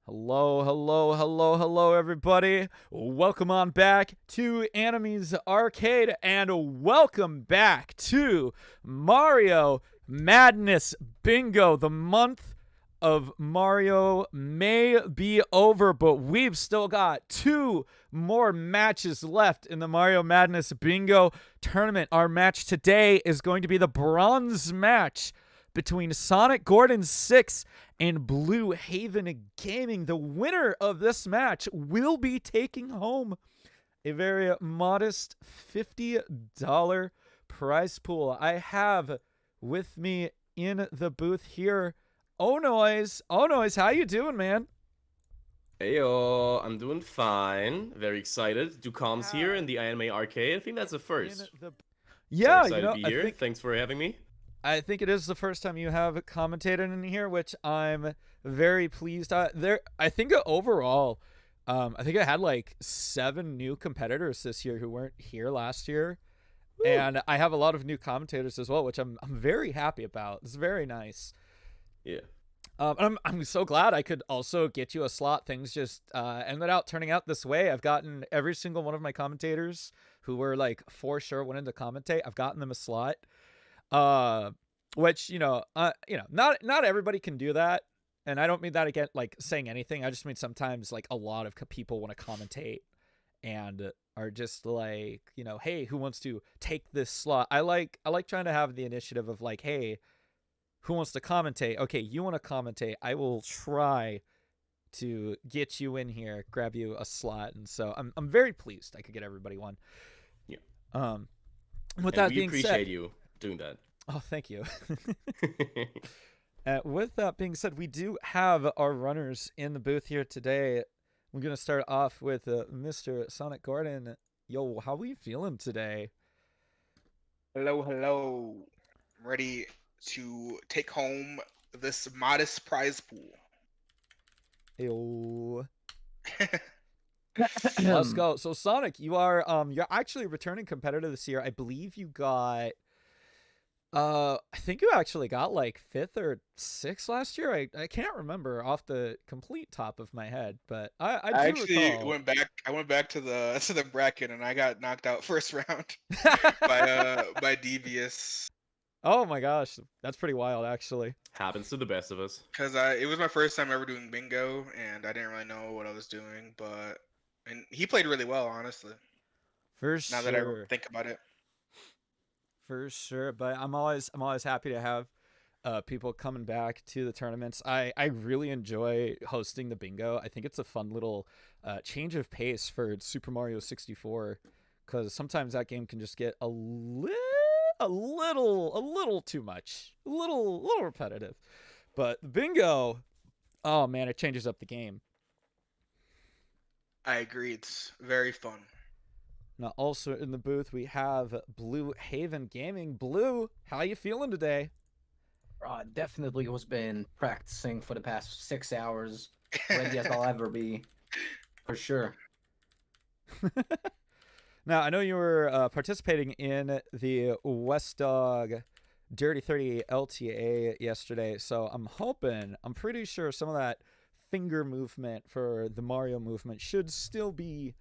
Hello, hello, hello, hello, everybody. Welcome on back to Anime's Arcade, and welcome back to Mario Madness Bingo. The month of Mario may be over, but we've still got two more matches left in the Mario Madness Bingo tournament. Our match today is going to be the bronze match between Sonic Gordon 6 and Blue Haven Gaming. The winner of this match will be taking home a very modest $50 prize pool. I have with me in the booth here Noise. Noise, how you doing, man? Heyo, I'm doing fine. Very excited. Do comms here in the Anime Arcade. I think that's a first. So Yeah, excited to be I here. think Thanks for having me. it is the first time you have commentated in here, which I'm very pleased. I think overall, I think I had like 7 new competitors this year who weren't here last year, Woo. and I have a lot of new commentators as well, which I'm very happy about. It's very nice. Yeah. And I'm so glad I could also get you a slot. Things just ended out turning out this way. I've gotten every single one of my commentators who were like for sure wanting to commentate. I've gotten them a slot. Which not everybody can do that, and I don't mean that again like saying anything. I just mean sometimes like a lot of people want to commentate and are just like, hey, who wants to take this slot? I like trying to have the initiative of like, hey, who wants to commentate? Okay, you want to commentate, I will try to get you in here, grab you a slot. And so I'm very pleased I could get everybody one. Yeah. With And that we being said, appreciate you doing that. oh, thank you. With that being said, we do have our runners in the booth here today. We're going to start off with Mr. Sonic Gordon. Yo, how are you feeling today? Hello, hello. I'm ready to take home this modest prize pool. Yo. Let's go. So Sonic, you're actually a returning competitor this year. I believe you got I think you actually got like 5th or 6th last year. I can't remember off the complete top of my head, but I I do actually recall. went back to the bracket and I got knocked out first round by Devious. Oh my gosh, that's pretty wild actually. Happens to the best of us. Cause it was my first time ever doing bingo and I didn't really know what I was doing, and he played really well, honestly. For Now that I sure. think about it. For sure, but I'm always happy to have people coming back to the tournaments. I really enjoy hosting the bingo. I think it's a fun little change of pace for Super Mario 64, because sometimes that game can just get a little too much, a little repetitive. But the bingo, oh man, it changes up the game. I agree. It's very fun. Now, also in the booth, we have Blue Haven Gaming. Blue, how you feeling today? Definitely was been practicing for the past 6 hours. Ready as I'll ever be, for sure. Now, I know you were participating in the West Dog Dirty 30 LTA yesterday, so I'm pretty sure some of that finger movement for the Mario movement should still be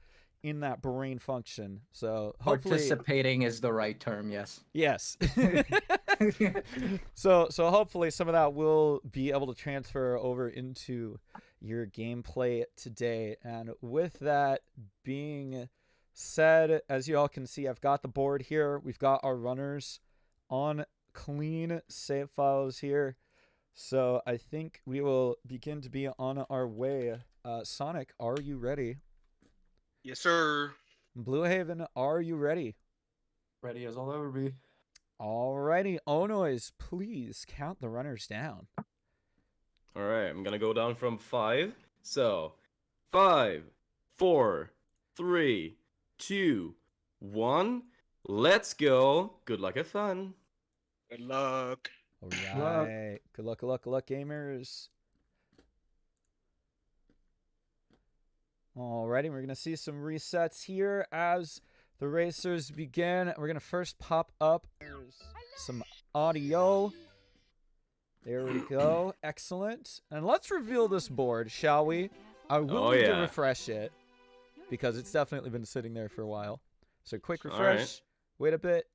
in that brain function. So hopefully, Participating is the right term, yes. yes. So hopefully some of that will be able to transfer over into your gameplay today. And with that being said, as you all can see, I've got the board here. We've got our runners on clean save files here. So I think we will begin to be on our way. Sonic, are you ready? Yes, sir. Blue Haven, are you ready? Ready as I'll ever be. Alrighty, Onoise, please count the runners down. Alright, I'm gonna go down from 5. So, 5, 4, 3, 2, 1. Let's go. Good luck, have fun. Good luck. Alright. Good luck, gamers. Alrighty, we're going to see some resets here as the racers begin. We're going to first pop up some audio. There we go. Excellent. And let's reveal this board, shall we? I will Oh, need to yeah. refresh it because it's definitely been sitting there for a while. So quick All refresh. right. Wait a bit.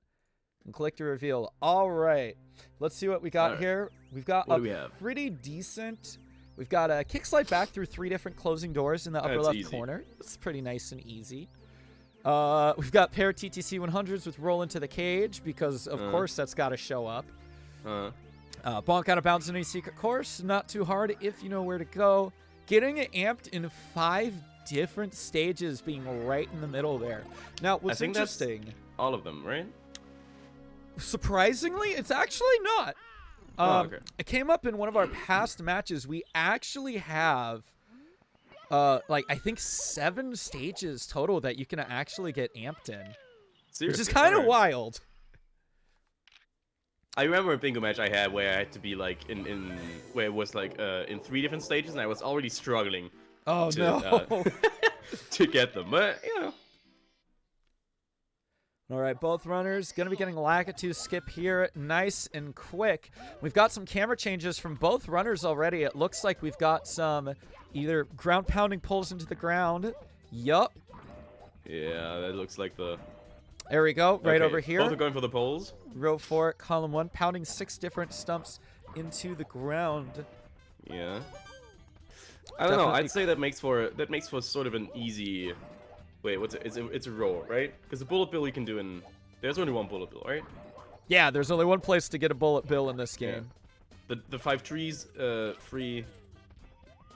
And click to reveal. All right. Let's see what we got All right. here. We've got What a do we have? pretty decent. We've got a kick slide back through 3 different closing doors in the upper That's left easy. corner. It's pretty nice and easy. We've got pair TTC 100s with roll into the cage because, of course, that's got to show up. Bonk out of bounds in a secret course. Not too hard if you know where to go. Getting it amped in 5 different stages being right in the middle there. Now, what's think that's interesting, All of them, right? surprisingly, it's actually not. Okay. It came up in one of our past matches. We actually have, like, I think 7 stages total that you can actually get amped in. Seriously. Which is kind of alright. wild. I remember a bingo match I had where I had to be like in where it was like in 3 different stages, and I was already struggling Oh, to no. to get them. But you know, All right, both runners going to be getting Lakitu skip here nice and quick. We've got some camera changes from both runners already. It looks like we've got some either ground pounding pulls into the ground. Yup. yeah, that looks like the There we go, right Okay, over here. Both are going for the poles. Row 4, column 1, pounding 6 different stumps into the ground. Yeah. I don't know. Definitely- I'd say that makes for sort of an easy. Wait, what's it? It's a roll, right? Because the bullet bill you can do in. There's only one bullet bill, right? Yeah, there's only one place to get a bullet bill in this game. The 5 trees free.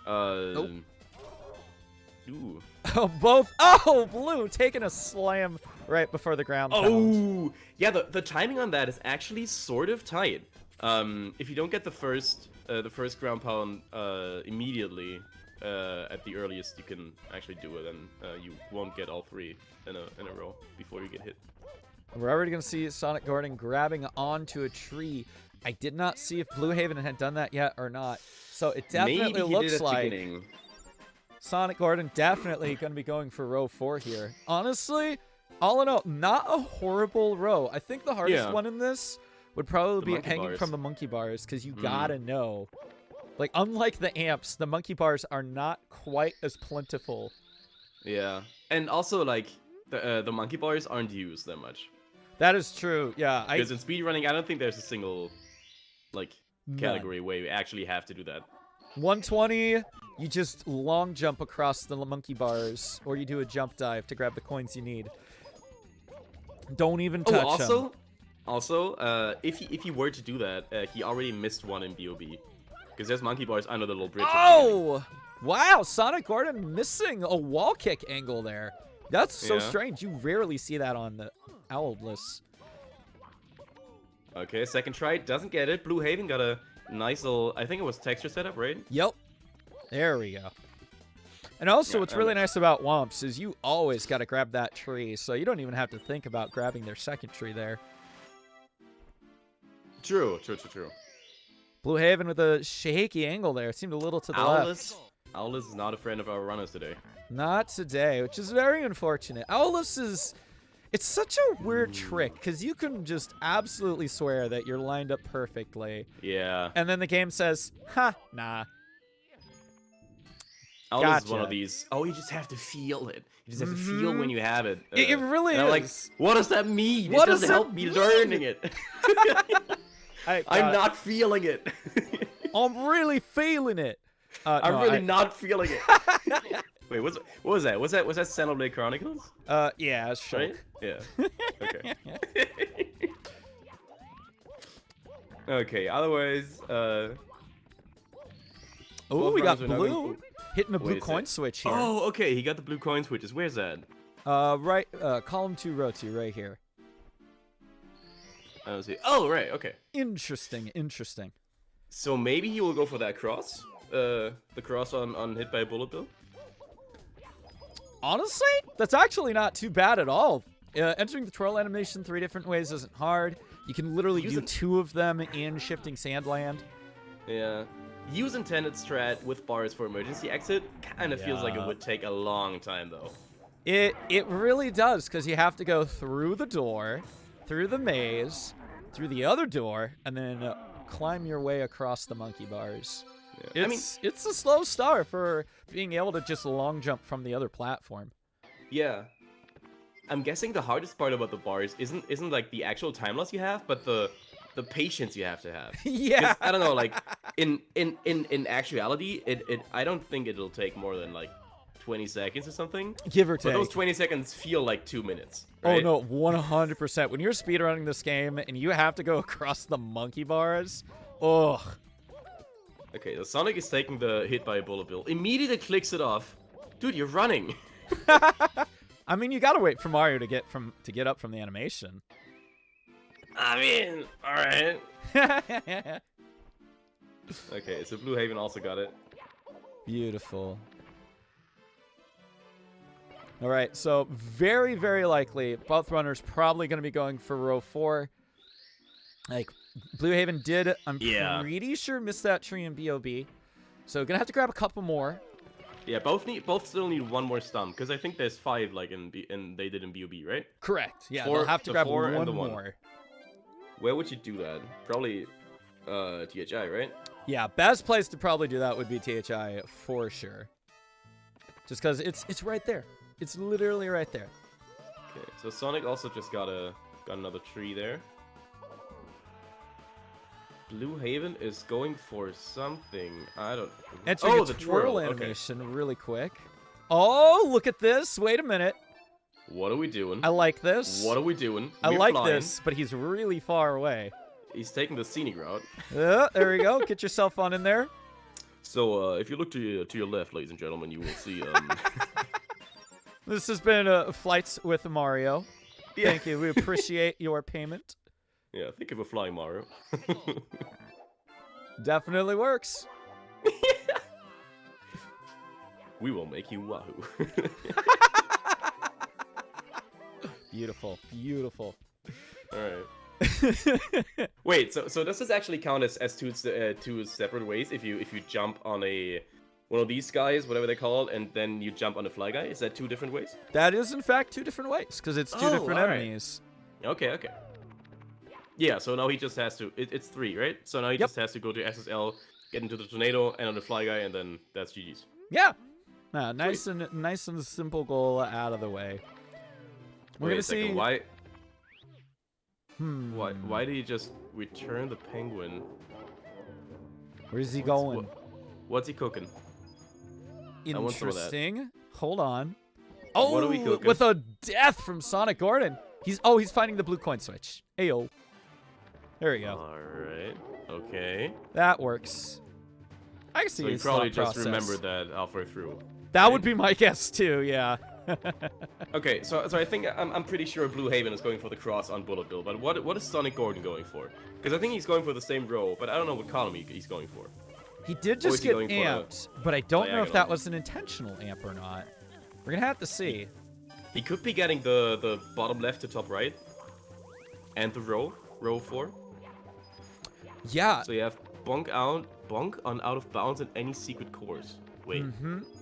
Ooh. Oh, both. Oh, Blue taking a slam right before the ground pound. Oh, yeah. The timing on that is actually sort of tight. If you don't get the first ground pound immediately at the earliest you can actually do it, and you won't get all 3 in a row before you get hit. We're already going to see Sonic Gordon grabbing onto a tree. I did not see if Blue Haven had done that yet or not. So it definitely Maybe he looks did at the like beginning. Sonic Gordon definitely going to be going for row 4 here. Honestly, all in all, not a horrible row. I think the hardest Yeah. one in this would probably The be monkey hanging bars. from the monkey bars, because you gotta know. Like, unlike the amps, the monkey bars are not quite as plentiful. Yeah, and also like the monkey bars aren't used that much. That is true. Yeah, Because in speedrunning, I don't think there's a single like None. category where you actually have to do that. 120, you just long jump across the monkey bars, or you do a jump dive to grab the coins you need. Don't even touch them. Also, if he were to do that, he already missed one in BOB. Because there's monkey bars under the little bridge. at the beginning. Oh! Wow, Sonic Gordon missing a wall kick angle there. That's so Yeah. strange. You rarely see that on the Owlbless. Okay, second try, doesn't get it. Blue Haven got a nice little, I think it was texture setup, right? Yep. There we go. And also, Yeah, what's that really makes- nice about Womps is you always got to grab that tree, so you don't even have to think about grabbing their second tree there. True. Blue Haven with a shaky angle there. It seemed a little to the left. Owlus is not a friend of our runners today. Not today, which is very unfortunate. Owlus is... It's such a weird trick, because you can just absolutely swear that you're lined up perfectly. Yeah. And then the game says, ha, nah. Owlus is one Gotcha. of these, oh, you just have to feel it. You just have to feel when you have it. It really and I'm like, is. what does that mean? What it does doesn't that help me mean? learning it. I'm I'm not feeling it. I'm really feeling it. I'm no, really not feeling it. Wait, what was that? Was that Xenoblade Chronicles? Yeah, sure. Right? Yeah. Okay. Okay. Otherwise, Oh, both we got runners are now Blue going- hitting a blue Wait a coin sec. switch here. Oh, okay. He got the blue coin switches. Where's that? Right, column 2, row 2, right here. I don't see. Oh, right. Okay. Interesting. So maybe he will go for that cross. The cross on hit by a bullet bill. Honestly, that's actually not too bad at all. Entering the twirl animation 3 different ways isn't hard. You can literally Use do it- 2 of them in Shifting Sandland. Yeah. Use intended strat with bars for emergency exit. Kind of feels like it Yeah. would take a long time though. It really does, because you have to go through the door, through the maze, through the other door, and then climb your way across the monkey bars. Yeah. It's a slow start for being able to just long jump from the other platform. Yeah. I'm guessing the hardest part about the bars isn't like the actual time loss you have, but the patience you have to have. Yeah. 'Cause, I don't know, like in actuality, I don't think it'll take more than like 20 seconds or something. Give or But take. those 20 seconds feel like 2 minutes. Oh Right? no, 100%. When you're speedrunning this game and you have to go across the monkey bars, ugh. Okay, so Sonic is taking the hit by a bullet bill. Immediately clicks it off. Dude, you're running. I mean, you gotta wait for Mario to get up from the animation. I mean, all right. Okay, so Blue Haven also got it. Beautiful. All right, so very, very likely both runners probably going to be going for row 4. Like, Blue Haven did, I'm pretty sure, miss that tree in BOB. So gonna have to grab a couple more. Yeah, both still need one more stump because I think there's 5 like in they did in BOB, right? Correct. Yeah, Four- they'll have to the grab 4 and one the 1. more. Where would you do that? Probably THI, right? Yeah, best place to probably do that would be THI for sure. Just because it's right there. It's literally right there. Okay, so Sonic also just got another tree there. Blue Haven is going for something. I don't. Entering Oh, a the twirl twirl. Okay. animation really quick. Oh, look at this. Wait a minute. What are we doing? I like this. What are we doing? I We're like flying. this, but he's really far away. He's taking the scenic route. There we go. Get yourself on in there. So if you look to your left, ladies and gentlemen, you will see. This has been Flights with Mario. Yeah. Thank you. We appreciate your payment. Yeah, think of a flying Mario. Definitely works. We will make you wahoo. Beautiful. Beautiful. All right. Wait, so does this actually count as two separate ways? If you jump on one of these guys, whatever they're called, and then you jump on a fly guy, is that 2 different ways? That is, in fact, 2 different ways, because it's 2 different all right. enemies. Okay. Yeah, so now he just has to. It's 3, right? So now he Yep. just has to go to SSL, get into the tornado, and on the fly guy, and then that's GG's. Yeah. Nice and simple goal out of the way. We're Wait gonna a second. see. Why did he just return the penguin? Where's he going? What's he cooking? I want some of that. Interesting. Hold on. Oh, What are we cooking? with a death from Sonic Gordon. He's finding the blue coin switch. Ayo. There we go. All right. Okay. That works. I can see So he his probably thought just process. remembered that halfway through. That would be my guess too. Yeah. Okay, so I think I'm pretty sure Blue Haven is going for the cross on Bullet Bill, but what is Sonic Gordon going for? Because I think he's going for the same row, but I don't know what column he's going for. He did is just he get going for a amped, but I don't know if diagonal? that was an intentional amp or not. We're gonna have to see. He could be getting the bottom left to top right, and the row 4. Yeah. So you have bonk on out of bounds and any secret course. Wait,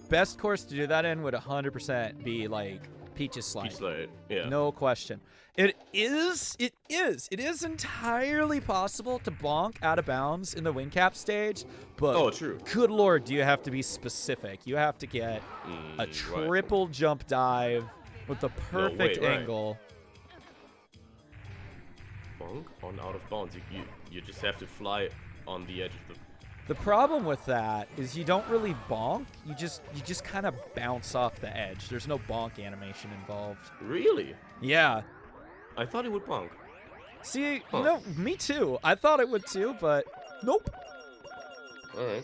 Best course to do that in would 100% be like Peach's Slide. Peach Slide, yeah. No question. It is entirely possible to bonk out of bounds in the wing cap stage, but Oh, true. good lord, do you have to be specific. You have to get a Right. triple jump dive with the perfect right. angle. Bonk on out of bounds. You just have to fly on the edge of the. The problem with that is you don't really bonk. You just kind of bounce off the edge. There's no bonk animation involved. Really? Yeah. I thought he would bonk. See, Huh. you know, me too. I thought it would too, but nope. All right.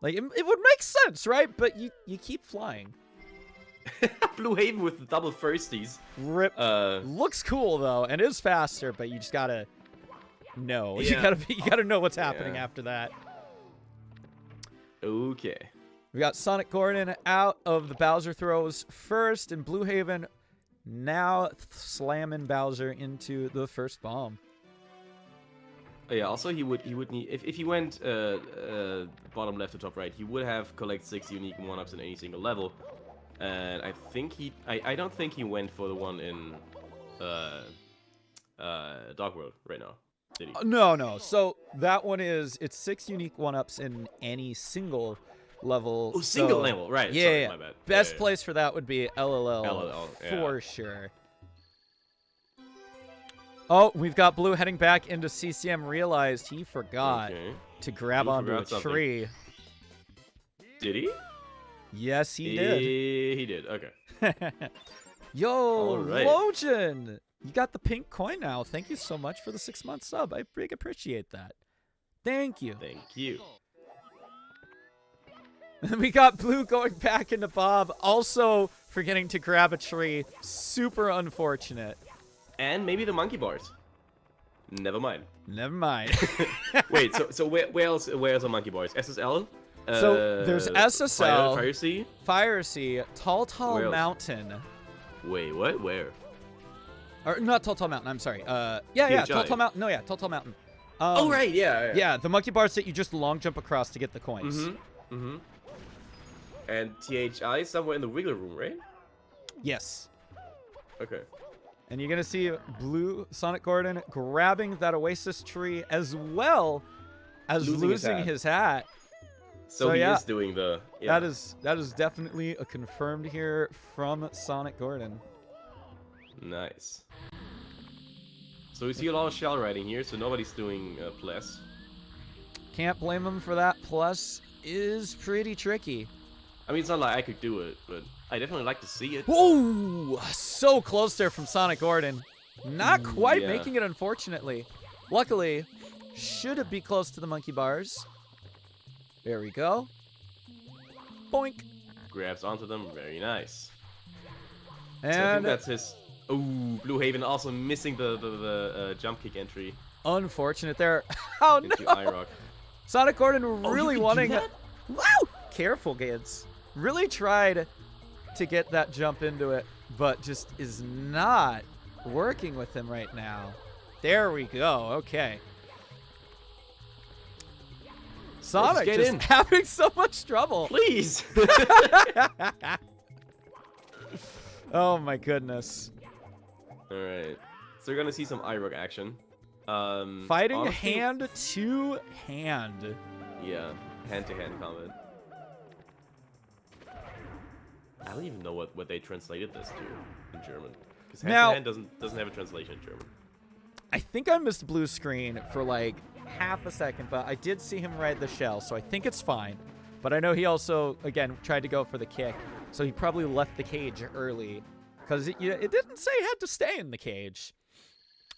Like, it would make sense, right? But you keep flying. Blue Haven with the double firsties. Rip. Looks cool, though, and is faster, but you just gotta know. Yeah. You gotta know what's happening Yeah. after that. Okay. We got Sonic Gordon out of the Bowser throws first, and Blue Haven now slamming Bowser into the first bomb. Oh, yeah. Also, he would need if he went bottom left to top right, he would have collect 6 unique 1-ups in any single level. And I think I don't think he went for the one in Dark World right now. did he? No. So that one it's 6 unique 1-ups in any single level. Oh, single so- level, right? Yeah, Sorry, yeah. my bad. Best Yeah. place for that would be LLL, LLL, for sure. Oh, we've got Blue heading back into CCM. Realized he forgot Okay. to grab Blue onto a forgot something. tree. Did he? Yes, he did. He did. Okay. Yo, All right. Lojan, you got the pink coin now. Thank you so much for the 6-month sub. I big appreciate that. Thank you. Thank you. We got Blue going back into Bob, also forgetting to grab a tree. Super unfortunate. And maybe the monkey bars. Never mind. Never mind. Wait, so where else are monkey bars? SSL? So there's SSL, Fire Sea? Fire Sea, Tall Where else? Mountain. Wait, what? Where? Or not Tall Mountain, I'm sorry. Yeah, PHI. Tall Mountain. No, yeah, Tall Mountain. Oh, right, yeah. Yeah, the monkey bars that you just long jump across to get the coins. Mm-hmm. Mm-hmm. And THI somewhere in the wiggle room, right? Yes. Okay. And you're going to see Blue Sonic Gordon grabbing that Oasis tree as well as losing his hat. So he yeah, is doing the... Yeah. that is definitely a confirmed here from Sonic Gordon. Nice. So we see a lot of shell riding here, so nobody's doing plus. Can't blame him for that. Plus is pretty tricky. I mean, it's not like I could do it, but I definitely like to see it. Ooh, so close there from Sonic Gordon. Not quite yeah. making it, unfortunately. Luckily, should it be close to the monkey bars? There we go. Boink. Grabs onto them, very nice. So I think And that's his... Ooh, Blue Haven also missing the jump kick entry unfortunate there. Oh into no! iRock. Sonic Gordon you really can do wanting. that? Wow! Careful, kids. Really tried to get that jump into it, but just is not working with him right now. There we go. Okay. Sonic get just in. having so much trouble. Please! Oh my goodness. Alright. So we're gonna see some iRock action. Fighting honestly- hand to hand. Yeah, hand-to-hand combat. I don't even know what they translated this to in German. Because Now- hand-to-hand doesn't have a translation in German. I think I missed blue screen for like half a second, but I did see him ride the shell, so I think it's fine. But I know he also, again, tried to go for the kick, so he probably left the cage early. Because it didn't say he had to stay in the cage.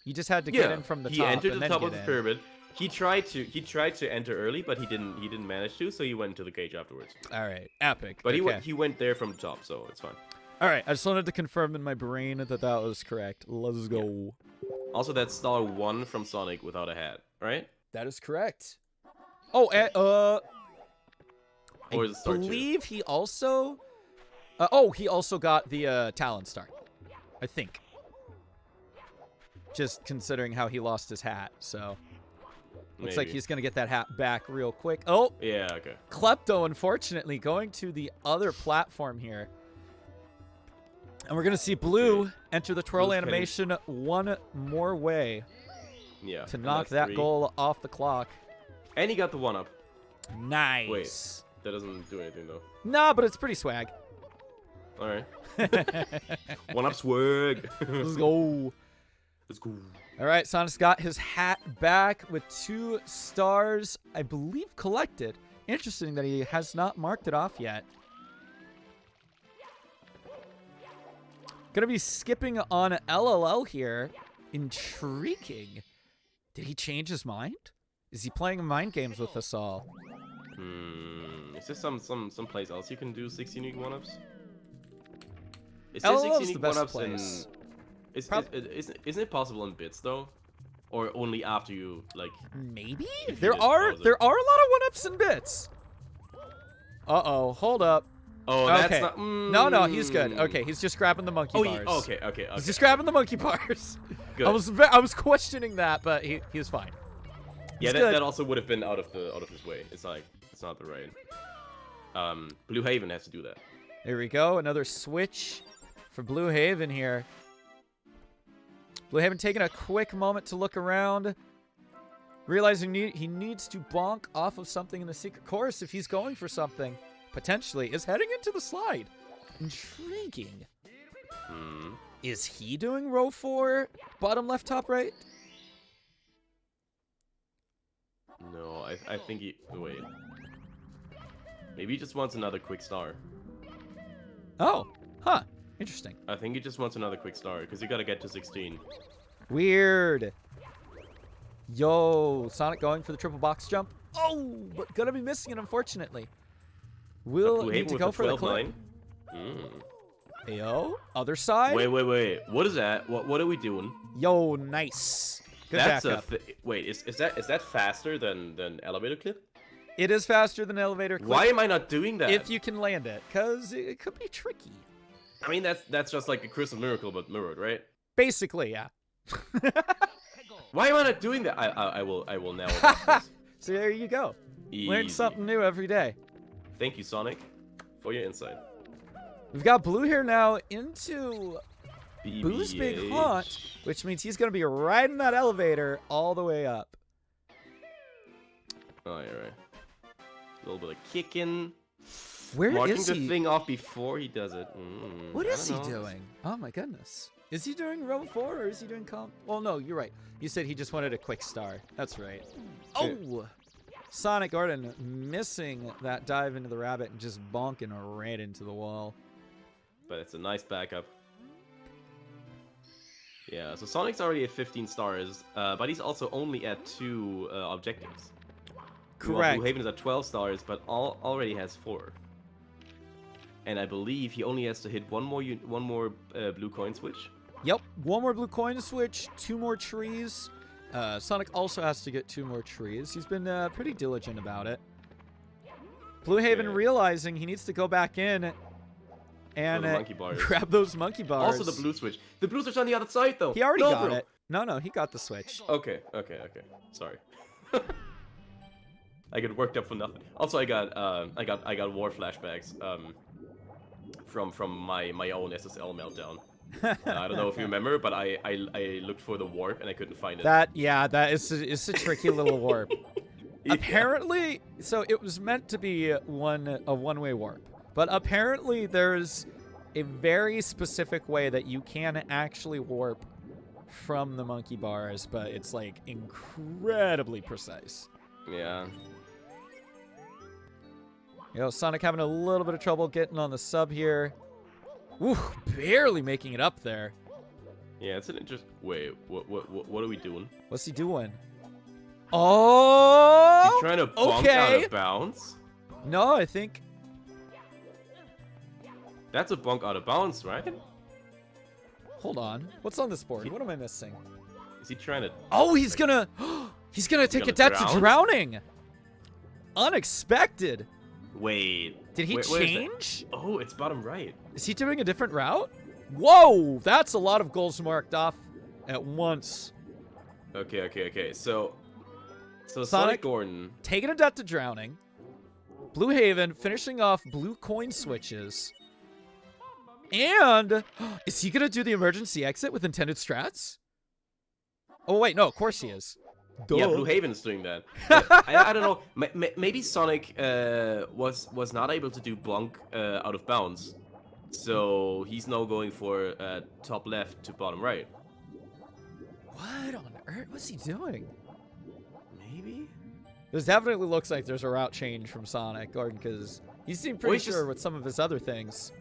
You just had to get in from the he top entered and the then top get of the in. pyramid. He tried to enter early, but he didn't manage to, so he went to the cage afterwards. All right, epic. But okay. he went there from the top, so it's fine. All right, I just wanted to confirm in my brain that that was correct. Let's go. Also, that's star 1 from Sonic without a hat, right? That is correct. Oh, Or is it I star 2? believe he also. He also got the Talon Star. I think. Just considering how he lost his hat, so looks like Maybe. he's gonna get that hat back real quick. Oh, Yeah, okay. Klepto, unfortunately, going to the other platform here. And we're going to see Blue enter the twirl Blue's heading- animation one more way Yeah. to and knock that's that 3. goal off the clock. And he got the 1-up. Nice. That doesn't do anything, though. Nah, but it's pretty swag. Alright. 1-up swag. Let's go. Let's go. All right, Sonic's got his hat back with 2 stars, I believe, collected. Interesting that he has not marked it off yet. Gonna be skipping on LLL here. Intriguing. Did he change his mind? Is he playing mind games with us all? Is there some place else you can do 6 unique 1-ups? Is LLL's 6 the unique best 1-ups place. isn't it possible in bits though? Or only after you like Maybe? If you There just are pause it. a lot of 1-ups and bits. Uh-oh, hold up. Oh, Okay. that's not No, he's good. Okay, he's just grabbing the monkey Oh, bars. okay. He's just grabbing the monkey bars. Good. I was questioning that, but he was fine. Yeah, He's good. that also would have been out of his way. It's like it's not the right. Blue Haven has to do that. There we go. Another switch for Blue Haven here. Blue Haven taking a quick moment to look around. Realizing he needs to bonk off of something in the secret course if he's going for something, potentially, is heading into the slide. Intriguing. Is he doing row 4, bottom left, top right? No, I think he... Wait. Maybe he just wants another quick star. Oh, huh. Interesting. I think he just wants another quick star, because you gotta get to 16. Weird. Yo, Sonic going for the triple box jump. Oh, but gonna be missing it, unfortunately. Will need to go for the clip. Yo, other side. Wait. What is that? What are we doing? Yo, nice. Good That's backup. Wait, is that faster than elevator clip? It is faster than elevator clip. Why am I not doing that? If you can land it, because it could be tricky. I mean, that's just like a Crystal Miracle, but mirrored, right? Basically, yeah. Why am I not doing that? I will now. adapt this. So there you go. Learn Easy. something new every day. Thank you, Sonic, for your insight. We've got Blue here now into BBH. Boo's big haunt, which means he's going to be riding that elevator all the way up. Oh, you're right. A little bit of kicking. Where Marking is the he? thing off before he does it. What I is he don't know. doing? Oh my goodness. Is he doing row 4 or is he doing comp? Well, no, you're right. You said he just wanted a quick star. That's right. Oh! Sonic Gordon missing that dive into the rabbit and just bonking right into the wall. But it's a nice backup. Yeah, so Sonic's already at 15 stars, but he's also only at 2 objectives. Correct. Blue Haven is at 12 stars, but already has 4. And I believe he only has to hit one more blue coin switch. Yep, 1 more blue coin to switch, 2 more trees. Sonic also has to get 2 more trees. He's been pretty diligent about it. Blue Haven Okay. realizing he needs to go back in and the monkey bars. grab those monkey bars. Also the blue switch. The blue switch on the other side, though. He already No, got bro. it. No, he got the switch. Okay. Sorry. I get worked up for nothing. Also, I got war flashbacks from my own SSL meltdown. I don't know if you remember, but I looked for the warp and I couldn't find it. That is a tricky little warp. Yeah. Apparently, so it was meant to be a one-way warp, but apparently there's a very specific way that you can actually warp from the monkey bars, but it's like incredibly precise. Yeah. Sonic having a little bit of trouble getting on the sub here. Ooh, barely making it up there. Yeah, it's an interest. Wait, what are we doing? What's he doing? Oh! He's trying to bonk out okay. of bounds? No, I think... That's a bonk out of bounds, right? Hold on. What's on this board? What am I missing? Is he trying to... Oh, he's gonna... He's gonna take a debt to drown? drowning! Unexpected! Wait. Did he where is that? change? Oh, it's bottom right. Is he doing a different route? Whoa! That's a lot of goals marked off at once. Okay. So Sonic Sonic Gordon. Taking a debt to drowning. Blue Haven finishing off blue coin switches. And is he gonna do the emergency exit with intended strats? Oh wait, no, of course he is. Duh. Yeah, Blue Haven's doing that. But I don't know. Maybe Sonic was not able to do bonk out of bounds, so he's now going for top left to bottom right. What on earth was he doing? Maybe. This definitely looks like there's a route change from Sonic, Gordon, because he seemed pretty he's sure just- with some of his other things.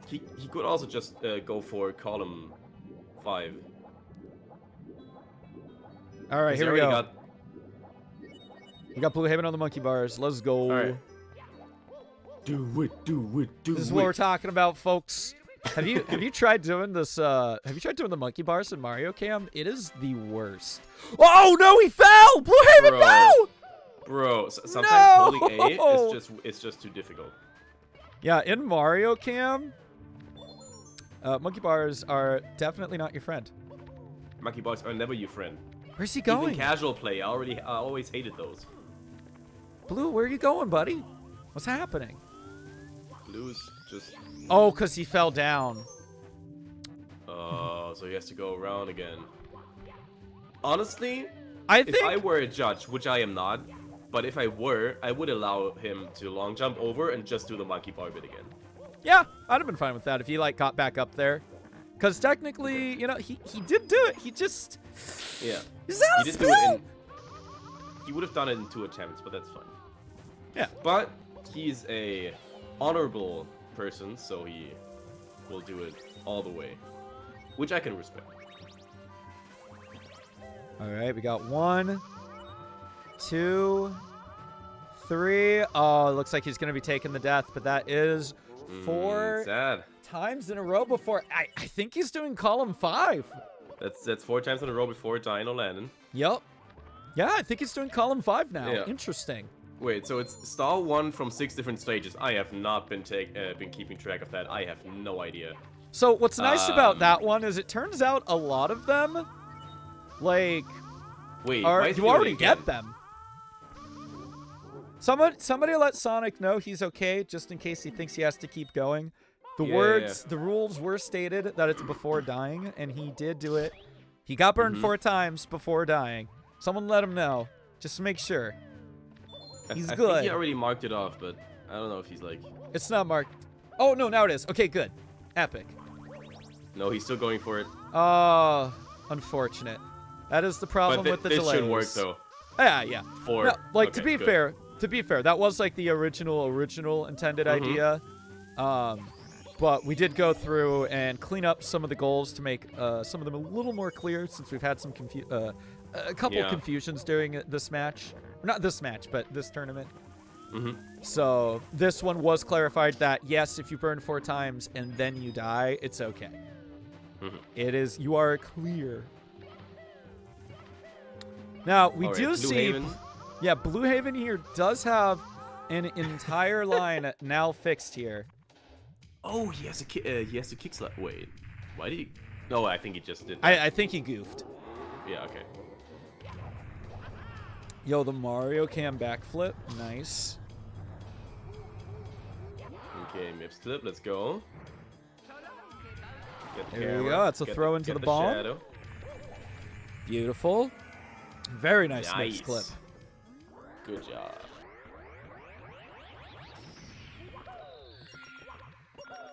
He could also just go for column 5. All right, 'Cause he here we already go. got- We got Blue Haven on the monkey bars. Let's go. All right. Do it. This is what we're talking about, folks. Have you tried doing this? Have you tried doing the monkey bars in Mario Cam? It is the worst. Oh no, he fell! Blue Haven, Bro. no! Bro, sometimes No! holding A is just too difficult. Yeah, in Mario Cam, monkey bars are definitely not your friend. Monkey bars are never your friend. Where's he going? Even casual play, I always hated those. Blue, where are you going, buddy? What's happening? Blue's just... Oh, because he fell down. Oh, so he has to go around again. Honestly, I if I think were a judge, which I am not, but if I were, I would allow him to long jump over and just do the monkey bar bit again. yeah, I'd have been fine with that if he like got back up there. Because technically, you know, he did do it. He just Yeah. Is that He a did do it spell? in. He would have done it in 2 attempts, but that's fine. Yeah. But he's a honorable person, so he will do it all the way, which I can respect. All right, we got 1, 2, 3. Oh, it looks like he's gonna be taking the death, but that is 4 Sad. times in a row before. I think he's doing column 5. That's 4 times in a row before dying or landing. Yep. Yeah, I think he's doing column 5 now. Yeah. Interesting. Wait, so it's star 1 from 6 different stages. I have not been keeping track of that. I have no idea. So what's nice about that one is it turns out a lot of them, like, Wait, are why is you he already again? get them. Somebody let Sonic know he's okay, just in case he thinks he has to keep going. The the rules were stated that it's before dying, and he did do it. He got burned 4 times before dying. Someone let him know, just to make sure. He's I good. think he already marked it off, but I don't know if he's like... It's not marked. Oh, no, now it is. Okay, good. Epic. No, he's still going for it. Oh, unfortunate. That is the problem But with the this delays. should work, though. Yeah. For... No, like, okay, to be good. fair, that was like the original intended idea. But we did go through and clean up some of the goals to make some of them a little more clear, since we've had some a couple of confusions during this match. Not this match, but this tournament. So this one was clarified that yes, if you burn 4 times and then you die, it's okay. It is, you are clear. Now we do see, yeah, Blue Haven here does have an entire line now fixed here. Oh, he has a kick slap. Wait, why did he? No, I think he just did. I think he goofed. Yeah. Okay. Yo, the Mario Cam backflip, nice. Okay, Mip slip. Let's go. Get the There we camera, go. That's a get throw into get the bomb. shadow. Beautiful. Very nice mix clip. Good job.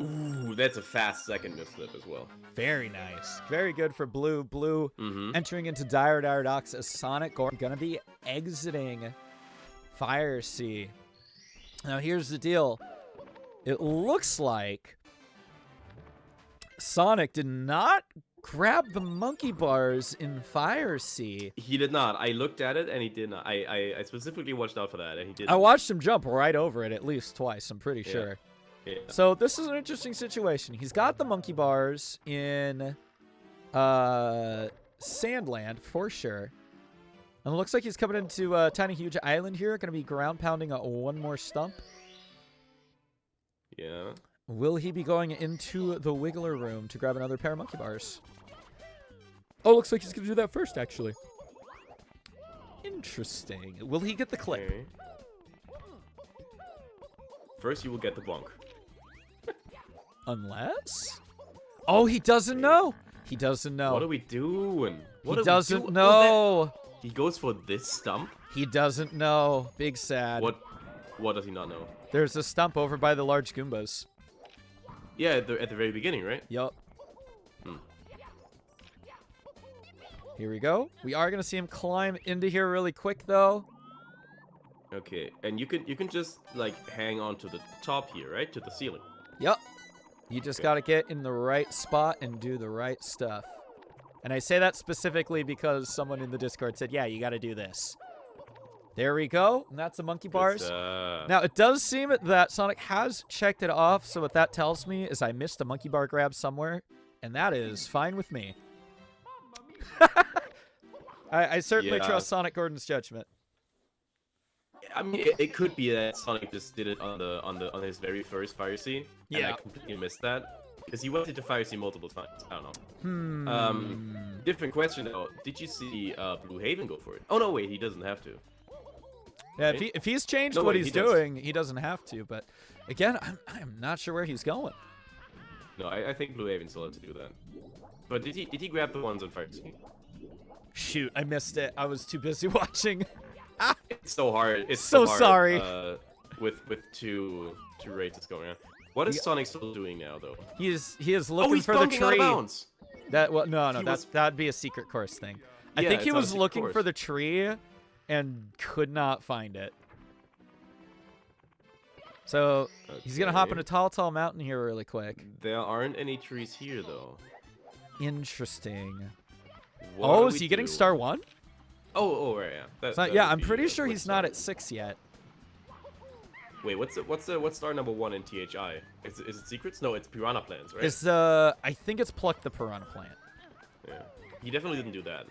Ooh, that's a fast second mid flip as well. Very nice. Very good for Blue. Blue entering into dire docks as Sonic gonna be exiting Fire Sea. Now here's the deal. It looks like Sonic did not grab the monkey bars in Fire Sea. He did not. I looked at it and he did not. I specifically watched out for that and he didn't. I watched him jump right over it at least twice, I'm pretty sure. Yeah. So this is an interesting situation. He's got the monkey bars in Sandland for sure. And it looks like he's coming into Tiny Huge Island here. Going to be ground pounding one more stump. Yeah. Will he be going into the Wiggler room to grab another pair of monkey bars? Oh, looks like he's going to do that first, actually. Interesting. Will he get the clip? Okay. First, you will get the bonk. Unless? Oh, he doesn't know. He doesn't know. What are we doing? He doesn't know. He goes for this stump? He doesn't know. Big sad. What does he not know? There's a stump over by the large Goombas. Yeah, at the very beginning, right? Yup. Here we go. We are going to see him climb into here really quick, though. Okay, and you can just like hang on to the top here, right? To the ceiling. Yup. You just got to get in the right spot and do the right stuff. And I say that specifically because someone in the Discord said, yeah, you got to do this. There we go. And that's the monkey bars. Now, it does seem that Sonic has checked it off. So what that tells me is I missed a monkey bar grab somewhere. And that is fine with me. I certainly trust Sonic Gordon's judgment. I mean, it could be that Sonic just did it on his very first Fire Sea. Yeah. And I completely missed that. Because he went into Fire Sea multiple times. I don't know. Different question though. Did you see Blue Haven go for it? Oh no, wait, he doesn't have to. Yeah, if he's changed what he's doing, he doesn't have to. But again, I'm not sure where he's going. No, I think Blue Haven still had to do that. But did he grab the ones on Fire Sea? Shoot, I missed it. I was too busy watching. It's so hard. It's So hard, sorry. With two races going on. What is Sonic still doing now, though? He is Oh, looking he's for the dunking out of tree. bounds. That'd be a secret course thing. I Yeah, think he it's on a was secret looking for course. the tree and could not find it. So he's gonna hop Okay. in a tall mountain here really quick. There aren't any trees here, though. Interesting. What Oh, do is we he getting do? star 1? Oh, right, yeah. That Yeah, would I'm be pretty a sure quick he's not start. at 6 yet. Wait, what's star number 1 in THI? Is it secrets? No, it's piranha plants, right? It's I think it's pluck the piranha plant. Yeah. He definitely didn't do that.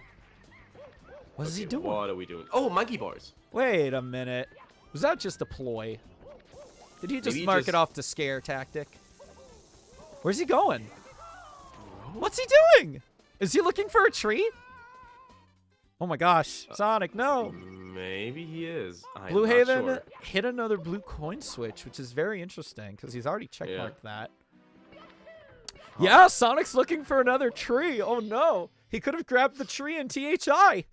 What is he Okay, doing? What are we doing? Oh, monkey bars. Wait a minute. Was that just a ploy? Did he just Maybe he mark just- it off the scare tactic? Where's he going? What's he doing? Is he looking for a tree? Oh my gosh. Sonic, no. Maybe he is. I'm Blue not Haven sure. hit another blue coin switch, which is very interesting because he's already checkmarked that. Yeah, Sonic's looking for another tree. Oh no. He could have grabbed the tree in THI.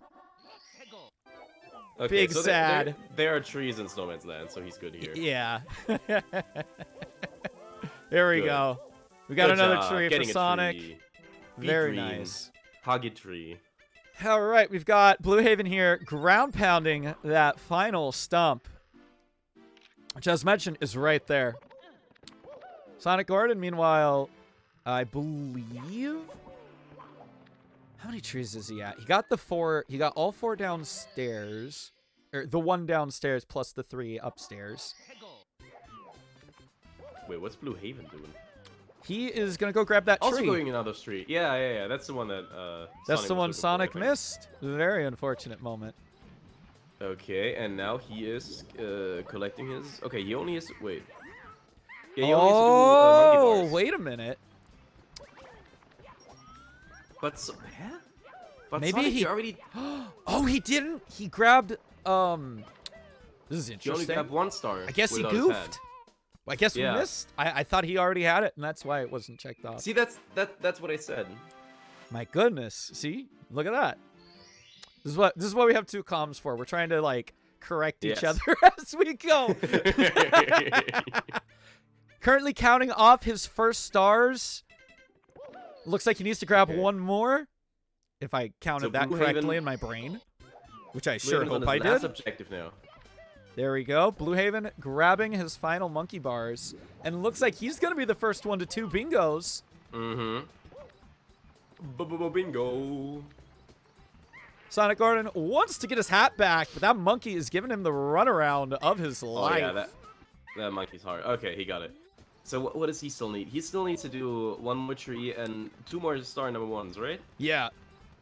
Okay, Big so sad. There are trees in Snowman's Land, so he's good here. Yeah. There we Good. go. We got Good another job, tree for getting a Sonic. tree. Be Very green. nice. Hug a tree. All right, we've got Blue Haven here ground pounding that final stump, which, as mentioned, is right there. Sonic Gordon, meanwhile, I believe. How many trees is he at? He got the 4. He got all 4 downstairs, or the 1 downstairs plus the 3 upstairs. Wait, what's Blue Haven doing? He is gonna go grab that Also tree. going another street. Yeah. That's the one that That's Sonic the was one looking for, I Sonic think. missed. Very unfortunate moment. Okay, and now he is collecting his. Okay, he only has. Wait. Yeah, he only has to do monkey Oh, bars. wait a minute. But yeah. But Maybe Sonic, he- he already. Oh, he didn't. He grabbed. This is He only interesting. grabbed 1 star. I guess he without his hand. goofed. I guess Yeah. we missed. I thought he already had it, and that's why it wasn't checked off. See, that's what I said. My goodness. See, look at that. This is what we have 2 comms for. We're trying to like correct each Yes. other as we go. Currently counting off his first stars. Looks like he needs to grab Okay. 1 more. If I counted So that Blue correctly Haven- in my brain, which I Blue sure Haven's on hope I his last did. objective now. There we go. Blue Haven grabbing his final monkey bars. And looks like he's going to be the first one to 2 bingos. Mm-hmm. Bingo. Sonic Gordon wants to get his hat back, but that monkey is giving him the runaround of his Oh life. yeah, that monkey's hard. Okay, he got it. So what does he still need? He still needs to do 1 more tree and 2 more star number 1s, right? Yeah.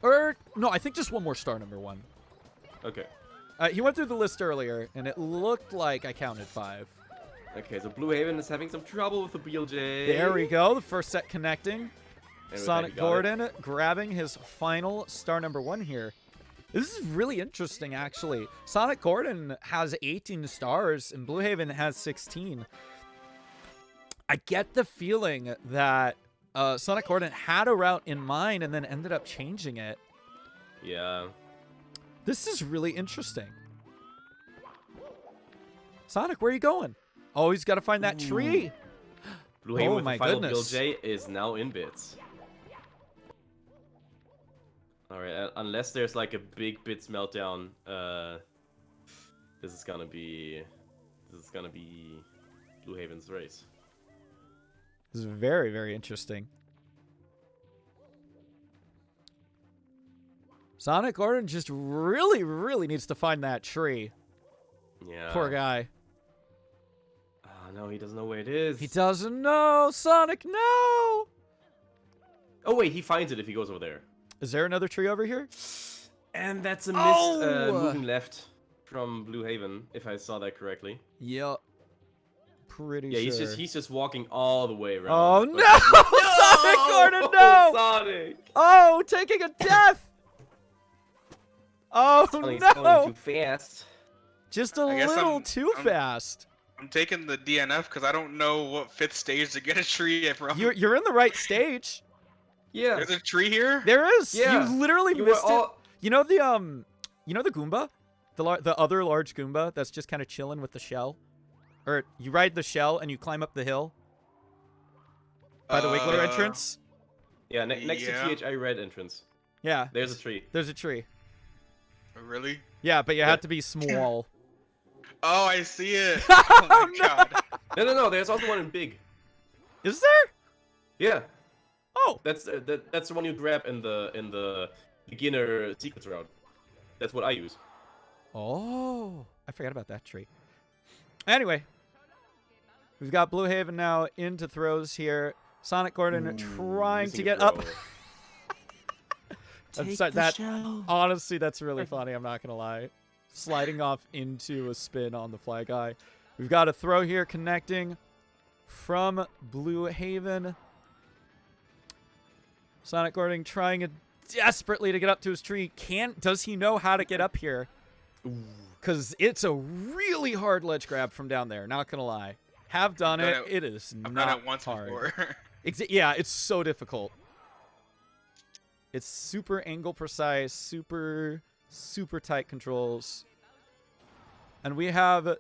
Or, no, I think just 1 more star number 1. Okay. He went through the list earlier, and it looked like I counted 5. Okay, so Blue Haven is having some trouble with the BLJ. There we go. The first set connecting. And with that, Sonic he got it. Gordon grabbing his final star number 1 here. This is really interesting, actually. Sonic Gordon has 18 stars, and Blue Haven has 16. I get the feeling that Sonic Gordon had a route in mind and then ended up changing it. Yeah. This is really interesting. Sonic, where are you going? Oh, he's got to find that tree. Blue Haven Oh with my the final goodness. BLJ is now in bits. Alright, unless there's like a big bits meltdown, this is gonna be Blue Haven's race. This is very, very interesting. Sonic Gordon just really, really needs to find that tree. Yeah. Poor guy. Oh no, he doesn't know where it is. He doesn't know. Sonic, no! Oh wait, he finds it if he goes over there. Is there another tree over here? And that's a missed Oh! moving left from Blue Haven, if I saw that correctly. Yep. Pretty Yeah, sure. he's just walking all the way around. Oh but- no! Sonic Gordon, no! Sonic! Oh, taking a death! Oh Sonic's no! going too fast. Just a I guess little I'm- too I'm- fast. I'm taking the DNF because I don't know what 5th stage to get a tree from. You're in the right stage. Yeah. There's a tree here? There is. Yeah. You literally You were missed it. all You know the Goomba, the other large Goomba that's just kind of chilling with the shell, or you ride the shell and you climb up the hill by the Wiggler entrance. Yeah, next Yeah. to THI Red entrance. Yeah, There's a tree. there's a tree. Really? Yeah, but you Yeah. have to be small. Oh, I see it. Oh my No. god. No. There's also one in big. Is there? Yeah, Oh, that's the one you grab in the beginner sequence route. That's what I use. oh, I forgot about that tree. Anyway, we've got Blue Haven now into throws here. Sonic Gordon trying Using to a get up. throw. I'm sorry, that honestly, that's really funny. I'm not gonna lie. Sliding off into a spin on the fly guy. We've got a throw here connecting from Blue Haven. Sonic Gordon trying desperately to get up to his tree. Does he know how to get up here? Because it's a really hard ledge grab from down there. Not gonna lie. Have done it. It is I've not done it once hard. before. Yeah, it's so difficult. It's super angle precise, super tight controls. And we have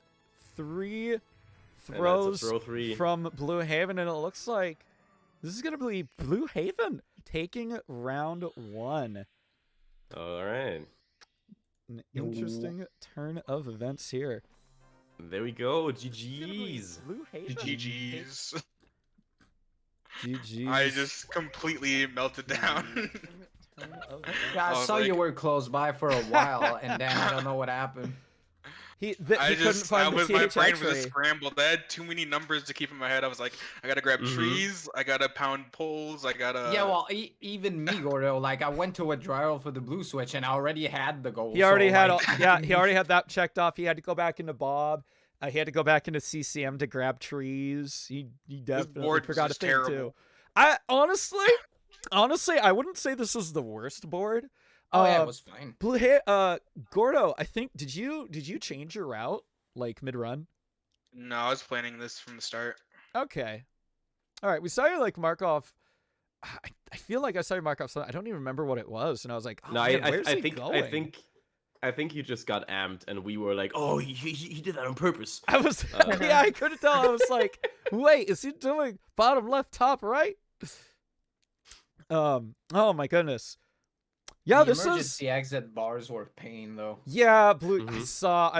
3 throws throw 3. from Blue Haven, and it looks like this is going to be Blue Haven taking round 1. All right. An interesting turn of events here. There we go. It's gonna be GG's. Blue Haven. GG's. GG's. I just completely melted down. Turn of Yeah, I I was saw you like- were close by for a while, and then I don't know what happened. He I couldn't find the my THI brain was tree. just scrambled. I had too many numbers to keep in my head. I was like, I gotta grab Mhm. trees, I gotta pound poles, I gotta. Yeah, well, even me, Gordo, like I went to a trial for the blue switch, and I already had the goal. He already so, had, like, he already had that checked off. He had to go back into Bob. He had to go back into CCM to grab trees. He definitely board was forgot a just thing too. terrible. I honestly, I wouldn't say this is the worst board. Oh yeah, it was fine. Gordo, I think did you change your route like mid run? No, I was planning this from the start. Okay, all right. We saw you like mark off. I feel like I saw you mark off something. I don't even remember what it was, and I was like, oh, No, man, I where's he think going? I think you just got amped, and we were like, oh, he did that on purpose. I was, yeah, I couldn't tell. I was like, wait, is he doing bottom left, top right? Oh my goodness. Yeah, The this is, emergency exit bars were pain though. yeah, Blue. Mhm.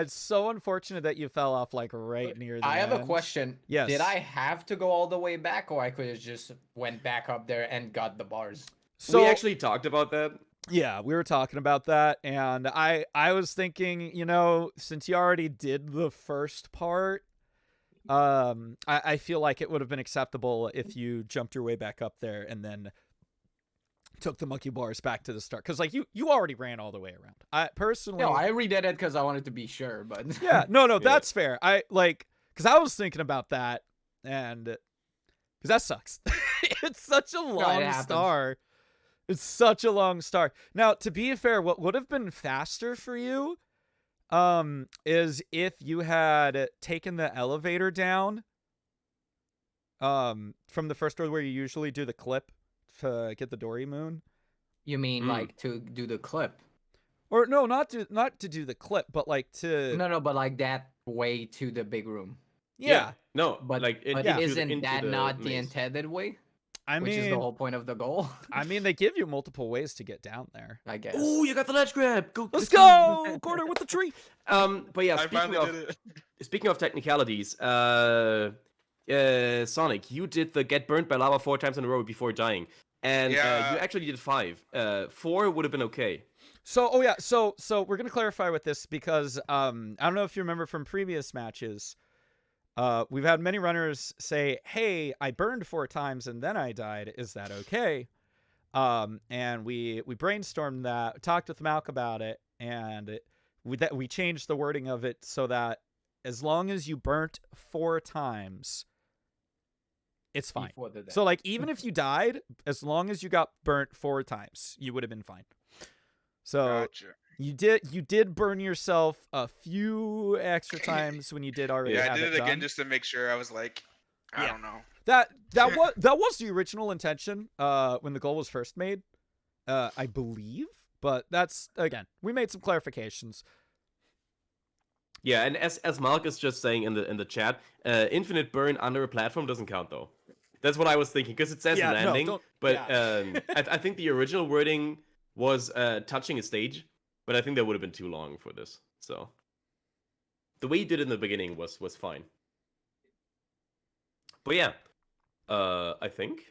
It's so unfortunate that you fell off like right near the I have a end. question. Yes. Did I have to go all the way back, or I could have just went back up there and got the bars? So we actually talked about that. yeah, we were talking about that, and I was thinking, you know, since you already did the first part, I feel like it would have been acceptable if you jumped your way back up there and then took the monkey bars back to the start, because like you already ran all the way around. I personally, No, I redid it because I wanted to be sure, but yeah, no, Yeah. that's fair. I like, because I was thinking about that, and because that sucks. It's such a long happens. star. It's such a long star. Now, to be fair, what would have been faster for you, is if you had taken the elevator down, from the first door where you usually do the clip to get the Dory Moon. you mean Mm. like to do the clip? Or no, not to do the clip, but like to No, but like that way to the big room. yeah. No, But like but yeah. isn't that not the maze. intended way? I Which is the mean, whole point of the goal, they give you multiple ways to get down there. I guess. Oh, you got the ledge grab. Let's go, Gordon with the tree. But yeah, I speaking finally of did it. speaking of technicalities, Sonic, you did the get burnt by lava 4 times in a row before dying, and Yeah. you actually did 5. 4 would have been okay. So, oh yeah, so we're gonna clarify with this because I don't know if you remember from previous matches. We've had many runners say, "Hey, I burned 4 times and then I died. Is that okay?" And we brainstormed that, talked with Malk about it, and we changed the wording of it so that as long as you burnt 4 times, it's fine. Before the death. So like even if you died, as long as you got burnt 4 times, you would have been fine. So Gotcha. you did burn yourself a few extra times when you did already Yeah, I have did it it again done. just to make sure. I was like, I Yeah. don't know. That was the original intention when the goal was first made, I believe. But that's, again, we made some clarifications. Yeah, and as Mark is just saying in the chat, infinite burn under a platform doesn't count though. That's what I was thinking because it says Yeah, no, landing, don't- but yeah. I think the original wording was touching a stage, but I think that would have been too long for this. So the way you did it in the beginning was fine. But yeah, I think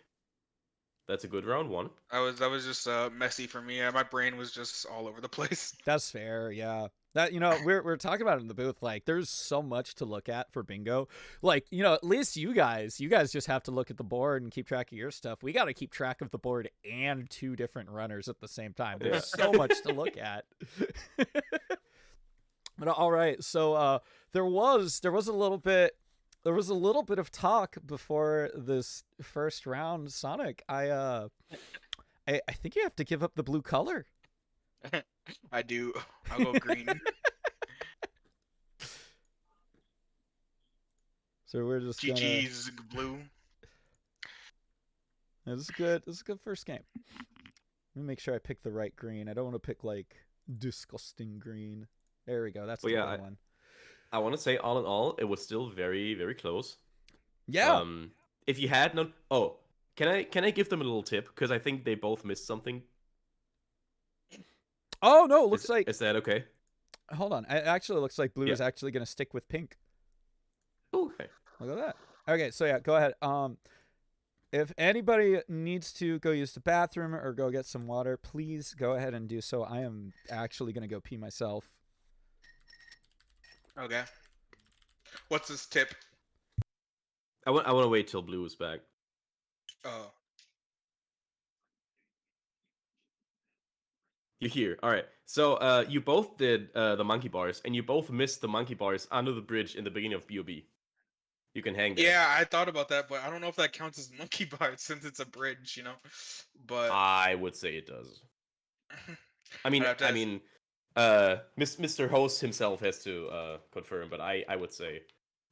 that's a good round one. That was just messy for me. My brain was just all over the place. That's fair, yeah. That, you know, we're talking about it in the booth. Like, there's so much to look at for bingo. Like, you know, at least you guys just have to look at the board and keep track of your stuff. We got to keep track of the board and 2 different runners at the same time. There's so much to look at. But all right, so there was a little bit of talk before this first round, Sonic. I think you have to give up the blue color. I do. I'll go green. So we're just gonna. GG's blue. This is good. This is a good first game. Let me make sure I pick the right green. I don't want to pick like disgusting green. There we go. That's the right one. I want to say, all in all, it was still very, very close. Yeah. If you had not, can I give them a little tip? Because I think they both missed something. Oh no! It looks like. Is that okay? Hold on. It actually looks like blue is actually going to stick with pink. Okay. Look at that. Okay, so yeah, go ahead. If anybody needs to go use the bathroom or go get some water, please go ahead and do so. I am actually going to go pee myself. Okay. What's this tip? I want to wait till blue is back. Oh. You're here. All right. So you both did the monkey bars, and you both missed the monkey bars under the bridge in the beginning of BOB. You can hang there. Yeah, I thought about that, but I don't know if that counts as monkey bars since it's a bridge, you know. But I would say it does. I mean, Mr. Host himself has to confirm, but I would say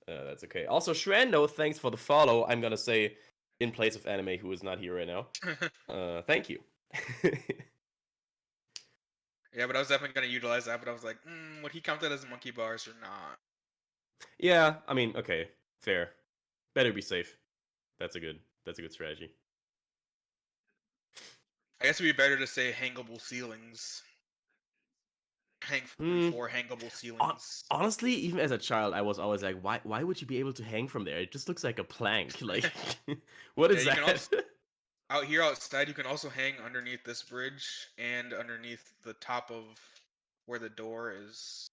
that's okay. Also, Shrando, thanks for the follow. I'm gonna say in place of Anime, who is not here right now. Thank you. Yeah, but I was definitely gonna utilize that. But I was like, would he count that as monkey bars or not? Yeah, I mean, okay, fair. Better be safe. That's a good strategy. I guess it'd be better to say hangable ceilings. Hang 4 hangable ceilings. Honestly, even as a child, I was always like, why would you be able to hang from there? It just looks like a plank. Like, what is that? Out here outside, you can also hang underneath this bridge and underneath the top of where the door is.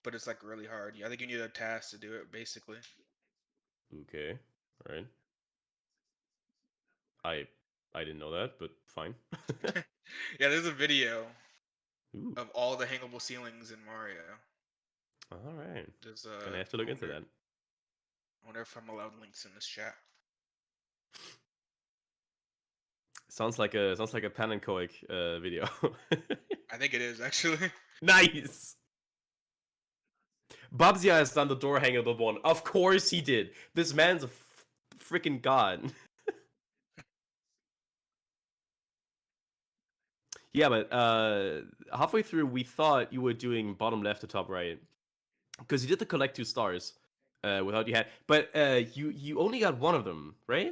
But it's like really hard. I think you need a task to do it, basically. Okay, all right. I didn't know that, but fine. Yeah, there's a video Ooh. of all the hangable ceilings in Mario. All right. There's Gonna have to look into that. I wonder if I'm allowed links in this chat. Sounds like a Pan and Koic video. I think it is actually. Nice. Babsia has done the door hangable one. Of course he did. This man's a freaking god. Yeah, but halfway through we thought you were doing bottom left to top right, because you did the collect 2 stars without you had, but you only got one of them, right?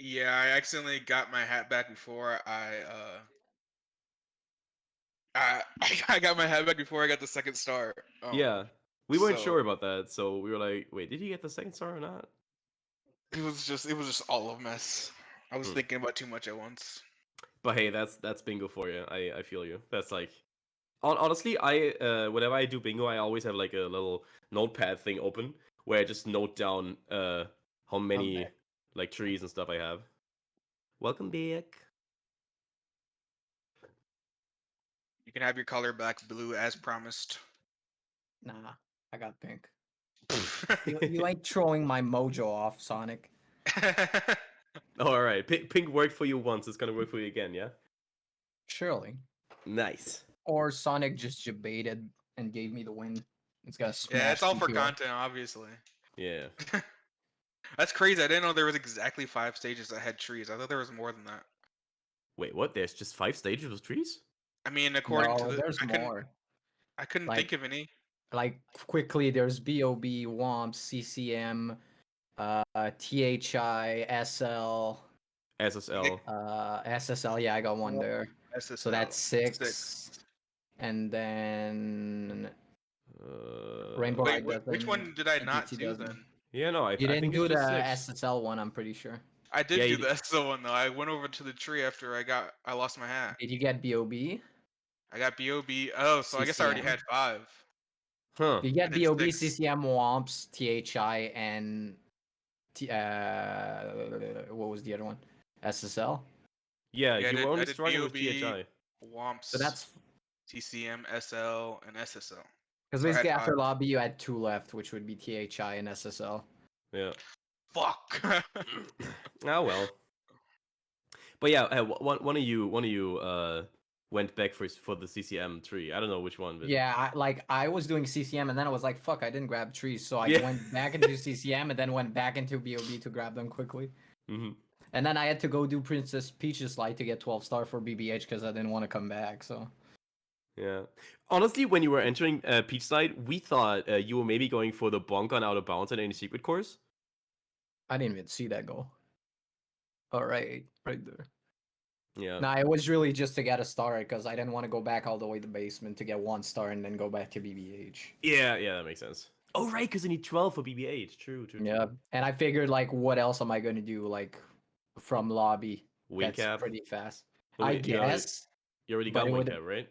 Yeah, I accidentally got my hat back before I got my hat back before I got the second star. Yeah, we weren't sure about that, so we were like, wait, did he get the second star or not? It was just all a mess. I was thinking about too much at once. But hey, that's bingo for you. I feel you. That's like, honestly, I whenever I do bingo, I always have like a little notepad thing open where I just note down how many like trees and stuff I have. Welcome back. You can have your color back, blue, as promised. Nah, I got pink. You ain't throwing my mojo off, Sonic. All right, pink worked for you once. It's gonna work for you again, yeah? Surely. Nice. Or Sonic just debated and gave me the win. It's got smash. Yeah, it's all for TPO. content, obviously. Yeah. That's crazy. I didn't know there was exactly 5 stages that had trees. I thought there was more than that. Wait, what? There's just 5 stages with trees? I mean, according to No, the, there's more. I couldn't Like- think of any. Like quickly, there's BOB, WOMP, CCM, THI, SL, SSL. SSL. Yeah, I got one there. SSL. So that's 6. And then Rainbow Wait, Eye doesn't. which one did I and not DT do doesn't. then? Yeah, no, I You didn't think do it's the just 6. SSL one, I'm pretty sure. I did Yeah, do you the SSL one though. I went over to the tree after I lost my hat. Did you get BOB? I got BOB. Oh, so I guess I already CCM. had 5. Huh. You get I did BOB, 6. CCM, WOMPs, THI, and what was the other one? SSL. Yeah, Yeah, you were I only did struggling with BOB, THI. WOMPs, So that's TCM, SL, and SSL. because So I had basically after 5. lobby you had 2 left, which would be THI and SSL. Yeah. Fuck. Ah well. But yeah, one of you went back for the CCM tree. I don't know which one, but Yeah, I was doing CCM and then I was like, fuck, I didn't grab trees, so I Yeah. went back into CCM and then went back into BOB to grab them quickly. Mhm. And then I had to go do Princess Peach's Light to get 12 star for BBH because I didn't want to come back. So Yeah. Honestly, when you were entering Peach Side, we thought you were maybe going for the bonk on out of bounds in any secret course. I didn't even see that goal. All right, right there. Yeah. No, it was really just to get a star because I didn't want to go back all the way to basement to get 1 star and then go back to BBH. Yeah, that makes sense. Oh right, because you need 12 for BB8. True. Yeah, and I figured like, what else am I gonna do like from lobby? Wing That's cap. pretty fast. Oh, I wait, you already- guess. You already But got it wing would've- cap, right?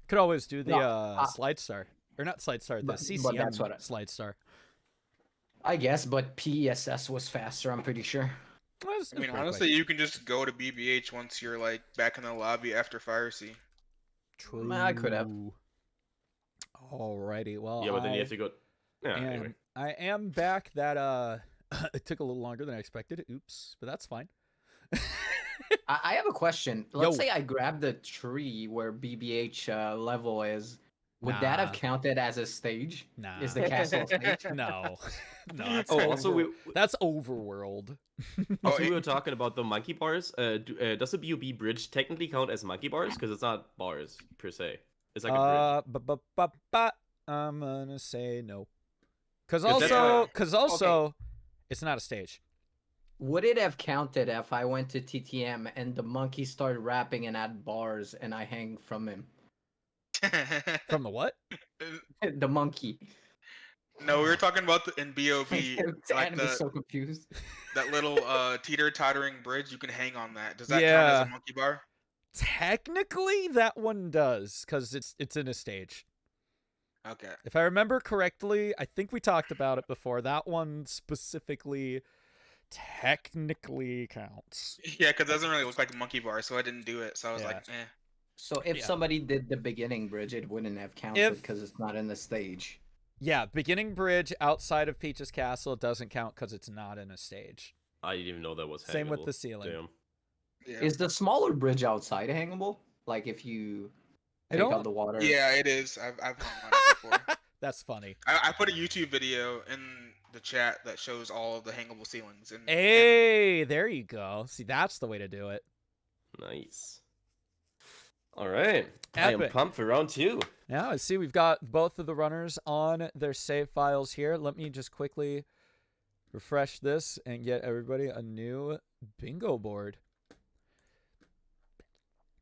Could always do the No, slide star, or not slide star, the but CCM that's what slide star. I guess, but PSS was faster. I'm pretty sure. Well, it's I mean, pretty honestly, quick. you can just go to BBH once you're like back in the lobby after Fire Sea. True. I could have. Alrighty. Well, Yeah, but then you have to go. Yeah. Anyway. I am back. That it took a little longer than I expected. Oops, but that's fine. I have a question. Let's Yo. say I grabbed the tree where BBH level is. Would that have Nah. counted as a stage? Nah. Is the castle a stage? No, no. That's Oh, also that's overworld. we were talking about the monkey bars. Does the BOB bridge technically count as monkey bars? Because it's not bars per se. It's like a bridge. I'm gonna say no. Cause 'Cause that's also, it's not a stage. Would it have counted if I went to TTM and the monkey started rapping and had bars and I hang from him? From the what? The monkey. No, we were talking about in BOB, like Anime's so confused. that little teeter-tottering bridge. You can hang on that. Does that count as Yeah. a monkey bar? Technically, that one does, cause it's in a stage. Okay. If I remember correctly, I think we talked about it before. That one specifically technically counts. Yeah, because it doesn't really look like a monkey bar, so I didn't do it. So I was like, Yeah. eh. So if Yeah. somebody did the beginning bridge, it wouldn't have counted because it's not in the stage. Yeah, beginning bridge outside of Peach's Castle doesn't count because it's not in a stage. I didn't even know that was Same with hangable. the ceiling. Damn. Yeah. Is the smaller bridge outside hangable? Like if you I take out don't- the water? Yeah, it is. I've hung on it before. That's funny. I put a YouTube video in the chat that shows all of the hangable ceilings. And Hey, there you go. See, that's the way to do it. Nice. All right. I am Epic. pumped for round 2. Now, I see we've got both of the runners on their save files here. Let me just quickly refresh this and get everybody a new bingo board.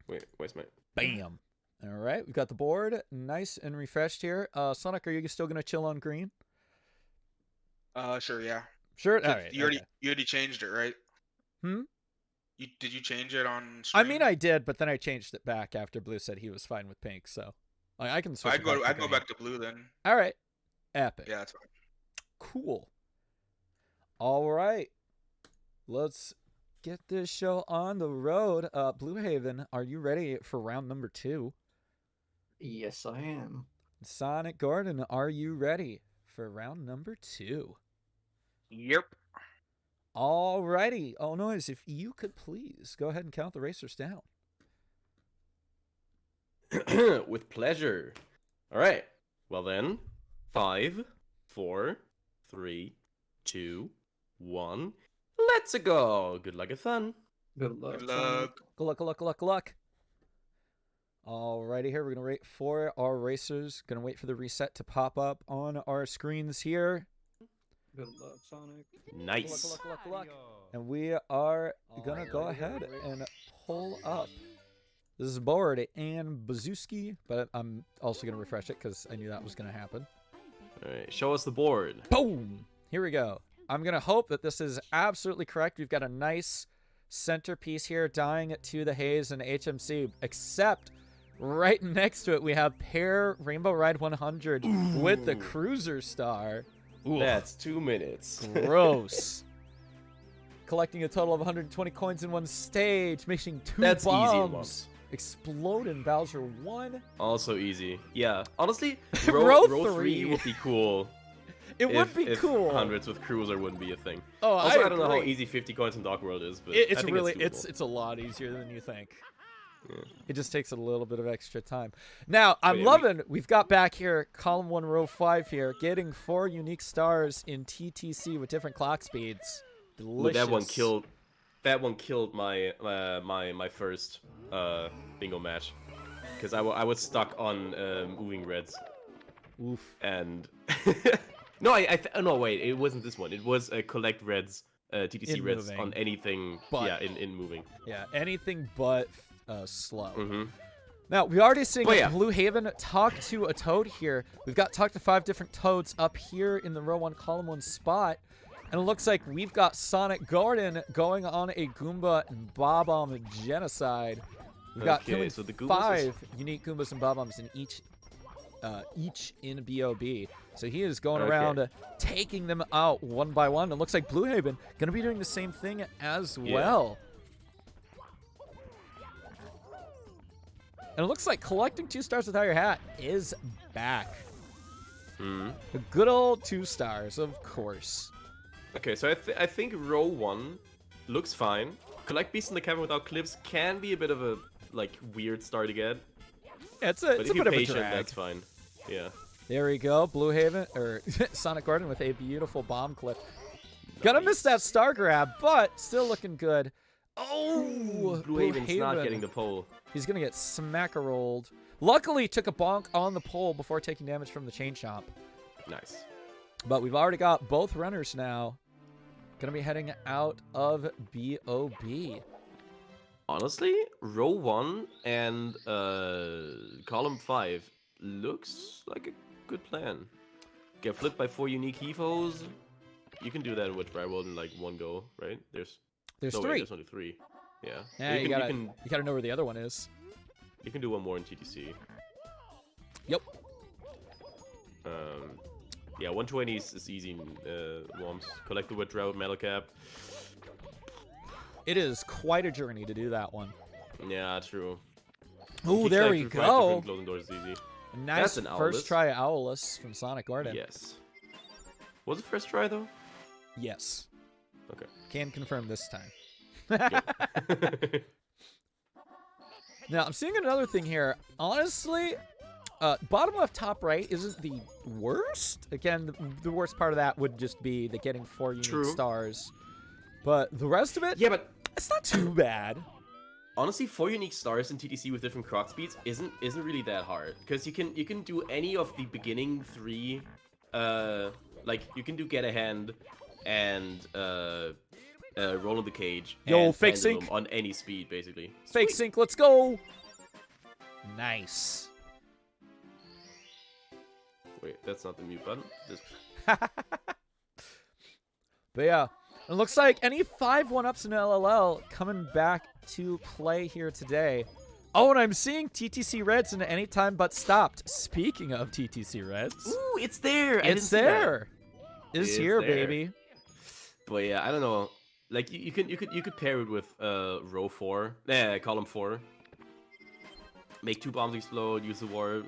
Wait, where's my? Bam. All right, we've got the board nice and refreshed here. Sonic, are you still going to chill on green? Sure, yeah. Sure. So All right. you Okay. already changed it, right? Hmm? Did you change it on I stream? mean, I did, but then I changed it back after Blue said he was fine with pink. So I can switch. I it go back to go green. back to blue then. All right. Epic. Yeah, that's fine. Cool. All right. Let's get this show on the road. Blue Haven, are you ready for round number 2? Yes, I am. Sonic Gordon, are you ready for round number 2? Yep. Alrighty. Oh, noise, if you could please go ahead and count the racers down. With pleasure. All right. Well then, 5, 4, 3, 2, 1. Let's go. Good luck and fun. Good luck. Good Sonic. luck. Good luck, good luck, good luck, good luck. Alrighty, here we're gonna wait for our racers. Gonna wait for the reset to pop up on our screens here. Good luck, Sonic. Nice. Good luck. And we are gonna go ahead and pull up this board and Bazooski, but I'm also gonna refresh it because I knew that was gonna happen. All right, show us the board. Boom! Here we go. I'm gonna hope that this is absolutely correct. We've got a nice centerpiece here, dying to the haze and HMC, except right next to it we have Pair Rainbow Ride 100 with the Cruiser Star. Ooh. That's 2 minutes. Gross. Collecting a total of 120 coins in one stage, making 2 That's easy in bombs. once. Explode in Bowser 1. Also easy. Yeah. Honestly, Row row 3 3 would be cool. It would be if cool. Hundreds with Cruiser wouldn't be a thing. Oh, Also, I don't know how agree. easy 50 coins in Dark World is, but It's I think really it's it's a lot easier than you think. Yeah. It just takes a little bit of extra time. Now, I'm yeah, loving, we've got back here, column 1, row 5 here, getting 4 unique stars in TTC with different clock speeds. Delicious. Ooh, that one killed my my first bingo match, because I was stuck on moving reds. Oof. And no, no, wait, it wasn't this one. It was collect reds, TTC In reds moving. on anything. But- yeah, in moving. Yeah, anything but slow. Mm-hmm. Now, we already seen Oh, yeah. Blue Haven talk to a toad here. We've got talk to 5 different toads up here in the row 1, column 1 spot. And it looks like we've got Sonic Garden going on a Goomba and Bob-omb genocide. We've got Okay, killing so the Goombas 5 unique Goombas and Bob-ombs in each in BOB. So he is going Okay. around taking them out one by one. It looks like Blue Haven going to be doing the same thing as well. And it looks like collecting 2 stars without your hat is back. Mm. The good old 2 stars, of course. Okay, so I think row 1 looks fine. Collect Beast in the Cavern without clips can be a bit of a weird start to get. It's But a if you're bit of a patient, drag. that's fine. Yeah. There we go, Blue Haven, or Sonic Garden with a beautiful bomb clip. Gonna miss that star grab, but still looking good. Oh, Blue Haven's not getting the pole. He's gonna get smack-a-rolled. Luckily, took a bonk on the pole before taking damage from the chain chomp. Nice. But we've already got both runners now. Gonna be heading out of BOB. Honestly, row 1 and column 5 looks like a good plan. Get flipped by 4 unique Hevos. You can do that in Witch Briar World in like one go, right? There's There's no, 3. Wait, there's only 3. Yeah. Yeah, you can, gotta know where the other one is. you can do one more in TTC. Yep. Yeah, 120 is easy. Worms. Collect the Witch Briar Metal Cap. It is quite a journey to do that one. Yeah, true. Oh, Each there time we through 5 go. different closing doors is easy. Nice That's an first Owlus. try Owlus from Sonic Garden. Yes. Was it first try though? Yes. Okay. Can confirm this time. Good. Now, I'm seeing another thing here. Honestly, bottom left, top right isn't the worst. Again, the worst part of that would just be the getting 4 unique True. stars. But the rest of it, Yeah, but it's not too bad. honestly, 4 unique stars in TTC with different croc speeds isn't really that hard, because you can do any of the beginning 3, like you can do Get a Hand and Roll in the Cage. Yo, and fake Pendulum sync. on any speed basically. Fake Sweet. sync, let's go. Nice. Wait, that's not the mute button. This... But yeah, it looks like any 5 1-ups in LLL coming back to play here today. Oh, and I'm seeing TTC Reds in anytime but stopped. Speaking of TTC Reds, Ooh, it's there. I didn't it's see that. there. It's It's here, there. baby. But yeah, I don't know. Like you could pair it with row 4, column 4. Make 2 bombs explode. Use the war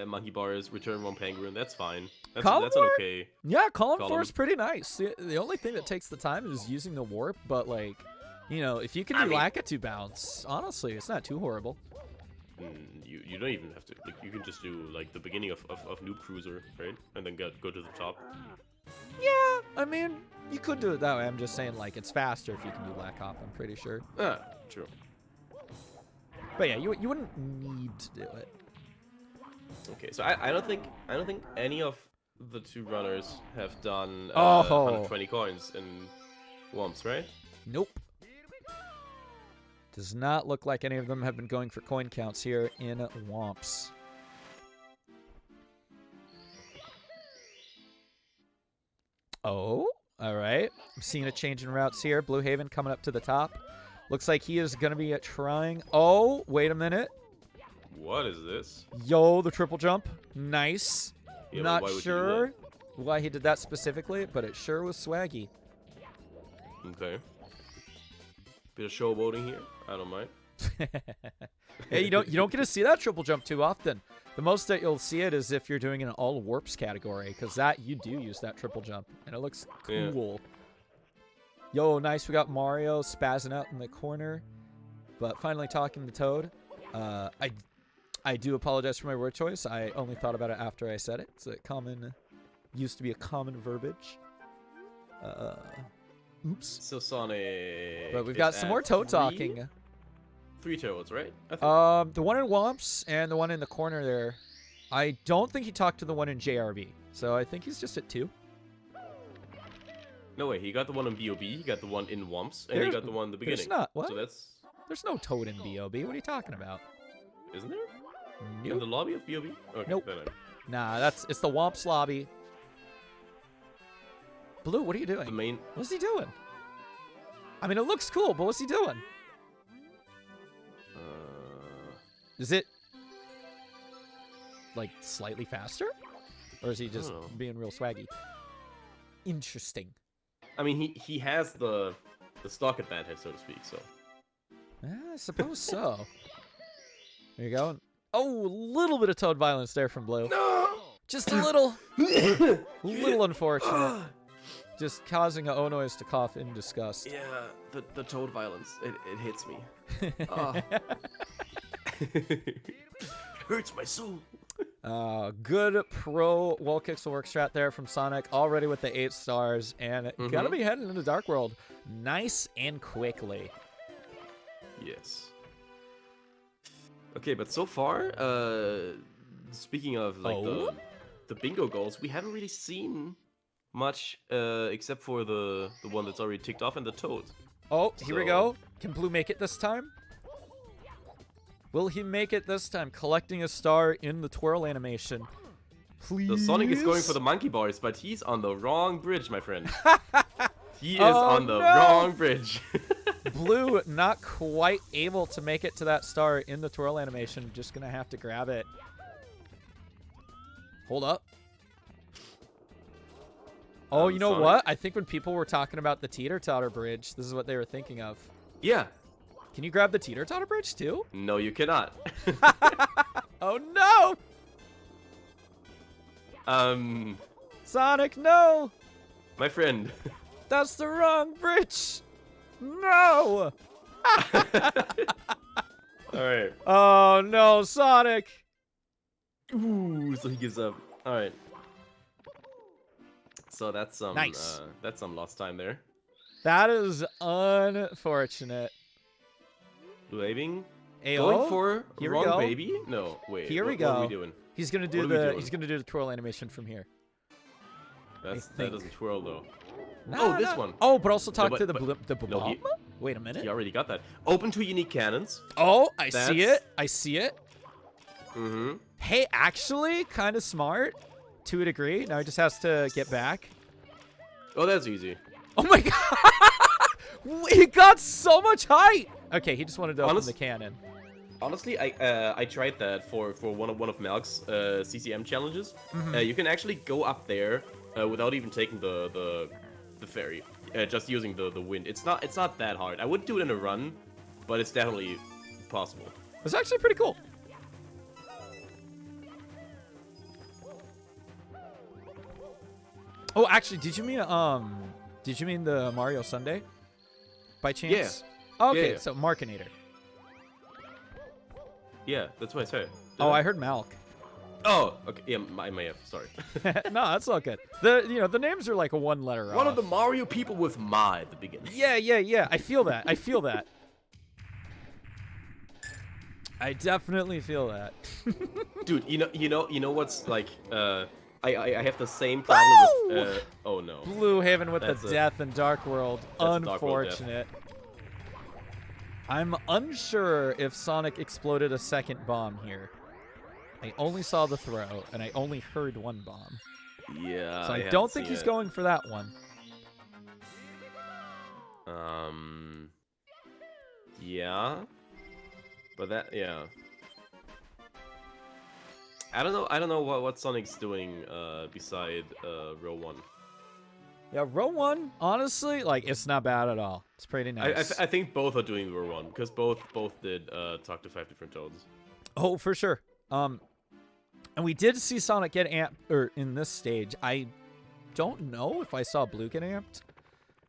monkey bars. Return 1 penguin. That's fine. That's Column an war? okay. Yeah, column 4 Column. is pretty nice. The only thing that takes the time is using the warp, but like, you know, if you can I do mean- Lakitu bounce, honestly, it's not too horrible. You don't even have to. Like, you can just do like the beginning of Noob Cruiser, right? And then go to the top. Yeah, I mean, you could do it that way. I'm just saying, like, it's faster if you can do Lack Hop, I'm pretty sure. Ah, true. But yeah, you wouldn't need to do it. Okay, so I don't think any of the two runners have done Oh. 120 coins in Wumps, right? Nope. Does not look like any of them have been going for coin counts here in Womps. Oh, all right. I'm seeing a change in routes here. Blue Haven coming up to the top. Looks like he is going to be trying. Oh, wait a minute. What is this? Yo, the triple jump. Nice. Yeah, but Not why would you do sure why he did that specifically, but it sure was swaggy. Okay. Bit of showboating here. I don't mind. Hey, you don't get to see that triple jump too often. The most that you'll see it is if you're doing an all warps category, because that you do use that triple jump, and it looks cool. Yeah. Yo, nice. We got Mario spazzing out in the corner, but finally talking to Toad. I do apologize for my word choice. I only thought about it after I said it. It's a common, used to be a common verbiage. Oops. So Sonic. But we've is got some at more Toad 3? talking. 3 Toads, right? I think. The one in Womps and the one in the corner there. I don't think he talked to the one in JRB, so I think he's just at 2. No way, he got the one in BOB, he got the one in Wumps, and he got the one in the There's beginning. not. What? So that's... There's no Toad in BOB. What are you talking about? Isn't there? In Nope. the lobby of BOB? Okay, Nope. then Nah, it's the Womps lobby. Blue, what are you doing? the main... What's he doing? I mean, it looks cool, but what's he doing? Is it like slightly faster, or is he just know. being real swaggy? Interesting. I mean, he has the stock advantage, so to speak, so... I suppose so. There you go. Oh, a little bit of Toad violence there from Blue. No! Just a little. Little unfortunate. Just causing a oh noise to cough in disgust. Yeah, the Toad violence, it hits me. Hurts my soul. Good pro wall kicks to work strat there from Sonic, already with the 8 stars, and gonna be heading into Dark World nice and quickly. Yes. Okay, but so far, speaking of like the bingo goals, we haven't really seen much except for the one that's already ticked off and the Toad. Oh, here we So- go. Can Blue make it this time? Will he make it this time? Collecting a star in the twirl animation. Please. The Sonic is going for the monkey bars, but he's on the wrong bridge, my friend. He is on the wrong bridge. Blue not quite able to make it to that star in the twirl animation. Just gonna have to grab it. Hold up. Oh, you know Sonic. what? I think when people were talking about the teeter-totter bridge, this is what they were thinking of. Yeah. Can you grab the teeter-totter bridge too? No, you cannot. Oh no! Sonic, no! My friend. That's the wrong bridge! No! Alright. Oh no, Sonic! Ooh, so he gives up. Alright. So that's some Nice. That's some lost time there. That is unfortunate. Blue Waving. Ayo. Going for Here we wrong go. baby? No, wait. Here we What are we go. doing? He's gonna do What are we the doing? he's gonna do the twirl animation from here. That think. doesn't twirl though. No, this no. one. Oh, but also talk but- to the but- the no, bomb. he- Wait a minute. He already got that. Open to unique cannons. Oh, I see That's- it. I see it. Mm-hmm. Hey, actually, kind of smart to a degree. Now he just has to get back. Oh, that's easy. Oh my god! He got so much height. Okay, he just wanted to open Honest- the cannon. Honestly, I tried that for one of Malk's CCM challenges. You can actually go up there without even taking the ferry, just using the wind. It's not that hard. I wouldn't do it in a run, but it's definitely possible. It's actually pretty cool. Oh, actually, did you mean the Mario Sunday? By chance? Oh, okay, Yeah. so Markinator. Yeah, that's what I said. Oh, I heard Malk. Oh, okay. Yeah, I may have. Sorry. No, that's all good. The names are like a one letter One off. of the Mario people with "ma" at the beginning. Yeah. I feel that. I definitely feel that. Dude, you know what's like? I have the same problem with. Oh no. Blue Haven with That's the a- death in Dark World. that's a Dark World death. Unfortunate. I'm unsure if Sonic exploded a second bomb here. I only saw the throw, and I only heard one bomb. Yeah. So I haven't don't think seen he's it. going for that one. Yeah. But that, yeah. I don't know what Sonic's doing beside row 1. Yeah, row 1, honestly, like, it's not bad at all. It's pretty nice. I think both are doing row 1 because both did talk to 5 different toads. Oh, for sure. And we did see Sonic get amped in this stage. I don't know if I saw Blue get amped.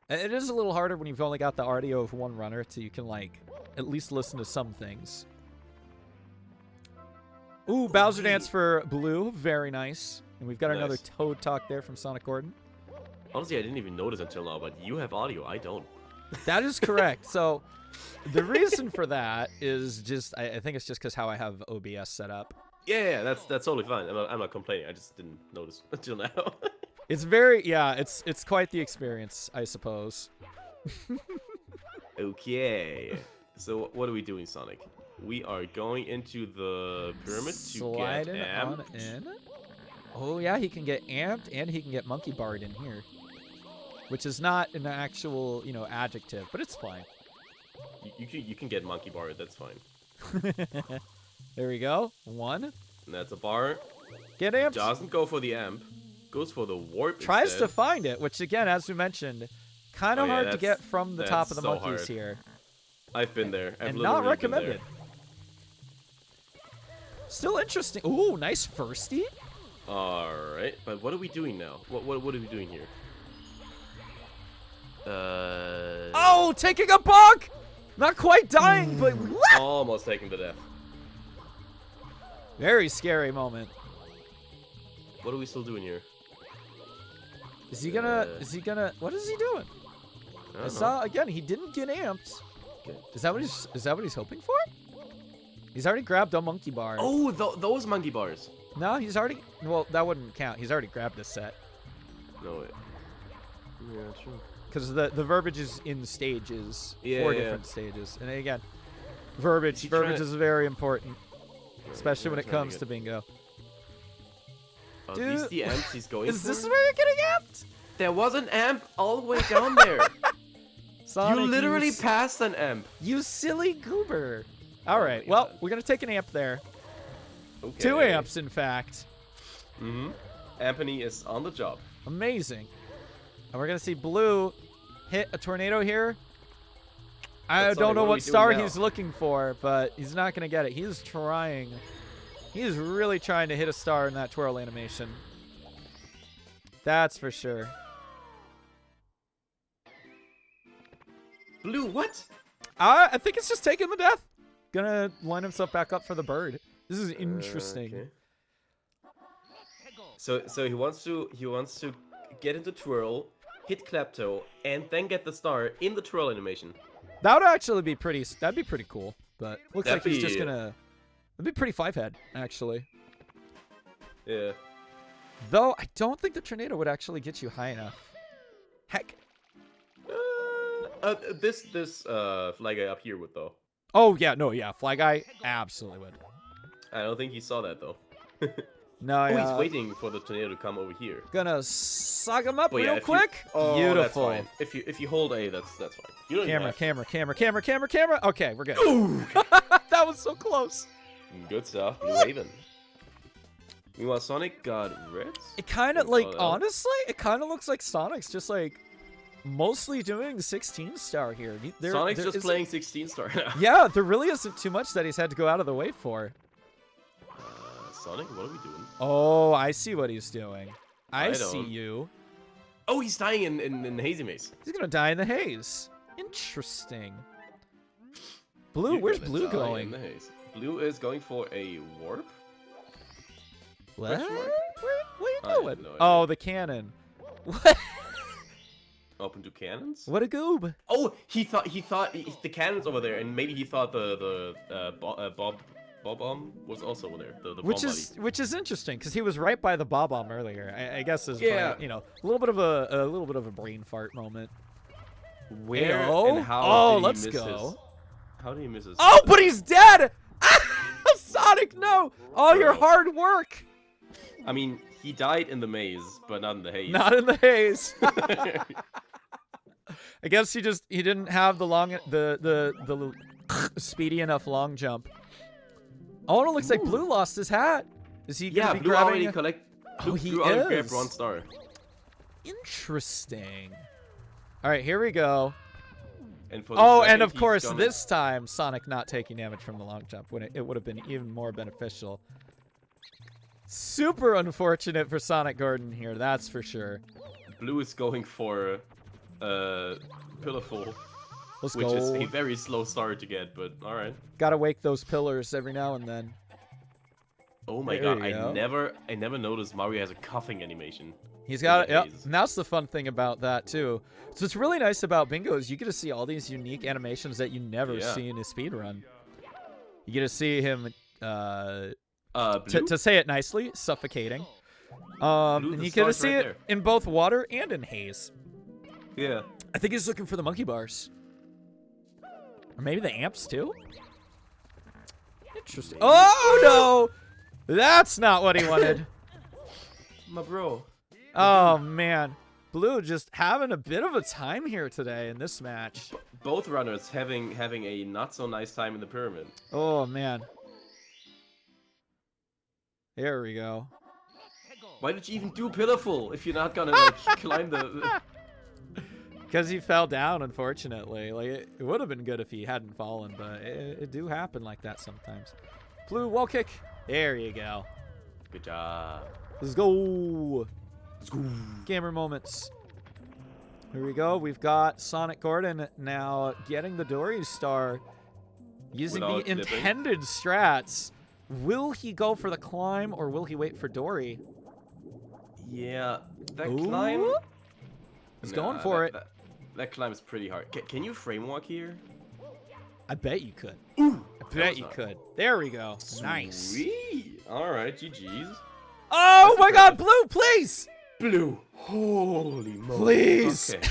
It is a little harder when you've only got the audio of one runner, so you can like at least listen to some things. Ooh, Bowser Dance for Blue, very nice. And we've got another Nice. Toad Talk there from Sonic Gordon. Honestly, I didn't even notice until now, but you have audio, I don't. That is correct. So the reason for that is just I think it's just because how I have OBS set up. Yeah, that's totally fine. I'm not complaining. I just didn't notice until now. It's very it's quite the experience, I suppose. Okay. So what are we doing, Sonic? We are going into the pyramid to Sliding get on amped. in. Oh yeah, he can get amped and he can get monkey barred in here, which is not an actual adjective, but it's fine. You can get monkey bar. That's fine. There we go. 1. And that's a bar. Get amped. Doesn't go for the amp. Goes for the warp. Tries to instead. find it, which again, as we mentioned, kind Oh, of yeah, hard to that's- get from the top of the that's so monkeys hard. here. I've been there. I've And literally not been recommended. there. Still interesting. Ooh, nice firstie. All right, but what are we doing now? What are we doing here? Oh, taking a bug! Not quite dying, but what? Almost taking the death. Very scary moment. What are we still doing here? Is he gonna? What is he doing? I I don't know. saw again. He didn't get amped. Okay. Is that what he's hoping for? He's already grabbed a monkey bar. Oh, those monkey bars. No, he's already. Well, that wouldn't count. He's already grabbed a set No, wait. Yeah, true. because the verbiage is in stages. Yeah, 4 yeah. different stages, and again, verbiage he trying to- is very important, Right, especially yeah, when it trying comes to bingo. Are Dude, these the amps he's going Is for? this where you're getting amped? There was an amp all the way down there. Sonic, You literally you, passed an amp. you silly goober. All Oh right, my well, God. we're gonna take an amp there. Okay. 2 amps, in fact. Mm-hmm. Anthony is on the job. Amazing. And we're gonna see Blue hit a tornado here. I But Sonic, don't know what are what we doing star now? he's looking for, but he's not gonna get it. He's trying. He's really trying to hit a star in that twirl animation. That's for sure. Blue, what? I think it's just taking the death. Gonna line himself back up for the bird. This is interesting. Okay. So he wants to get into twirl, hit Klepto, and then get the star in the twirl animation. That would actually be pretty. That'd be pretty cool. But looks That'd like he's just be- gonna. That'd be pretty 5-head, actually. Yeah. Though I don't think the tornado would actually get you high enough. Heck. This fly guy up here would though. Oh yeah, no, yeah, Fly Guy absolutely would. I don't think he saw that though. No, Oh, yeah. he's waiting for the tornado to come over here. Gonna suck him up But yeah, real if you- quick. Oh, Beautiful. That's fine. If you hold A, that's fine. You don't even Camera. Okay, we're good. Ooh. That was so close. Good stuff, Blue Haven. Meanwhile, Sonic got reds. It kind of Can like call it out. honestly, it kind of looks like Sonic's just like mostly doing 16 star here. Sonic's there just isn't- playing 16 star now. Yeah, there really isn't too much that he's had to go out of the way for. Sonic, what are we doing? Oh, I see what he's doing. I I see don't. you. Oh, he's dying in Hazy Maze. He's gonna die in the haze. Interesting. Blue, You're where's gonna Blue die going? in the haze. Blue is going for a warp. What? Question What mark? are you I have doing? no idea. Oh, the cannon. What? Open to cannons. What a goob. Oh, he thought the cannon's over there, and maybe he thought the Bob Bob was also there. The which bomb is interesting because he was right by the bomb earlier. I guess is Yeah. you know, a little bit of a brain fart moment. buddy. Where Heyo. and how Oh, did he let's miss go. his? How did he miss his? Oh, but he's dead. Sonic, no! All your hard work. I mean, he died in the maze, but not in the haze. Not in the haze. I guess he didn't have the speedy enough long jump. Oh, it looks like Blue lost his hat. Is he gonna yeah, be Blue grabbing? already collect. Oh, he Blue already grabbed is. Bronze Star. Interesting. All right, here we go. And for the Oh, and second, of he's course, gonna- this time Sonic not taking damage from the long jump when it would have been even more beneficial. Super unfortunate for Sonic Gordon here, that's for sure. Blue is going for Pillarful, Let's which go. is a very slow start to get, but all right. Gotta wake those pillars every now and then. Oh my There god, you go. I never noticed Mario has a coughing animation. He's got it. the Yep. haze. And that's the fun thing about that too. So what's really nice about Bingo is you get to see all these unique animations that you never Yeah. see in his speedrun. You get to see him, Blue? to say it nicely, suffocating. Blue, And the you get to star's see right it there. in both water and in haze. Yeah. I think he's looking for the monkey bars. Or maybe the amps too? Interesting. Oh no! That's not what he wanted. My bro. Oh man. Blue just having a bit of a time here today in this match. Both runners having a not so nice time in the pyramid. Oh man. There we go. Why did you even do Pillarful if you're not gonna like climb the? Because he fell down, unfortunately. Like it would have been good if he hadn't fallen, but it do happen like that sometimes. Blue wall kick. There you go. Good job. Let's go. Let's go. Gamer moments. Here we go. We've got Sonic Gordon now getting the Dory star using Without the clipping. intended strats. Will he go for the climb or will he wait for Dory? Yeah, that Ooh. climb. He's going for it. That climb is pretty hard. Can you frame walk here? I bet you could. Ooh, I bet you could. There we go. Nice. Sweet. All right, GG's. Oh That's my God, impressive. Blue, please. Blue. Holy moly. Please. Okay.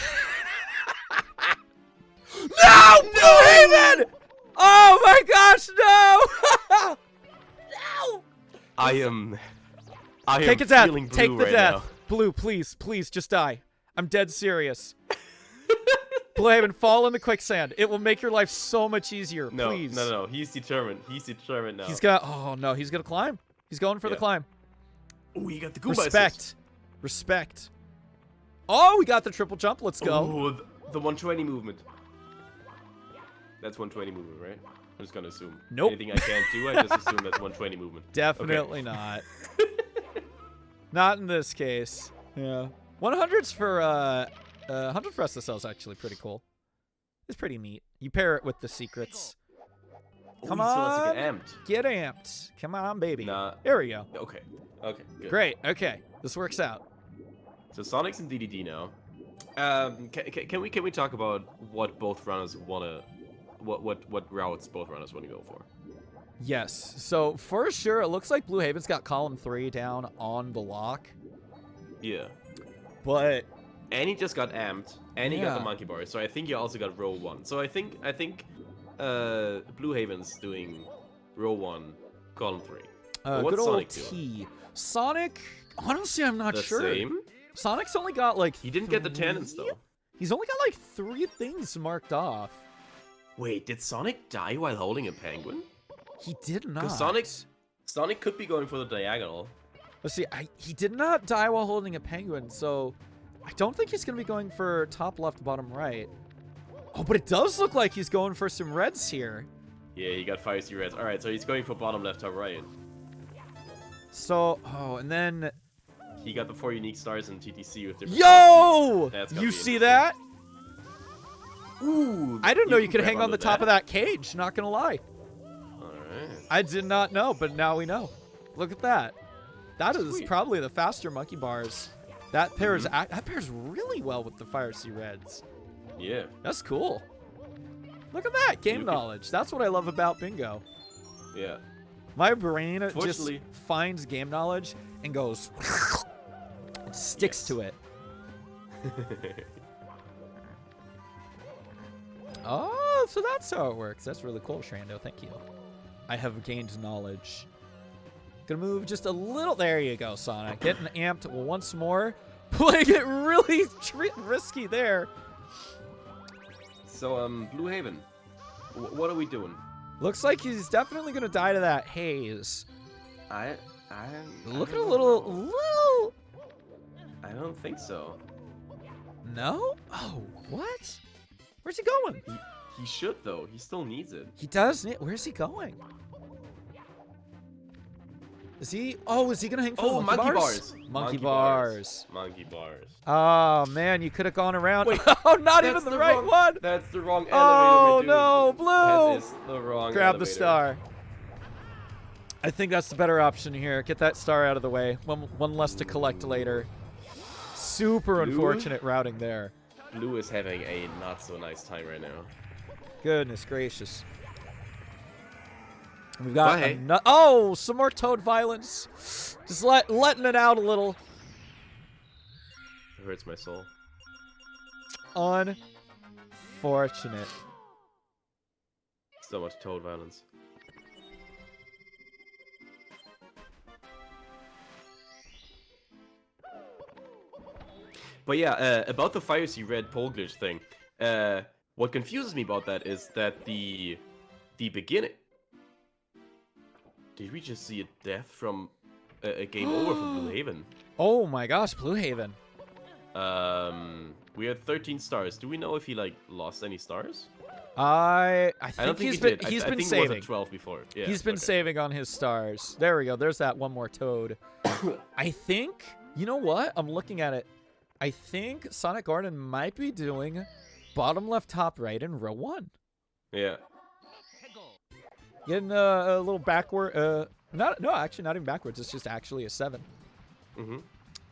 No, Blue Haven! Oh my gosh, no! No! I am Take a death. feeling blue Take the right death. now. Blue, please, please, just die. I'm dead serious. Blue Haven, fall in the quicksand. It will make your life so much easier. No, please. no. He's determined. He's determined now. He's got. Oh no, he's gonna climb. He's going for the Yeah. climb. Oh, you got the Goomba Respect. assist. Respect. Oh, we got the triple jump. Let's go. Oh, the 120 movement. That's 120 movement, right? I'm just gonna assume. Nope. Anything I can't do, I just assume that's 120 movement. Definitely not. Not in this case. Yeah. 100s for 100 for SSL is actually pretty cool. It's pretty neat. You pair it with the secrets. Come Ooh, he still has to on. get amped. Get amped. Come on, baby. Nah. There we go. Okay. Okay. Good. Great. Okay. This works out. So Sonic's in DDD now. Can we talk about what both runners wanna, what routes both runners wanna go for? Yes. So for sure, it looks like Blue Haven's got column 3 down on the lock. Yeah. But And he just got amped, and he got Yeah. the monkey bar. So I think he also got row 1. So I think Blue Haven's doing row 1, column 3. But what's good old Sonic doing? T. Sonic, honestly, I'm not The sure. same? Sonic's only got like He didn't get the tannins 3? though. He's only got like 3 things marked off. Wait, did Sonic die while holding a penguin? He did not. Because Sonic could be going for the diagonal. Let's see. He did not die while holding a penguin, so I don't think he's gonna be going for top left, bottom right. Oh, but it does look like he's going for some reds here. Yeah, he got fire reds. All right, so he's going for bottom left, top right. So, and then He got the 4 unique stars in TTC with different. yo, That's gotta you be see interesting. that? Ooh, I didn't know you can could grab hang on onto the top of that cage. Not gonna lie. Alright. I did not know, but now we know. Look at that. That is Sweet. probably the faster monkey bars. That pairs that pairs really well with the Fire Sea Reds. Yeah. That's cool. Look at that game Look at- knowledge. That's what I love about Bingo. Yeah. My brain just Fortunately- finds game knowledge and goes, it sticks to it. Oh, so that's how it works. That's really cool, Shrando. Thank you. I have gained knowledge. Gonna move just a little. There you go, Sonic. Getting amped once more. Playing it really risky there. So, Blue Haven, what are we doing? Looks like he's definitely gonna die to that haze. I Looking a don't little, know. I don't think so. No? Oh, what? Where's he going? He should though. He still needs it. He does need. Where's he going? Is he? Oh, is he gonna hang for Oh, the monkey bars? bars. Monkey bars. Monkey bars. Oh man, you could have gone around. Wait, oh, not even that's the the right wrong- one. That's the wrong elevator. Oh we're doing. no, Blue! That is the wrong Grab the elevator. star. I think that's the better option here. Get that star out of the way. One less to collect later. Super Blue? unfortunate routing there. Blue is having a not so nice time right now. Goodness gracious. We've got Bye. oh, some more Toad violence. Just letting it out a little. It hurts my soul. Unfortunate. So much Toad violence. But yeah, about the Fire Sea Red pole glitch thing, what confuses me about that is that the beginning. Did we just see a death from a game over from Blue Haven? Oh my gosh, Blue Haven. We had 13 stars. Do we know if he like lost any stars? I I think don't think he's he been did. he's I been think it was saving. at 12 before. Yeah, He's been okay. saving on his stars. There we go. There's that one more Toad. I think, you know what? I'm looking at it. I think Sonic Garden might be doing bottom left, top right in row 1. Yeah. Getting a little backward. No, actually not even backwards. It's just actually a 7. Mhm.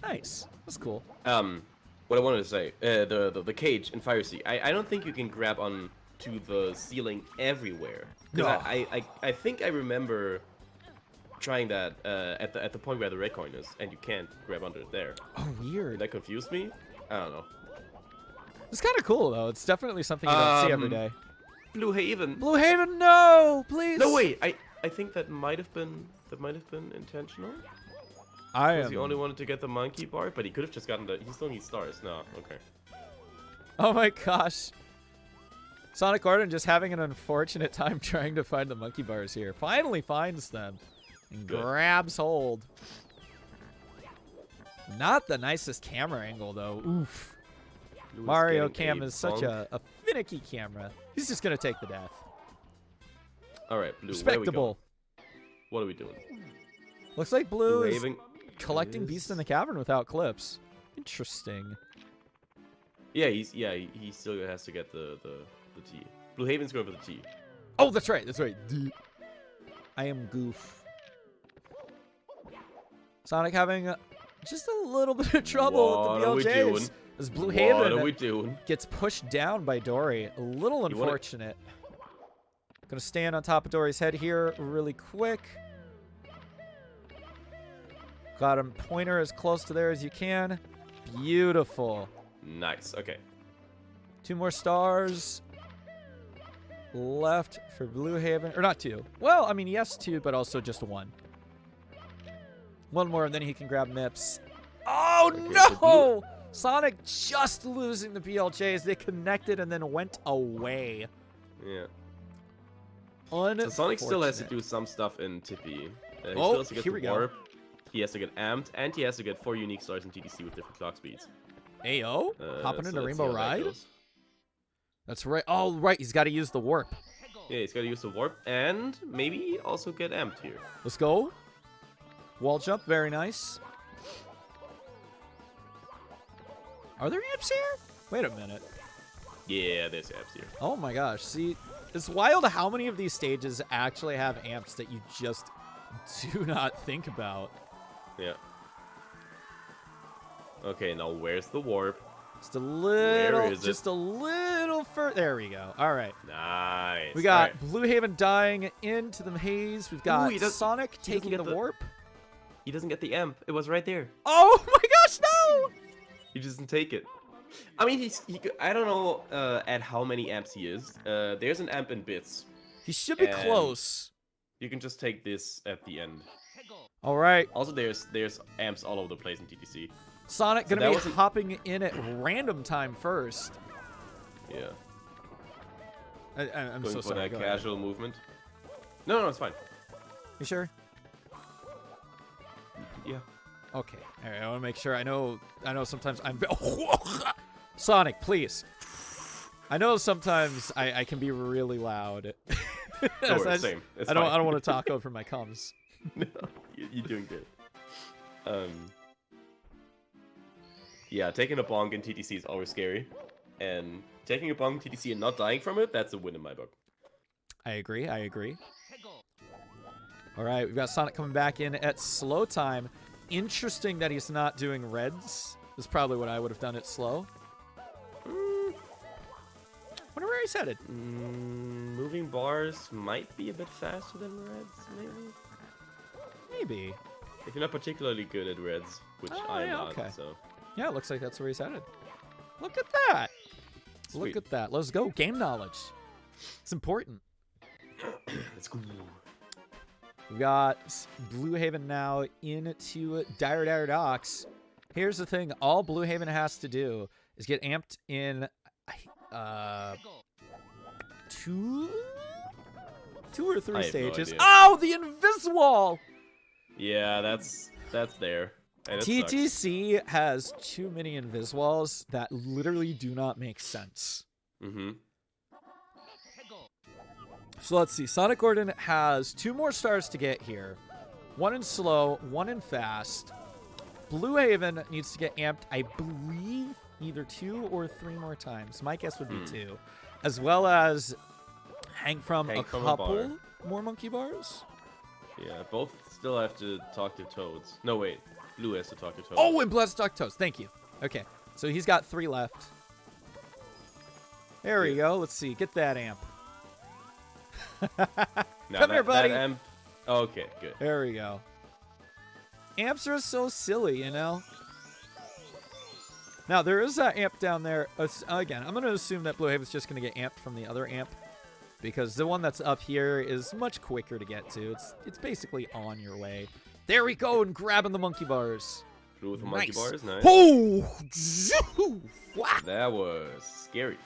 Nice. That's cool. What I wanted to say, the cage in Fire Sea. I don't think you can grab on to the ceiling everywhere. 'Cause No. I think I remember trying that at the point where the red coin is, and you can't grab under it there. Oh, Did weird. that confuse me? I don't know. It's kind of cool though. It's definitely something you don't see every day. Blue Haven. Blue Haven, no, please. No wait, I think that might have been intentional. I Because he am. only wanted to get the monkey bar, but he could have just gotten the. He still needs stars. No, okay. Oh my gosh. Sonic Garden just having an unfortunate time trying to find the monkey bars here. Finally finds them and Good. grabs hold. Not the nicest camera angle though. Oof. Blue is Mario getting Cam a is such bonk. a finicky camera. He's just gonna take the death. All right, Blue. Respectable. Where we go? What are we doing? Looks like Blue is Haven collecting is- Beast in the Cavern without clips. Interesting. Yeah, he still has to get the T. Blue Haven's going for the T. Oh, that's right. That's right. I am Goof. Sonic having just a little bit of trouble What with are we the BLJs. doing? As Blue What are we Haven doing? gets pushed down by Dory. A little You wanna- unfortunate. Gonna stand on top of Dory's head here really quick. Got him pointer as close to there as you can. Beautiful. Nice. Okay. 2 more stars left for Blue Haven. Or not 2. Well, I mean, yes, 2, but also just 1. 1 more, and then he can grab Mips. Oh, Okay, no! so Sonic just losing the BLJs. They connected and then went away. Yeah. So Sonic still has to do some stuff in Tippy. He Oh, still has to get here the we go. warp. He has to get amped, and he has to get 4 unique stars in TDC with different clock speeds. Ayo, hopping So into let's see Rainbow how that Ride. goes. That's right. Oh, right. He's got to use the warp. Yeah, he's got to use the warp, and maybe also get amped here. Let's go. Wall jump. Very nice. Are there amps here? Wait a minute. Yeah, there's amps here. Oh my gosh. See, it's wild how many of these stages actually have amps that you just do not think about. Yeah. Okay, now where's the warp? Just a little, is it? just a little further. There we go. All right. Nice. Nice. We got Alright. Blue Haven dying into the haze. We've got he does- Sonic he doesn't taking get the the- warp. He doesn't get the amp. It was right there. Oh my gosh, no! He doesn't take it. I mean, I don't know at how many amps he is. There's an amp in bits. He should be And- close. You can just take this at the end. All right, Also, there's amps all over the place in TTC. Sonic So gonna that be wasn't- hopping in at random time first. Yeah. I'm Going so for sorry. that Go ahead. casual movement. No, it's fine. You sure? Yeah. Okay. All right, I want to make sure. I know sometimes I'm... Sonic, please. I know sometimes I can be really loud. No So worries, same. It's I don't fine. want to talk over my comms. No, you're doing good. Yeah, taking a bonk in TTC is always scary. And taking a bonk in TTC and not dying from it, that's a win in my book. I agree. All right, we've got Sonic coming back in at slow time. Interesting that he's not doing reds. That's probably what I would have done at slow. Wonder where he's headed. Moving bars might be a bit faster than reds, maybe? Maybe. If you're not particularly good at reds, which Oh, I am yeah, not, okay. so... Yeah, it looks like that's where he's headed. Look at that. Look Sweet. at that. Let's go. Game knowledge. It's important. Let's go. We've got Blue Haven now into Dire Docks. Here's the thing. All Blue Haven has to do is get amped in two or three I have no stages. idea. Oh, the Inviswall! Yeah, that's there. And it sucks. TTC has too many Inviswalls that literally do not make sense. Mm-hmm. So let's see. Sonic Gordon has 2 more stars to get here. 1 in slow, 1 in fast. Blue Haven needs to get amped, I believe, either 2 or 3 more times. My guess would be 2. As well as hang from a from a couple bar. more monkey bars. Yeah, both still have to talk to Toads. No, wait. Blue has to talk to Toads. Oh, and Blessed Duck Toast. Thank you. Okay, so he's got 3 left. There we go. Let's see. Get that amp. Now Come here, buddy. That amp... Okay, good. There we go. Amps are so silly, you know? Now, there is that amp down there. Again, I'm going to assume that Blue Haven's just going to get amped from the other amp. Because the one that's up here is much quicker to get to. It's basically on your way. There we go, and grabbing the monkey bars. Blue with the monkey Nice. bars, nice. Oh! Zoo! Whack! That was scary.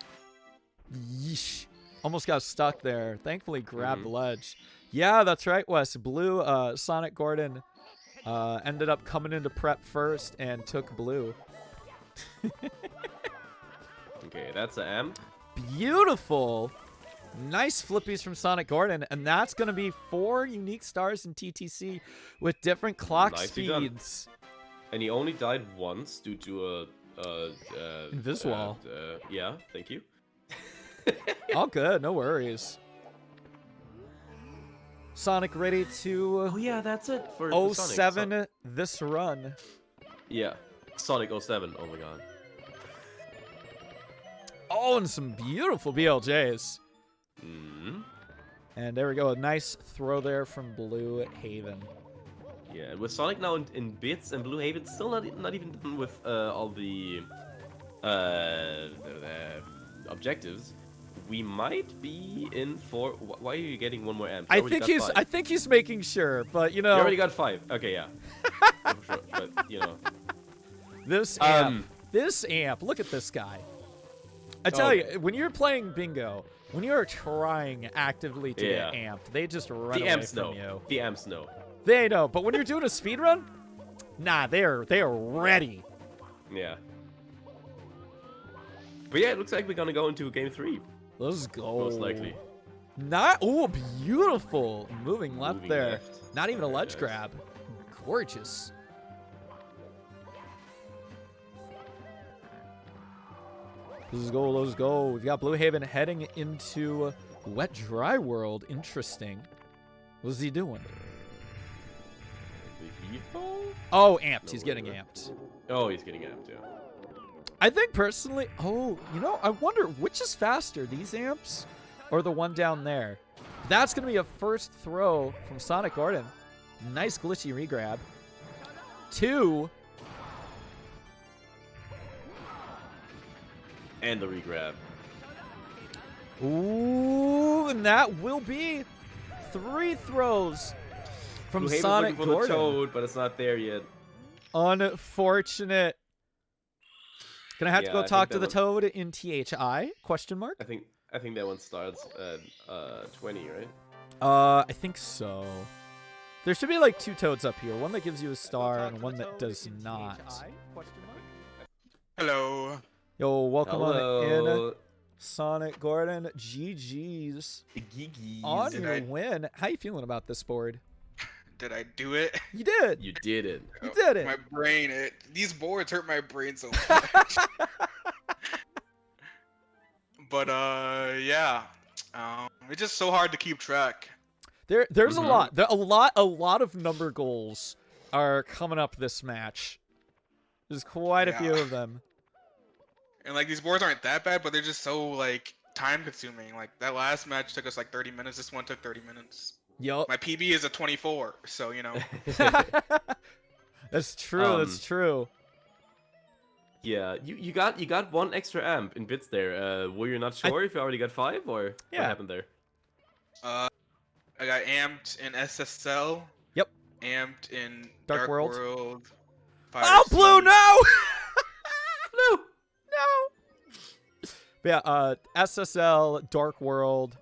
Yeesh. Almost got stuck there. Thankfully, grabbed Mhm. the ledge. Yeah, that's right, Wes. Blue, Sonic Gordon ended up coming into prep first and took blue. Okay, that's an amp. Beautiful. Nice flippies from Sonic Gordon. And that's going to be 4 unique stars in TTC with different clock Nicely done. speeds. And he only died once due to a... Inviswall. Yeah, thank you. All good. No worries. Sonic ready to Oh yeah, that's it for Sonic. 07 this run. Yeah, Sonic 07. Oh my god. Oh, and some beautiful BLJs. Mm. And there we go. A nice throw there from Blue Haven. Yeah, and with Sonic now in bits and Blue Haven still not even done with all the objectives, we might be in for. Why are you getting 1 more amp? You already got 5. I think he's making sure, but you You know, already got 5. Okay, yeah. Yeah, for sure. But you know, this amp, look at this guy. I tell you, when you're playing bingo, when you're trying actively to get amped, they just run the away amps from know. you. The amps know. They know, but when you're doing a speed run, nah, they are ready. Yeah. But yeah, it looks like we're gonna go into game 3. Let's go. Most likely. Oh, beautiful. Moving left Moving there. left. Not even a Very ledge nice. grab. Gorgeous. Let's go. We've got Blue Haven heading into Wet Dry World. Interesting. What's he doing? The Evo? Oh, amped. No He's way, getting right? amped. Oh, he's getting amped, yeah. I think personally, I wonder which is faster, these amps or the one down there. That's going to be a first throw from Sonic Gordon. Nice glitchy regrab. 2. And the regrab. Ooh, and that will be 3 throws from Blue Haven's Sonic looking for Gordon. the toad, but it's not there yet. Unfortunate. Gonna have to Yeah, go I think talk to that the toad in THI? Question mark. I think that one starts at 20, right? I think so. There should be like 2 toads up here. One that gives you a star and one that does not. Hello. Yo, welcome on in, Hello. Sonic Gordon. GG's Geekies. on Did your I- win. How you feeling about this board? Did I do it? You did. You did it. You did it. My brain. These boards hurt my brain so much. But yeah. It's just so hard to keep track. There's a Mhm. lot. A lot of number goals are coming up this match. There's quite a few Yeah. of them. And like these boards aren't that bad, but they're just so like time consuming. Like that last match took us like 30 minutes. This one took 30 minutes. Yup. My PB is a 24, so you know. That's true. That's true. Yeah, you got 1 extra amp in bits there. Were you not sure if you already got 5 or Yeah. what happened there? I got amped in SSL. Yep. Amped in Dark World. Fire Oh, Blue, Sea, no! No. No. But yeah, SSL, Dark World,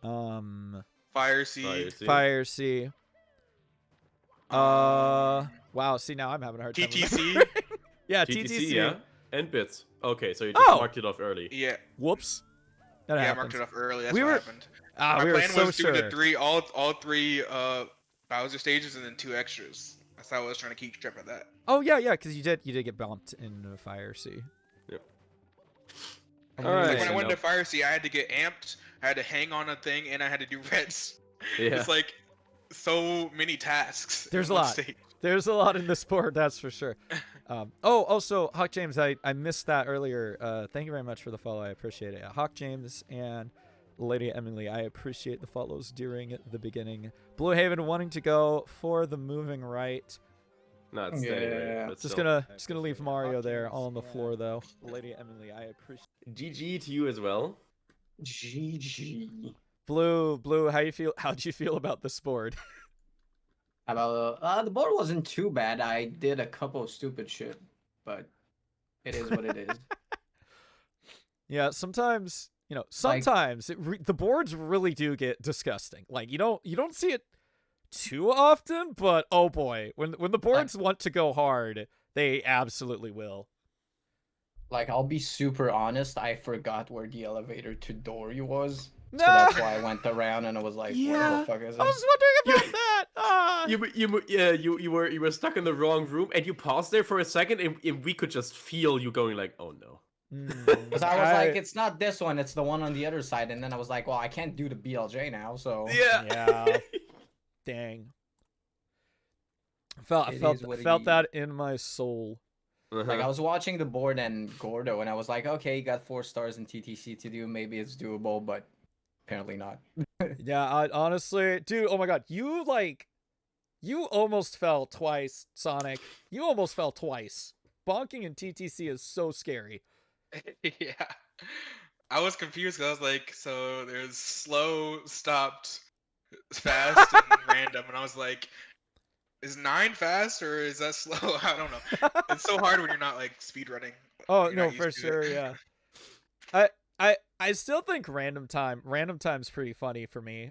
Fire Sea. Fire Sea. Fire Sea. Wow. See, now I'm having a hard time. TTC. remembering. Yeah, TTC, TTC. yeah, and bits. Okay, so you just Oh! marked it off early. Yeah. Whoops. That Yeah, I happens. marked it off early. That's We what were- happened. Ah, My we were plan so was sure. do the all 3 Bowser stages and then 2 extras. That's how I was trying to keep track of that. Oh yeah, yeah, because you did get bumped in Fire Sea. Yep. Amazing. All right. Like when I went no. to Fire Sea, I had to get amped, I had to hang on a thing, and I had to do reds. Yeah. It's like so many tasks. in There's a one lot. stage. There's a lot in this sport, that's for sure. Oh, also, Hawk James, I missed that earlier. Thank you very much for the follow. I appreciate it. Hawk James and Lady Emily, I appreciate the follows during the beginning. Blue Haven wanting to go for the moving right. No, it's steady, right? Yeah. But Just still. gonna leave Mario there all on the floor though. Lady Emily, I appreciate. GG to you as well. GG. Blue, how you feel? How'd you feel about this board? About the board wasn't too bad. I did a couple of stupid shit, but it is what it is. Yeah, sometimes sometimes the boards really do get disgusting. Like you don't see it too often, but oh boy, when the boards want to go hard, they absolutely will. Like, I'll be super honest, I forgot where the elevator to Dory was. No, So that's why I went around and I was like, Yeah. where the fuck is I it? was wondering about that. Ah. You were stuck in the wrong room and you paused there for a second and we could just feel you going like, oh no. Because I was like, it's not this one, it's the one on the other side. And then I was like, well, I can't do the BLJ now, so. Yeah. Dang. I It felt is what it felt is. that in my soul. Like, I was watching the board and Gordo, and I was like, okay, you got 4 stars in TTC to do. Maybe it's doable, but apparently not. Yeah, honestly, dude, oh my god, you almost fell twice, Sonic. You almost fell twice. Bonking in TTC is so scary. Yeah. I was confused 'cause I was like, so there's slow, stopped, fast, and random, and I was like, is 9 fast or is that slow? I don't know. It's so hard when you're not like speedrunning. Oh You're no, not for used to sure, it. yeah. I still think random time's pretty funny for me.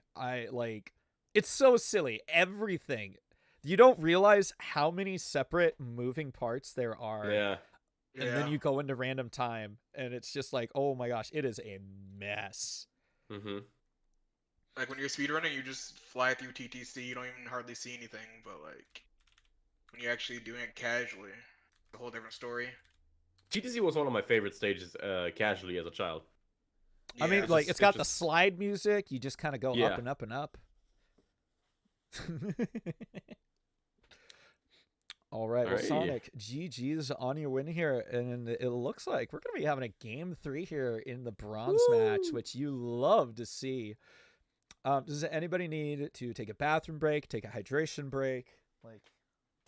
It's so silly. Everything. You don't realize how many separate moving parts there are. Yeah. And then you go into random time and it's just like, oh my gosh, it is a mess. Mm-hmm. Like when you're speedrunning, you just fly through TTC. You don't even hardly see anything. But like when you're actually doing it casually, it's a whole different story. GTC was one of my favorite stages casually as a child. I mean, Yeah. like, it's got the just- slide music. You just kind of go Yeah. up and up and up. All right, well, Alrighty. Sonic, GG's on your win here, and it looks like we're gonna be having a game 3 here in the bronze match, which you love to see. Does anybody need to take a bathroom break, take a hydration break? Like,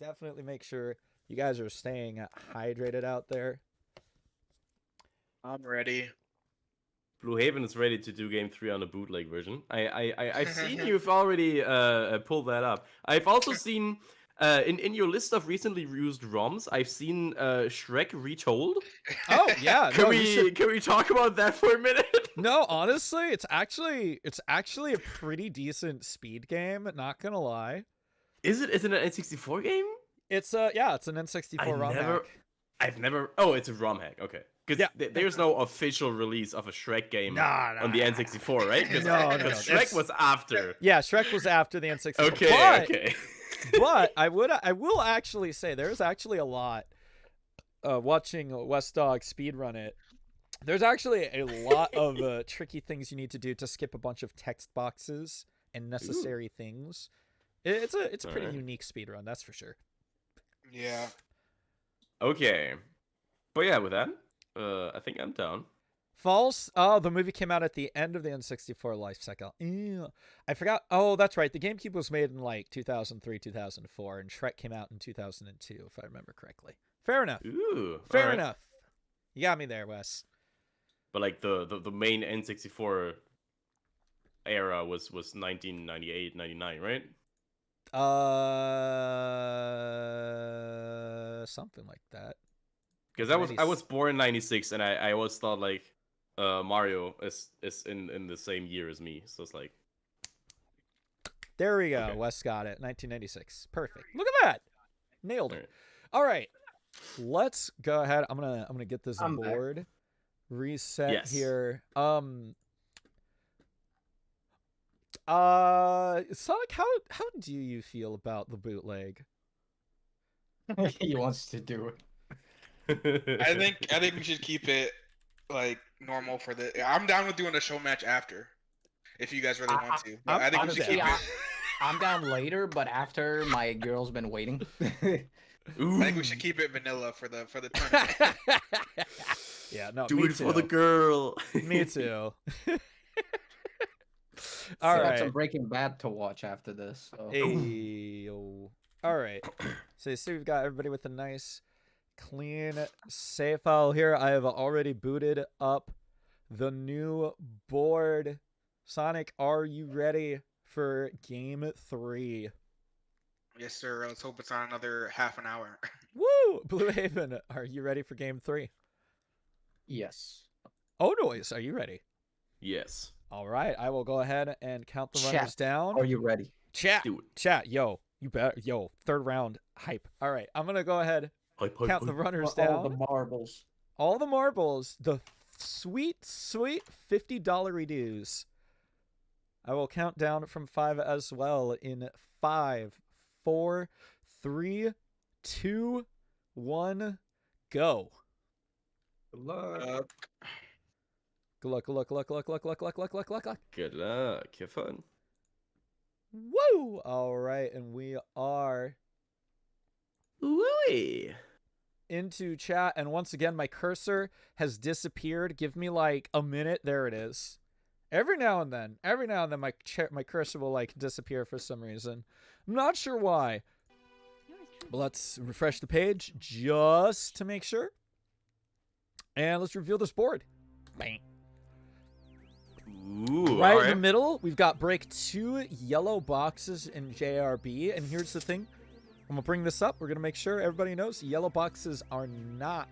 definitely make sure you guys are staying hydrated out there. I'm ready. Blue Haven is ready to do game 3 on the bootleg version. I've seen you've already pulled that up. I've also seen in your list of recently used ROMs, I've seen Shrek Retold. Oh yeah, Can no, you should... can we talk about that for a minute? No, honestly, it's actually a pretty decent speed game. Not gonna lie. Is it an N64 game? It's it's an N64 ROM hack. I've never. Oh, it's a ROM hack. Okay, because there's no official release of a Shrek game on the N64, right? No, Shrek was after. Yeah, Shrek was after the N64. Okay, okay. But I will actually say there's actually a lot. Watching West Dog speedrun it, there's actually a lot of tricky things you need to do to skip a bunch of text boxes and necessary things. It's a pretty unique speedrun, that's for sure. Yeah. Okay, but yeah, with that, I think I'm down. False. Oh, the movie came out at the end of the N64 life cycle. Ew. I forgot. Oh, that's right. The GameCube was made in like 2003, 2004, and Shrek came out in 2002, if I remember correctly. Fair enough. Ooh, Fair enough. You got me there, Wes. But like the main N64 era was 1998, 99, right? Something like that. Because I was born in 96, and I always thought like Mario is in the same year as me, so it's like. There we go. Okay. Wes got it. 1996. Perfect. Look at that. Nailed it. All right. Let's go ahead. I'm gonna get this board reset here. Sonic, how do you feel about the bootleg? He wants to do it. I think we should keep it like normal for the. I'm down with doing a show match after, if you guys really want to. But I think we should keep it. I'm down later, but after my girl's been waiting. I think we should keep it vanilla for the tournament. Yeah, no. Do it for the girl. Me too. All right. Got some Breaking Bad to watch after this. So. Ayo. All right. So you see, we've got everybody with a nice, clean save file here. I have already booted up the new board. Sonic, are you ready for game 3? Yes, sir. Let's hope it's on another half an hour. Woo! Blue Haven, are you ready for game 3? Yes. Oh, Noise, are you ready? Yes. All right, I will go ahead and count the runners down. Are you ready? Chat, yo, you better, third round hype. All right, I'm gonna go ahead, count the runners down. All the marbles. All the marbles, the sweet $50 dues. I will count down from 5 as well in 5, 4, 3, 2, 1, go. Good luck. Good luck. Good luck. Have fun. Woo! All right, and we are Woo-wee. into chat, and once again, my cursor has disappeared. Give me like a minute. There it is. Every now and then, my cursor will like disappear for some reason. I'm not sure why. But let's refresh the page just to make sure. And let's reveal this board. Bang. Ooh, right in the middle, we've got break 2 yellow boxes in JRB. And here's the thing. I'm going to bring this up. We're going to make sure everybody knows yellow boxes are not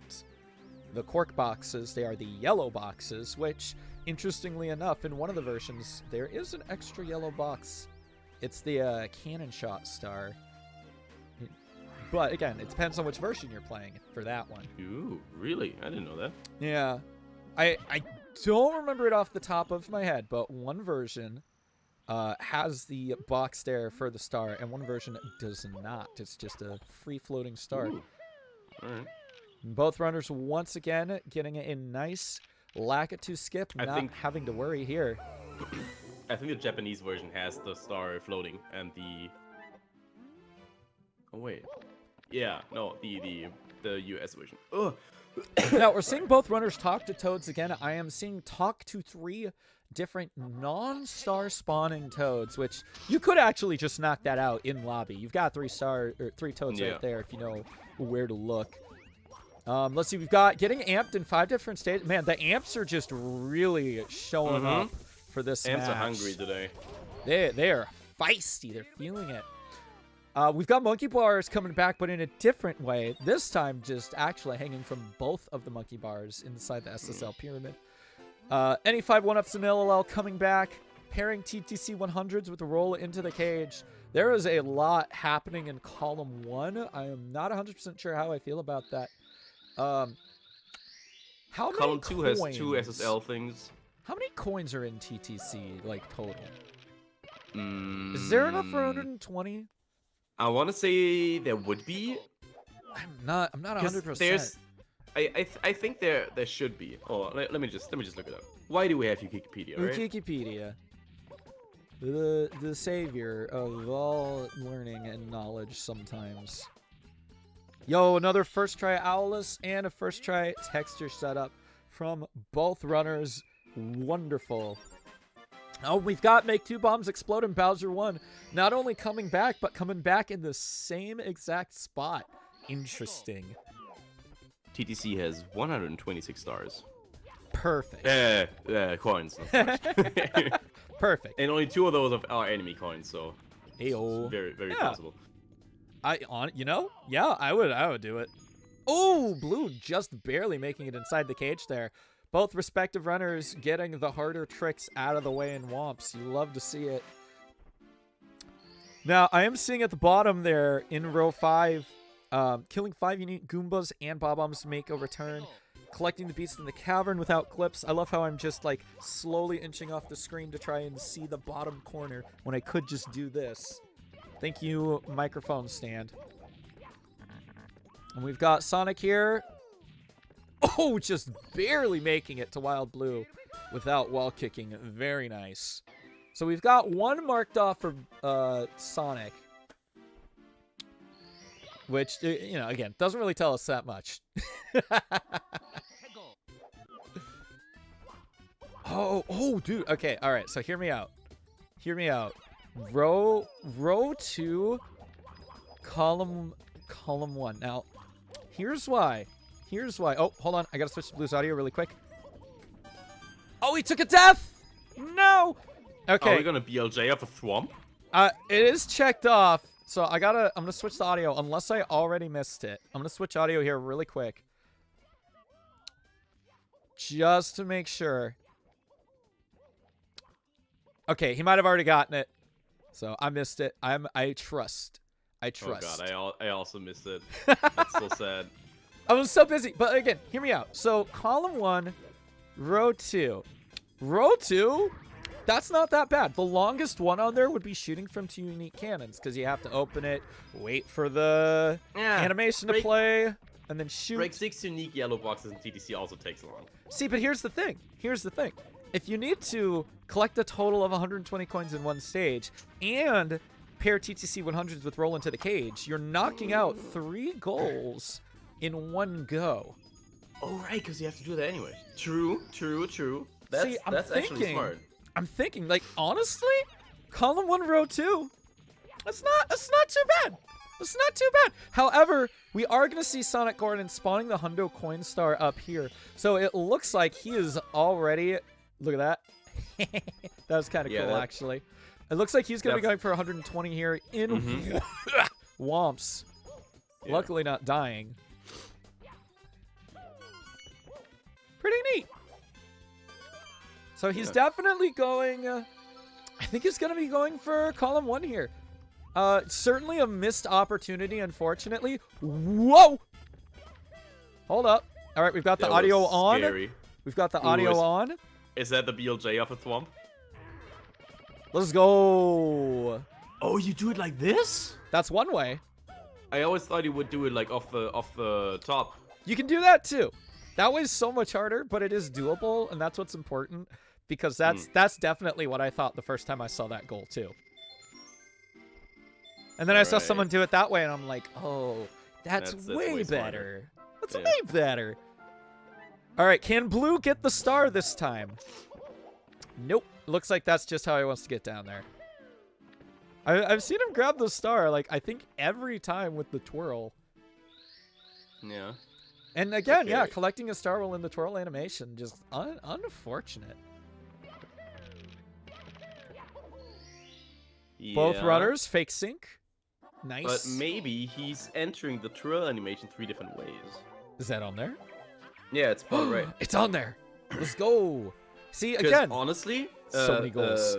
the cork boxes. They are the yellow boxes, which, interestingly enough, in one of the versions, there is an extra yellow box. It's the cannon shot star. But again, it depends on which version you're playing for that one. Ooh, really? I didn't know that. Yeah. I don't remember it off the top of my head, but one version has the box there for the star, and one version does not. It's just a free-floating star. Ooh. All right. Both runners, once again, getting a nice lack to skip, not having to worry here. I think the Japanese version has the star floating and the... Oh, wait. Yeah, no, the US version. Ugh. Now, we're seeing both runners talk to Toads again. I am seeing talk to 3 different non-star spawning Toads, which you could actually just knock that out in lobby. You've got 3 Toads Yeah. right there if you know where to look. Let's see, we've got getting amped in 5 different stages. Man, the amps are just really showing up for this Amps match. are hungry today. They are feisty. They're feeling it. We've got monkey bars coming back, but in a different way. This time, just actually hanging from both of the monkey bars inside the SSL pyramid. Any 5 1-ups in LLL coming back. Pairing TTC 100s with the roll into the cage. There is a lot happening in column 1. I am not 100% sure how I feel about that. How Column many 2 has coins? 2 SSL things. How many coins are in TTC, like, total? Is there enough for 120? I want to say there would be. I'm not 100%. There's, I think there should be. Oh, let me just look it up. Why do we have Wikipedia, right? Wikipedia. The savior of all learning and knowledge sometimes. Yo, another first try Owlus and a first try texture setup from both runners. Wonderful. Oh, we've got Make 2 Bombs Explode and Bowser 1 not only coming back, but coming back in the same exact spot. Interesting. TTC has 126 stars. Perfect. Coins. not stars. Perfect. And only 2 of those are enemy coins, so Ayo. it's very, very Yeah. possible. Yeah, I would do it. Oh, Blue just barely making it inside the cage there. Both respective runners getting the harder tricks out of the way in Womps. You love to see it. Now, I am seeing at the bottom there in row 5, killing 5 unique Goombas and Bob-ombs to make a return. Collecting the beast in the cavern without clips. I love how I'm just like slowly inching off the screen to try and see the bottom corner when I could just do this. Thank you, microphone stand. And we've got Sonic here. Oh, just barely making it to Wild Blue without wall kicking. Very nice. So we've got 1 marked off for Sonic. Which, you know, again, doesn't really tell us that much. Oh, dude. Okay, all right. So hear me out. Hear me out. Row 2, column 1. Now, here's why. Oh, hold on. I gotta switch to Blue's audio really quick. Oh, he took a death! No! Okay. Are we gonna BLJ off a Thwomp? It is checked off. So I'm gonna switch the audio unless I already missed it. I'm gonna switch audio here really quick. Just to make sure. Okay, he might have already gotten it. So I missed it. I trust. Oh god, I also missed it. trust. That's so sad. I was so busy. But again, hear me out. So column 1, row 2. Row 2, that's not that bad. The longest one on there would be shooting from 2 unique cannons because you have to open it, wait for the animation to play, and then shoot. Break 6 unique yellow boxes in TTC also takes long. See, but here's the thing. If you need to collect a total of 120 coins in one stage and pair TTC 100s with roll into the cage, you're knocking out 3 goals in one go. Oh, right, because you have to do that anyway. True. See, That's actually smart. I'm thinking, like, honestly, column 1, row 2, that's not too bad. It's not too bad. However, we are going to see Sonic Gordon spawning the Hundo Coin Star up here. So it looks like he is already... Look at that. That was kind of cool, actually. It looks like he's going to be going for 120 here in Womps. Yeah. Luckily not dying. Pretty neat. So he's definitely going... I think he's going to be going for column 1 here. Certainly a missed opportunity, unfortunately. Whoa! Hold up. All right, we've got the audio on. Scary. We've got the audio on. Is that the BLJ off a Thwomp? Let's go. Oh, you do it like this? That's one way. I always thought you would do it like off the top. You can do that too. That way's so much harder, but it is doable, and that's what's important because that's definitely what I thought the first time I saw that goal too. And then I saw someone do it that way, and I'm like, oh, That's That's way way smarter. better. That's Yeah. way better. All right, can Blue get the star this time? Nope. Looks like that's just how he wants to get down there. I've seen him grab the star, like, I think every time with the twirl. Yeah. And again, yeah, Okay. collecting a star while in the twirl animation, just unfortunate. Both Yeah, runners, fake sync. Nice. But maybe he's entering the twirl animation 3 different ways. Is that on there? Yeah, it's bottom right. It's on there. Let's go. See, 'Cause again, honestly, so many goals.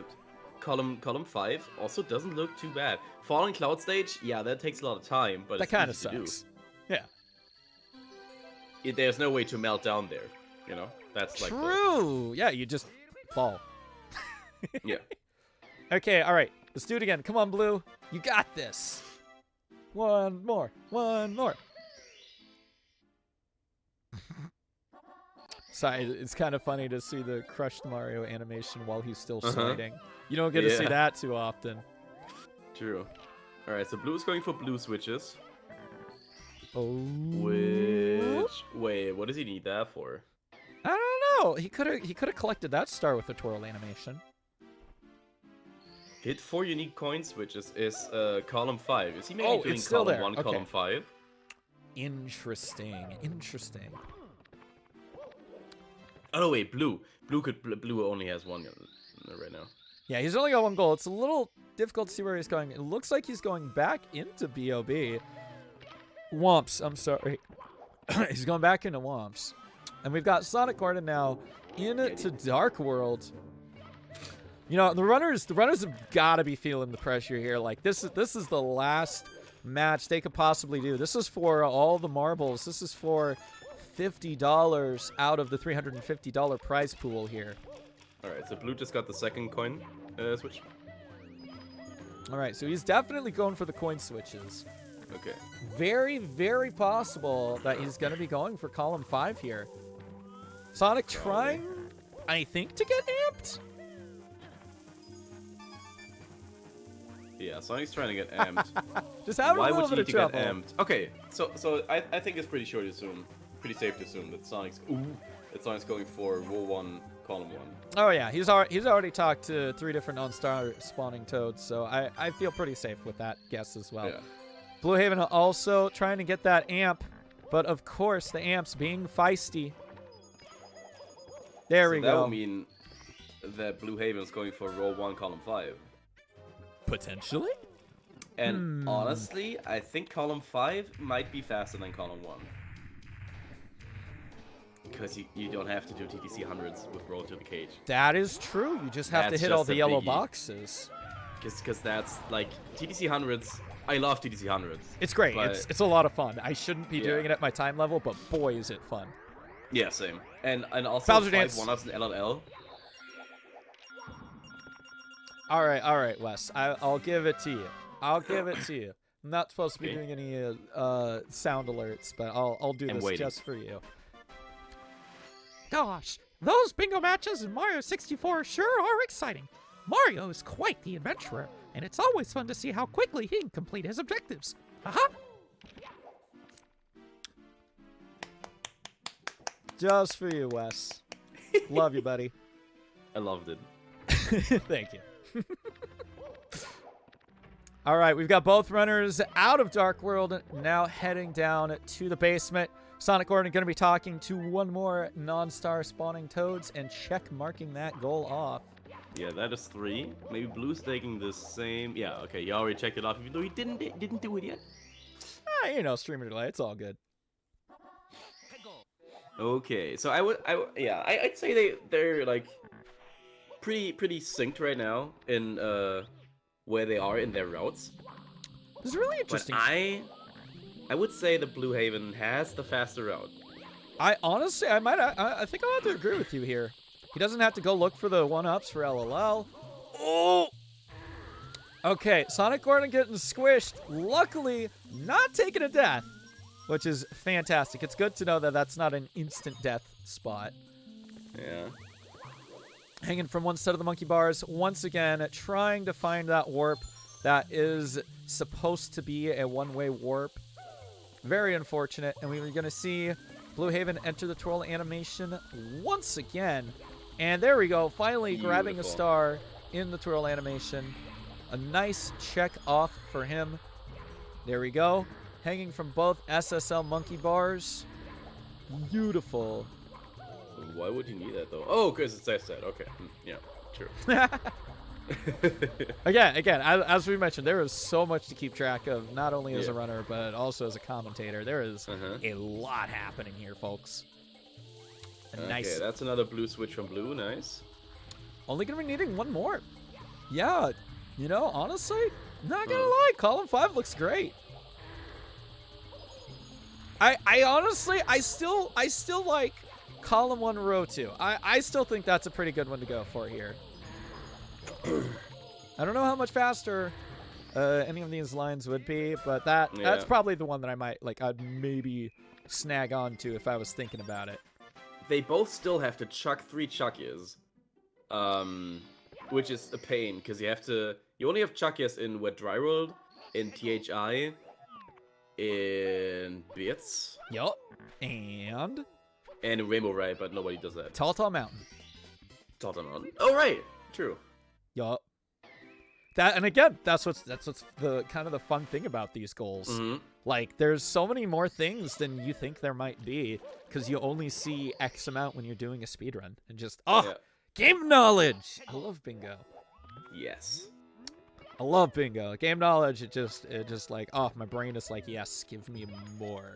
Column 5 also doesn't look too bad. Falling Cloud Stage, yeah, that takes a lot of time, but that it's kind of easy to do. sucks. Yeah. There's no way to melt down there, you know? That's like True. Yeah, you just fall. Yeah. Okay, all right. Let's do it again. Come on, Blue. You got this. One more. One more. Sorry, it's kind of funny to see the crushed Mario animation while he's still sliding. You don't get to see Yeah. that too often. True. Alright, so Blue is going for blue switches. Oh. Which wait, what does he need that for? I don't know. He could have collected that star with the twirl animation. Hit 4 unique coin switches is column 5. Is he maybe Oh, doing it's still column there. 1, Okay. column 5? Interesting. Interesting. Oh no, wait, blue. Blue only has one right now. Yeah, he's only got one goal. It's a little difficult to see where he's going. It looks like he's going back into BOB. Womps, I'm sorry. He's going back into Womps. And we've got Sonic Gordon now into Dark World. You know, the runners have got to be feeling the pressure here. Like, this is the last match they could possibly do. This is for all the marbles. This is for $50 out of the $350 prize pool here. Alright, so blue just got the second coin switch. All right, so he's definitely going for the coin switches. Okay. Very, very possible that he's going to be going for column 5 here. Sonic trying, I think, to get amped? Yeah, Sonic's trying to get amped. Just having Why a little would you bit need of to get trouble. amped? Okay, so I think it's pretty safe to assume that Sonic's going for row 1, column 1. Oh yeah, he's already talked to 3 different non-star spawning toads, so I feel pretty safe with that guess as well. Yeah. Blue Haven also trying to get that amp, but of course the amp's being feisty. There we That go. would mean that Blue Haven's going for row 1, column 5. Potentially? And honestly, I think column 5 might be faster than column 1. Because you don't have to do TTC hundreds with roll to the cage. That is true. You just have to That's hit all just the a yellow biggie. boxes. Because that's like TTC hundreds. I love TTC hundreds. It's great. But- It's a lot of fun. I shouldn't be Yeah. doing it at my time level, but boy is it fun. Yeah, same. And also Bowser 5 Dance. 1-ups in LLL. All right, Wes. I'll give it to you. I'll give it to you. I'm not supposed to be Okay. doing any sound alerts, but I'll do I'm this waiting. just for you. Gosh, those bingo matches in Mario 64 sure are exciting. Mario is quite the adventurer, and it's always fun to see how quickly he can complete his objectives. Aha! Just for you, Wes. Love you, buddy. I loved it. Thank you. All right, we've got both runners out of Dark World, now heading down to the basement. Sonic Gordon going to be talking to one more non-star spawning toads and check marking that goal off. Yeah, that is 3. Maybe Blue's taking the same. Yeah, okay, you already checked it off, even though he didn't do it yet. You know, streamer delay, it's all good. Okay, so I'd say they're like pretty synced right now in where they are in their routes. This is really But interesting. I would say the Blue Haven has the faster route. I honestly, I think I'll have to agree with you here. He doesn't have to go look for the 1-ups for LLL. Oh! Okay, Sonic Gordon getting squished. Luckily, not taking a death, which is fantastic. It's good to know that that's not an instant death spot. Yeah. Hanging from one side of the monkey bars, once again, trying to find that warp that is supposed to be a one-way warp. Very unfortunate. And we were going to see Blue Haven enter the twirl animation once again. And there we go. Finally grabbing a Beautiful. star in the twirl animation. A nice check off for him. There we go. Hanging from both SSL monkey bars. Beautiful. Why would you need that though? Oh, because it says that. Okay. Yeah. True. Again, as we mentioned, there is so much to keep track of, not only as a Yeah. runner, but also as a commentator. There is Uh-huh. a lot happening here, folks. A Okay, nice. that's another blue switch from blue. Nice. Only going to be needing one more. Yeah, you know, honestly, not going to Hmm. lie, column 5 looks great. I honestly, I still like column 1, row 2. I still think that's a pretty good one to go for here. I don't know how much faster any of these lines would be, but that's Yeah. probably the one that I might, like, I'd maybe snag onto if I was thinking about it. They both still have to chuck 3 chuckies. Which is a pain, because you only have chuckies in Wet Dry World, in THI, in Bits, Yup. And and in Rainbow Ride, but nobody does that. Tall Mountain. Tottenham. Oh, right! True. Yup. That, and again, that's what's the kind of the fun thing about these goals. Mm-hmm. Like, there's so many more things than you think there might be, because you only see X amount when you're doing a speedrun. And just, Yeah. game knowledge! I love bingo. Yes. I love bingo. Game knowledge, it just like, oh, my brain is like, yes, give me more.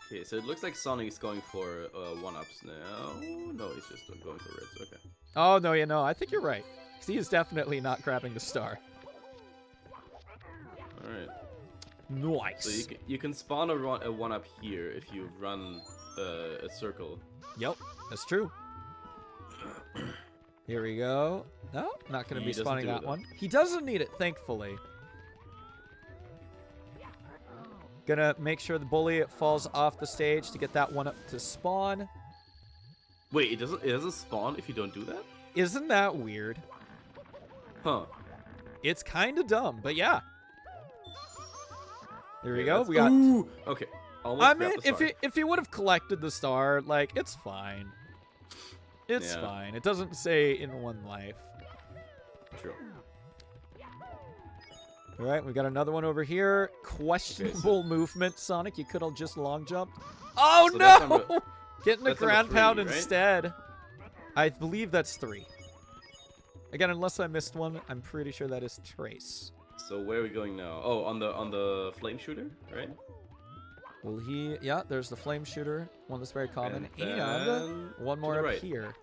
Okay, so it looks like Sonic's going for 1-ups now. No, he's just going for reds. Okay. Oh, no, I think you're right. 'Cause he is definitely not grabbing the star. Alright. Nice. So you can spawn a 1-up here if you run a circle. Yep, that's true. Here we go. No, not going to He be doesn't spawning do that that. one. He doesn't need it, thankfully. Gonna make sure the bully falls off the stage to get that one up to spawn. Wait, it doesn't spawn if you don't do that? Isn't that weird? Huh. It's kind of dumb, but yeah. There we Okay, go. let's- We got. Ooh! Okay. Almost I grabbed mean, the star. if he would have collected the star, like, it's fine. It's Yeah. fine. It doesn't say in one life. True. All right, we got another one over here. Questionable movement, Sonic. You could have just long jumped. Oh So that's no! number- Getting the that's number ground 3, pound right? instead. I believe that's 3. Again, unless I missed one, I'm pretty sure that is Trace. So where are we going now? Oh, on the flame shooter, right? Will he? Yeah, there's the flame shooter, one that's very common, And and then one to more the up right. here.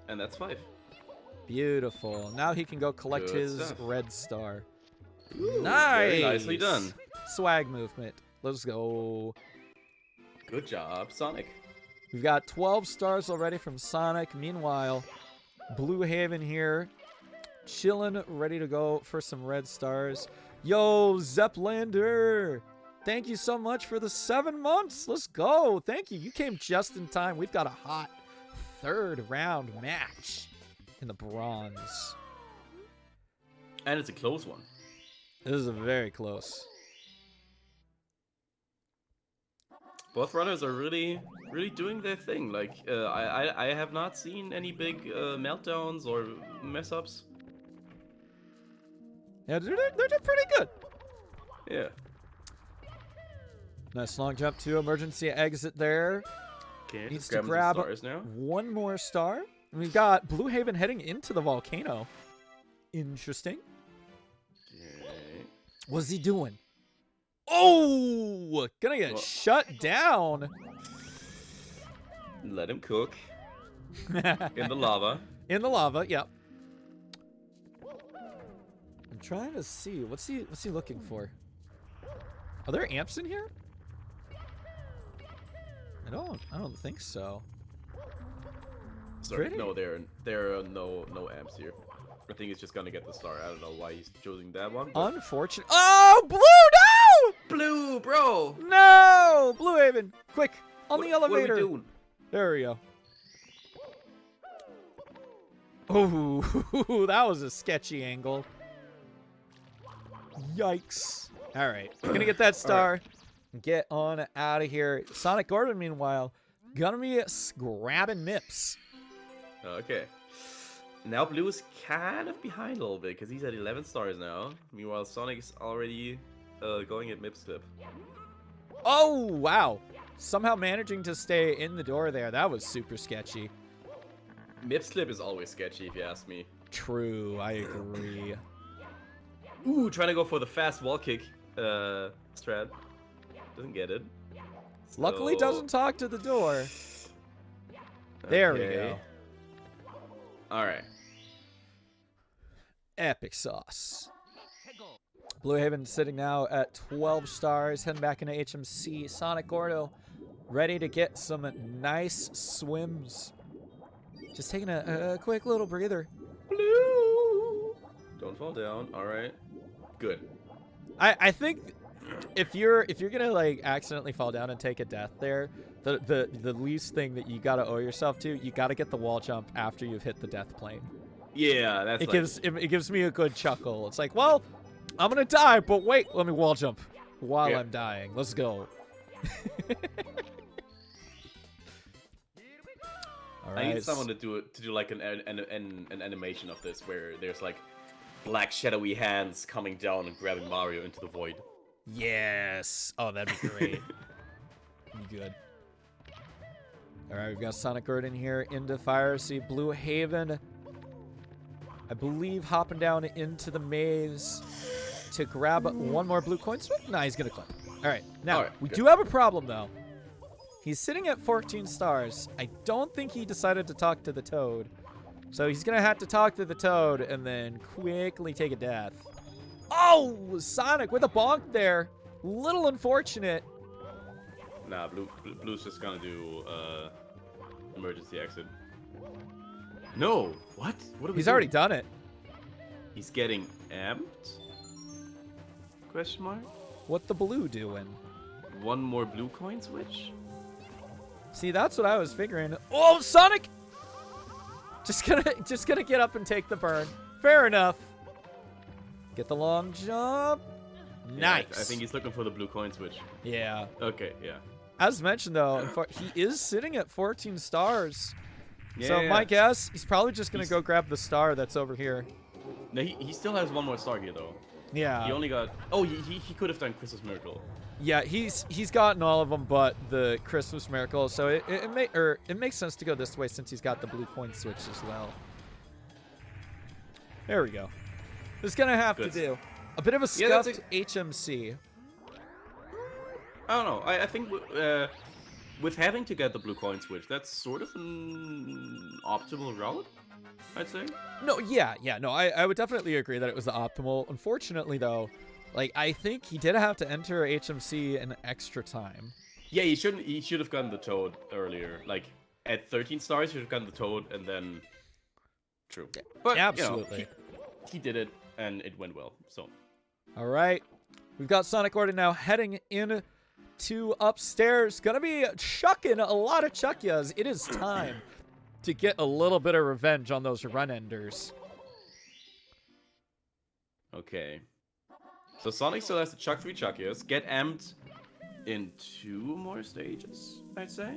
And that's 5. Beautiful. Now he can go collect Good his stuff. red star. Ooh, Nice. Very nicely done. Swag movement. Let's go. Good job, Sonic. We've got 12 stars already from Sonic. Meanwhile, Blue Haven here, chilling, ready to go for some red stars. Yo, Zeplander! Thank you so much for the 7 months. Let's go. Thank you. You came just in time. We've got a hot 3rd round match in the bronze. And it's a close one. This is very close. Both runners are really doing their thing. Like, I have not seen any big meltdowns or mess ups. Yeah, they're doing pretty good. Yeah. Nice long jump to emergency exit there. Okay, Needs just to grabbing grab some stars now. one more star. And we've got Blue Haven heading into the volcano. Interesting. Okay. What's he doing? Oh! Gonna get Well- shut down. Let him cook in the lava. In the lava, yep. I'm trying to see. What's he looking for? Are there amps in here? I don't think so. Sorry, Pretty. no, there are no amps here. I think he's just gonna get the star. I don't know why he's choosing that one. But... Unfortunate. Oh, Blue, Blue, bro. no! No! Blue Haven, quick, on the What are we elevator. doing? There we go. Oh, that was a sketchy angle. Yikes. All right, we're gonna get that star. get on out of here. Sonic Gordon, meanwhile, gonna be grabbing Mips. Okay. Now Blue is kind of behind a little bit because he's at 11 stars now. Meanwhile, Sonic is already going at Mipslip. Oh, wow. Somehow managing to stay in the door there. That was super sketchy. Mipslip is always sketchy, if you ask me. True, I agree. Ooh, trying to go for the fast wall kick strat. Doesn't get it. Luckily, So- doesn't talk to the door. There we Okay. go. Alright. Epic sauce. Blue Haven sitting now at 12 stars, heading back into HMC. Sonic Gordo ready to get some nice swims. Just taking a quick little breather. Blue! Don't fall down. Alright. Good. I think if you're gonna like accidentally fall down and take a death there, the least thing that you gotta owe yourself to, you gotta get the wall jump after you've hit the death plane. Yeah, that's It gives me a good chuckle. It's like, well, I'm gonna die, but wait, let me wall jump while Yeah. I'm dying. Let's go. All I need right. someone to do like an animation of this where there's like black shadowy hands coming down and grabbing Mario into the void. Yes. Oh, that'd be great. Be good. All right, we've got Sonic Gordon here into Fire. See Blue Haven, I believe, hopping down into the maze to grab one more blue coin swim. Nah, he's gonna clip. All right, now All right, we good. do have a problem though. He's sitting at 14 stars. I don't think he decided to talk to the Toad, so he's gonna have to talk to the Toad and then quickly take a death. Oh, Sonic with a bonk there. Little unfortunate. Nah, Blue's just gonna do emergency exit. No, what? What are we He's doing? already done it. He's getting amped? Question mark? What the blue doing? One more blue coin switch? See, that's what I was figuring. Oh, Sonic! Just gonna get up and take the burn. Fair enough. Get the long jump. Yeah, Nice. I think he's looking for the blue coin switch. Yeah. Okay, yeah. As mentioned, though, he is sitting at 14 stars. So Yeah. my guess, he's probably just gonna go grab the star that's over here. No, he still has one more star here though. Yeah. He only got. Oh, he could have done Christmas Miracle. Yeah, he's gotten all of them but the Christmas Miracle, so it makes sense to go this way since he's got the blue coin switch as well. There we go. It's gonna have Good. to do. A bit of a Yeah, that's scuffed HMC. I don't know. I think with having to get the blue coin switch, that's sort of an optimal route, I'd say. No, yeah, no, I would definitely agree that it was the optimal. Unfortunately, though, like I think he did have to enter HMC an extra time. Yeah, he shouldn't. He should have gotten the Toad earlier. Like at 13 stars, he should have gotten the Toad, and then. True. But Absolutely. You know, he did it, and it went well. So. All right, we've got Sonic Gordon now heading in to upstairs. Gonna be chucking a lot of chuckyas. It is time to get a little bit of revenge on those run enders. Okay. So Sonic still has to chuck 3 Chuckies, get amped in 2 more stages, I'd say.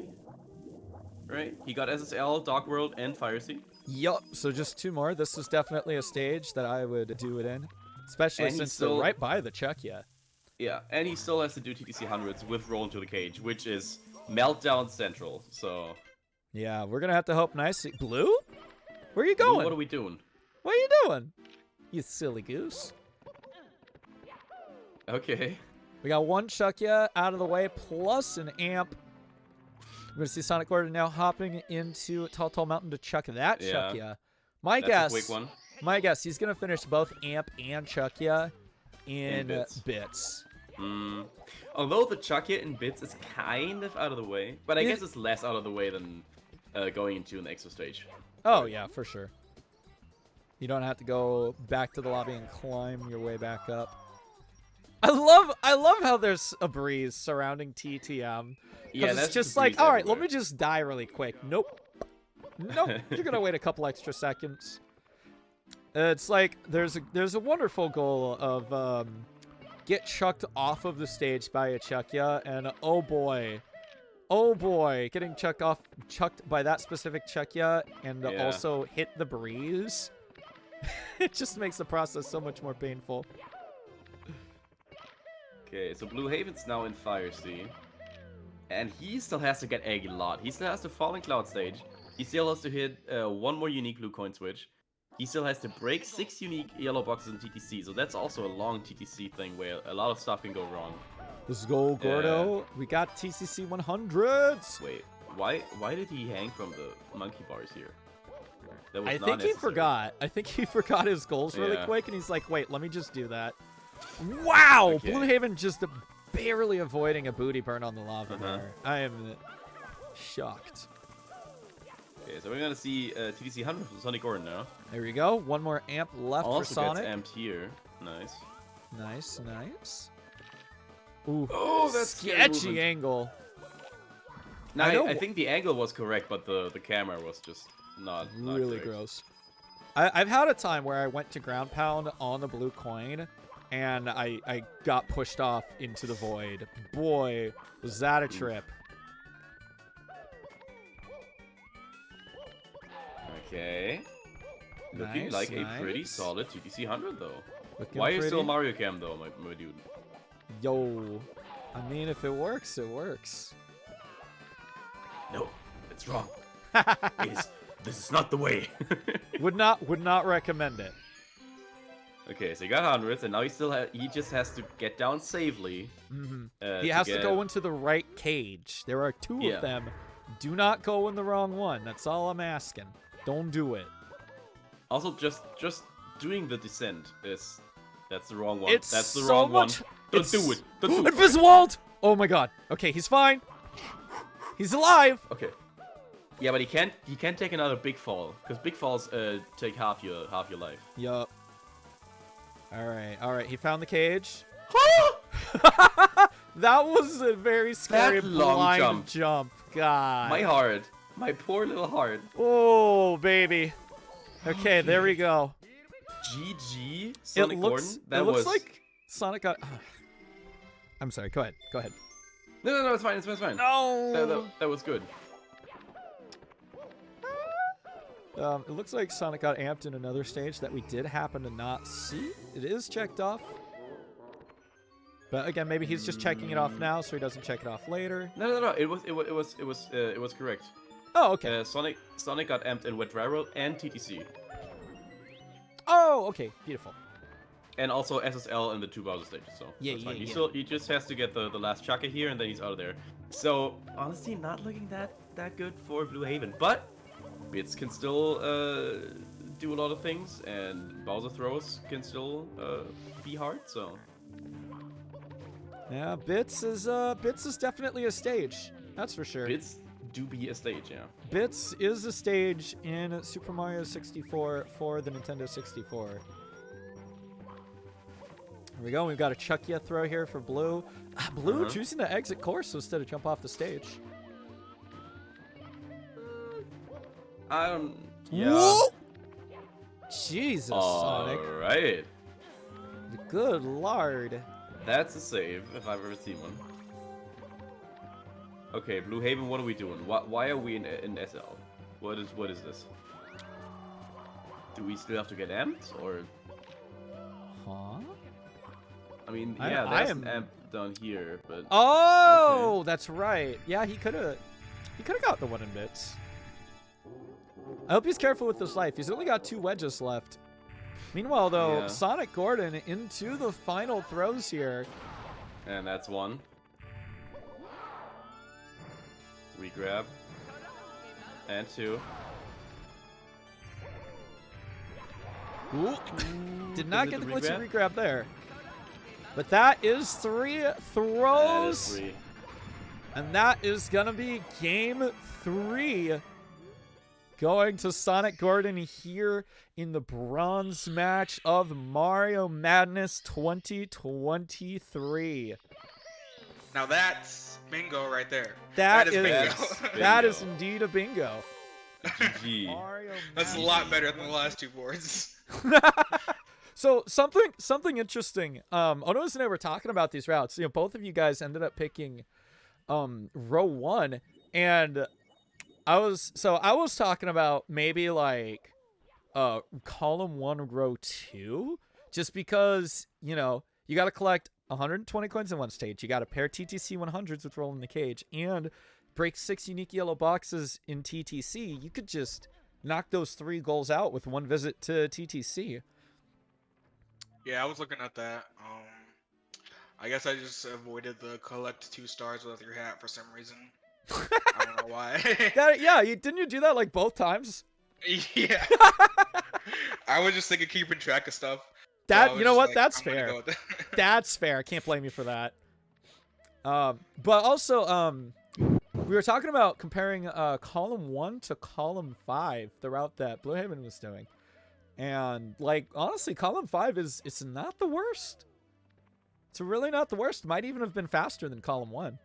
Right? He got SSL, Dark World, and Fire Sea. Yup, so just 2 more. This is definitely a stage that I would do it in. Especially And he's since still- they're right by the Chuckya. Yeah, and he still has to do TTC 100s with Roll into the Cage, which is Meltdown Central. So, Yeah, we're gonna have to hope nicely. Blue? Where are you Blue, going? what are we doing? What are you doing? You silly goose. Okay. We got 1 Chuckya out of the way, plus an amp. We're going to see Sonic Gordon now hopping into Tall Mountain to chuck that Yeah. Chuckya. My That's guess, a quick one. my guess, he's going to finish both amp and Chuckya in bits. bits. Hmm. Although the Chuckia in bits is kind of out of the way, but I It- guess it's less out of the way than going into an extra stage. Oh, yeah, for sure. You don't have to go back to the lobby and climb your way back up. I love how there's a breeze surrounding TTM. Yeah, Because that's it's just a like, breeze all right, let everywhere. me just die really quick. Nope. Nope. You're gonna wait a couple extra seconds. It's like there's a wonderful goal of get chucked off of the stage by a Chuckya, and oh boy, getting chucked by that specific Chuckya, and Yeah. also hit the breeze. It just makes the process so much more painful. Okay, so Blue Haven's now in Fire Sea. And he still has to get a lot. He still has to fall in Cloud Stage. He still has to hit one more unique blue coin switch. He still has to break 6 unique yellow boxes in TTC. So that's also a long TTC thing where a lot of stuff can go wrong. Let's go, Gordo. We got TCC 100s. Wait, why did he hang from the monkey bars here? That was I not think he necessary. forgot. I think he forgot his goals really Yeah. quick, and he's like, wait, let me just do that. Wow! Okay. Blue Haven just barely avoiding a booty burn on the lava Uh-huh. there. I am shocked. Okay, so we're gonna see TTC 100 from Sonic Gordon now. There we go. One more amp left for Also Sonic. gets amped here. Nice. Nice, nice. Ooh, Oh, that's scary sketchy movement. angle. Now, I know I think the angle was correct, but the camera was just not Really correct. gross. I've had a time where I went to ground pound on the blue coin, and I got pushed off into the void. Boy, was that a trip. Okay. Looking Nice, like a pretty nice. solid TTC 100 though. Looking Why are you pretty. still Mario Cam though, my dude? Yo, I mean, if it works, it works. No, it's wrong. This is not the way. Would not recommend it. Okay, so he got hundreds, and now he just has to get down safely. Hmm He has to get- go into the right cage. There are two Yeah. of them. Do not go in the wrong one. That's all I'm asking. Don't do it. Also, just doing the descent that's the wrong one. It's That's the so wrong much. one. Don't do it. Don't do it. Inviswald! Oh my god. Okay, he's fine. He's alive. Okay. Yeah, but he can't take another big fall because big falls take half your life. Yup. All right. He found the cage. That was a very scary That long blind jump. God. My heart, my poor little heart. Oh, baby. Okay, there we go. GG, Sonic it Gordon. That looks was like Sonic got. I'm sorry. Go ahead. no, it's fine. It's fine. No. That was good. It looks like Sonic got amped in another stage that we did happen to not see. It is checked off. But again, maybe he's just checking it off now, so he doesn't check it off later. No. It was correct. Oh, okay. Sonic got amped in Wet Dry Roll and TTC, Oh, okay. Beautiful. and also SSL in the 2 Bowser stages. So Yeah, that's fine. yeah. He just has to get the last Chaka here, and then he's out of there. So honestly, not looking that good for Blue Haven, but Bits can still do a lot of things, and Bowser throws can still be hard. So Yeah, Bits is definitely a stage. That's for sure. Bits do be a stage, yeah. Bits is a stage in Super Mario 64 for the Nintendo 64. Here we go. We've got a Chuckya throw here for Blue. Blue choosing to exit course instead of jump off the stage. I don't. Yeah. Whoa! Jesus, Sonic. Alright. Good lord. That's a save, if I've ever seen one. Okay, Blue Haven, what are we doing? Why are we in SL? What is this? Do we still have to get amped, or? Huh? I mean, I yeah, there's am- an amp down here, but... Oh, that's right. Yeah, he could have got the one in Bits. I hope he's careful with his life. He's only got 2 wedges left. Meanwhile, though, Yeah. Sonic Gordon into the final throws here. And that's one. Regrab. And 2. Ooh. Did not Is get it the the glitchy regrab there. But that is 3 That is throws. 3. And that is going to be game 3. Going to Sonic Gordon here in the bronze match of Mario Madness 2023. Now that's bingo right there. That is is bingo. that is Bingo. indeed a bingo. GG. Mario That's a Madness. lot better than the last 2 boards. So something interesting. Ono's and I were talking about these routes. You know, both of you guys ended up picking row 1, and I was talking about maybe like column 1 row 2, just because, you know, you got to collect 120 coins in one stage. You got to pair TTC 100s with Roll in the Cage and break 6 unique yellow boxes in TTC. You could just knock those 3 goals out with 1 visit to TTC. Yeah, I was looking at that. I guess I just avoided the collect 2 stars with your hat for some reason. I don't know why. Yeah, didn't you do that like both times? Yeah. I was just thinking keeping track of stuff. That, so you know what? like, That's I'm gonna fair. go with that. That's fair. I can't blame you for that. But also, we were talking about comparing column 1 to column 5, the route that BLUEHAVEN was doing, and like honestly, column 5 it's not the worst. It's really not the worst. Might even have been faster than column 1.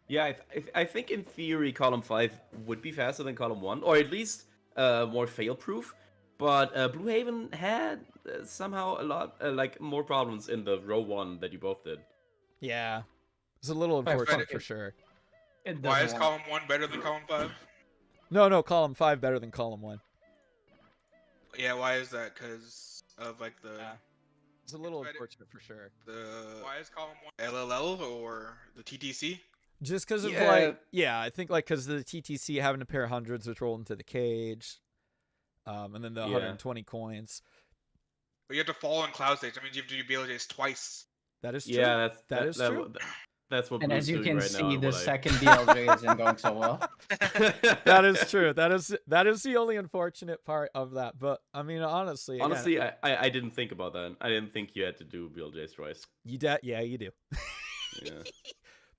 Yeah, I think in theory column 5 would be faster than column 1, or at least more fail-proof. But BLUEHAVEN had somehow a lot like more problems in the row 1 that you both did. Yeah, it's a little unfortunate for sure. Why is column 1 better than column 5? No, column 5 better than column 1. Yeah, why is that? Because of like the. Yeah. It's a little unfortunate for sure. Why is column 1 LLL or the TTC? Just because of I think like because the TTC having to pair hundreds which roll into the cage, and then the 120 coins. But you have to fall on cloud stage. That means you have to do BLJs twice. That is true. Yeah, that is true. That's what. And Blue's as you doing can right see, now the second BLJ isn't going so well. That is true. That is the only unfortunate part of that. But I mean, honestly, I didn't think about that. I didn't think you had to do BLJs twice. Yeah, you do. Yeah.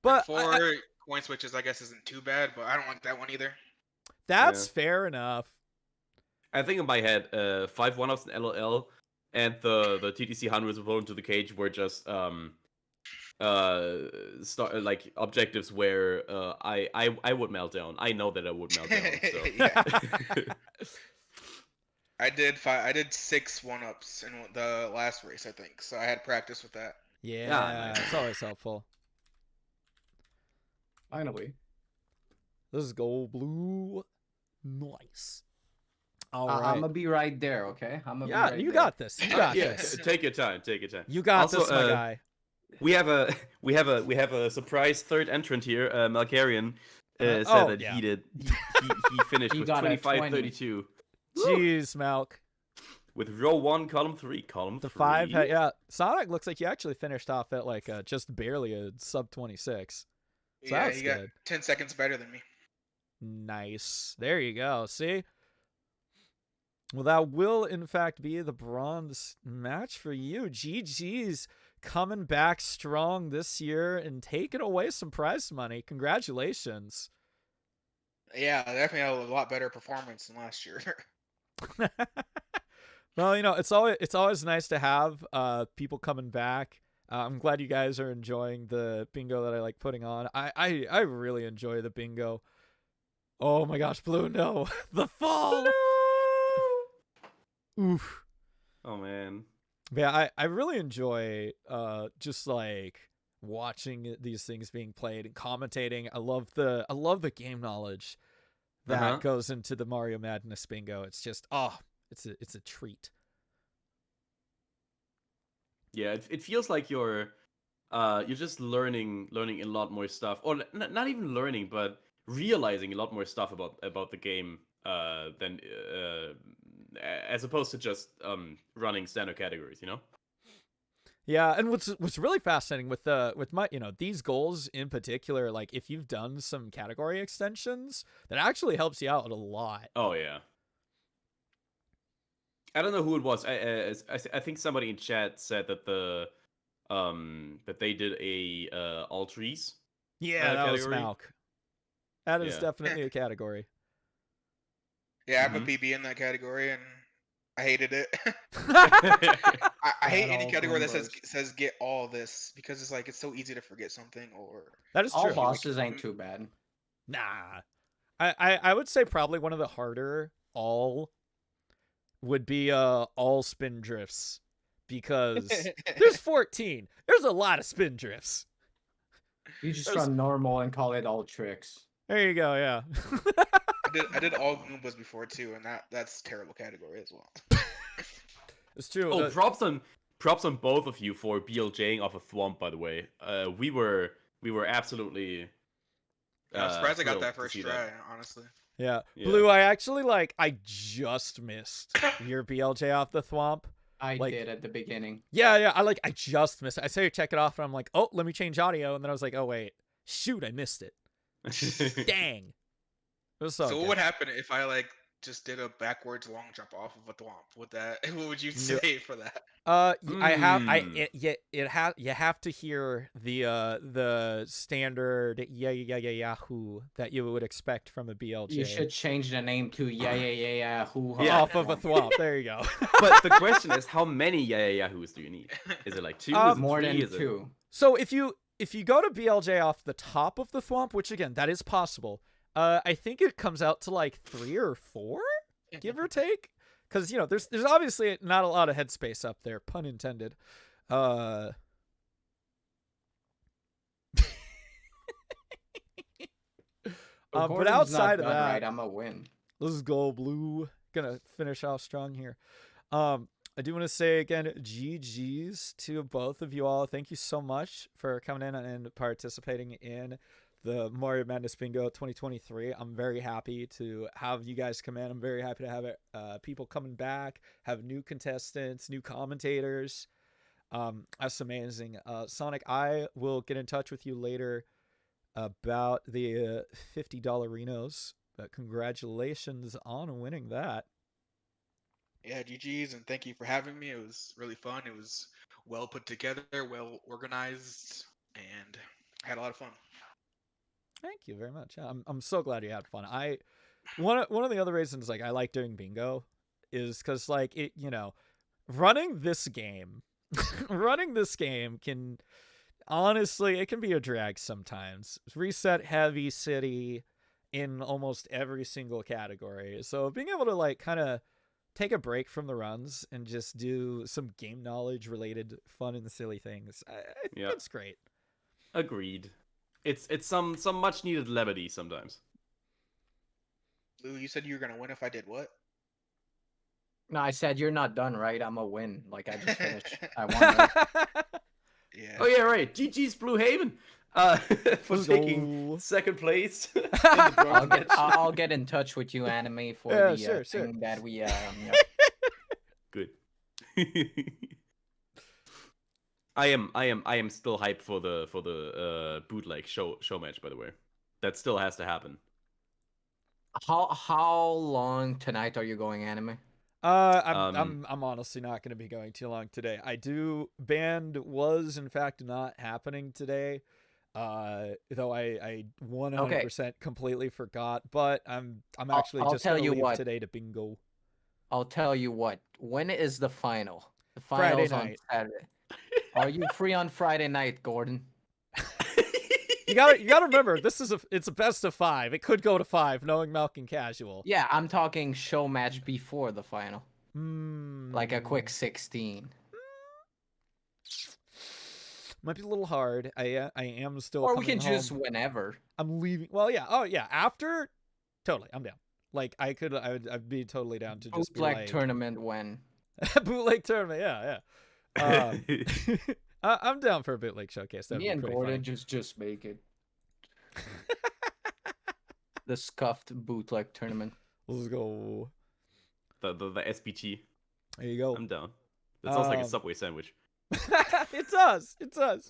But 4 coin switches, I guess, isn't too bad. But I don't like that one either. That's fair enough. I think in my head, 5 1-ups in LLL and the TTC hundreds roll into the cage were just like objectives where I would melt down. I know that I would melt down. So. I did 6 1-ups in the last race, I think. So I had practice with that. Yeah, nice. It's always helpful. Finally. Let's go, Blue. Nice. All I'm right. gonna be right there, okay? You got this. You got this. Take your time. Take your time. You got Also, this, my guy. We have a surprise third entrant here. Malkarian said that he did. He finished with 25-32. Jeez, Malk. With row 1, column 3, The 5. Yeah, Sonic looks like he actually finished off at like just barely a sub 26. So yeah, that's he got good. 10 seconds better than me. Nice. There you go. See? Well, that will, in fact, be the bronze match for you. GG's coming back strong this year and taking away some prize money. Congratulations. Yeah, definitely had a lot better performance than last year. Well, you know, it's always nice to have people coming back. I'm glad you guys are enjoying the bingo that I like putting on. I really enjoy the bingo. Oh my gosh, Blue, no. The fall. No! Oof. Oh man. Yeah, I really enjoy just like watching these things being played and commentating. I love the game knowledge that goes into the Mario Madness bingo. It's just it's a treat. Yeah, it feels like you're just learning a lot more stuff, or not even learning, but realizing a lot more stuff about the game than as opposed to just running standard categories, you know? Yeah, and what's really fascinating with my these goals in particular, like if you've done some category extensions, that actually helps you out a lot. Oh yeah. I don't know who it was. I think somebody in chat said that that they did a all trees. Yeah, that was category. Malk. That is definitely a category. Yeah, I put PB in that category, and I hated it. I hate any category that says get all this, because it's like it's so easy to forget something. Or that is true. All bosses ain't too bad. Nah, I would say probably one of the harder all would be all spin drifts, because there's 14. There's a lot of spin drifts. You just There's- run normal and call it all tricks. There you go. Yeah. I did all Goombas before too, and that's terrible category as well. It's true. Oh, props on both of you for BLJing off a thwomp, by the way. We were absolutely. I was surprised I got thrilled that to first see try, that. honestly. Yeah. Yeah. Blue, I just missed your BLJ off the thwomp. I Like- did at the beginning. Yeah, I just missed it. I saw you check it off, and I'm like, oh, let me change audio, and then I was like, oh wait, shoot, I missed it. Dang. It was so So what good. would happen if I like just did a backwards long jump off of a thwomp? Would that? What would you No. say for that? You have to hear the standard Yahoo that you would expect from a BLJ. You should change the name to hoo ha. Yeah. Off of a thwomp. There you go. But the question is, how many yahoos do you need? Is it like 2? Is it More 3? than Is it... 2. So if you go to BLJ off the top of the thwomp, which again that is possible, I think it comes out to like 3 or 4, give or take. Because, you know, there's obviously not a lot of headspace up there, pun intended. Oh, But Gordon's outside not of done that, right, I'm a win. let's go Blue. Gonna finish off strong here. I do want to say again, GG's to both of you all. Thank you so much for coming in and participating in the Mario Madness Bingo 2023. I'm very happy to have you guys come in. I'm very happy to have people coming back, have new contestants, new commentators. That's amazing. Sonic, I will get in touch with you later about the $50 Renos. But congratulations on winning that. Yeah, GG's, and thank you for having me. It was really fun. It was well put together, well organized, and I had a lot of fun. Thank you very much. Yeah, I'm so glad you had fun. One of the other reasons like I like doing bingo is because like it, you know, running this game can honestly, it can be a drag sometimes. Reset heavy city in almost every single category. So being able to like kind of take a break from the runs and just do some game knowledge related fun and silly things, I think Yeah. it's great. Agreed. It's some much needed levity sometimes. Lou, you said you were gonna win if I did what? No, I said you're not done right, I'm a win. Like I just finished. I won, right? Yeah. Oh yeah, right. GG's Blue Haven. For Let's taking go. second place. in the bronze match. I'll get in touch with you, Anime, for Yeah, the sure. thing that we Good. I am still hyped for the bootleg show match, by the way. That still has to happen. How long tonight are you going, Anime? I'm honestly not going to be going too long today. Band was in fact not happening today, though I 100% completely forgot. But I'm actually I'll just tell going to you leave what. today to bingo. I'll tell you what. When is the final? The Friday finals on night. Saturday. Are you free on Friday night, Gordon? You gotta remember it's a best of 5. It could go to 5, knowing Malkin Casual. Yeah, I'm talking show match before the final, Hmm. like a quick 16. Might be a little hard. I am still. Or we coming can choose home. whenever. I'm leaving. Well, yeah. Oh, yeah. After, totally. I'm down. Like I'd be totally down to just be Bootleg like tournament when? bootleg tournament. Yeah. I'm down for a bootleg showcase. That'd Me be and pretty Gordon funny. just make it. The scuffed bootleg tournament. Let's go. the SBT. There you go. I'm down. That sounds like a Um, Subway sandwich. It does. It does.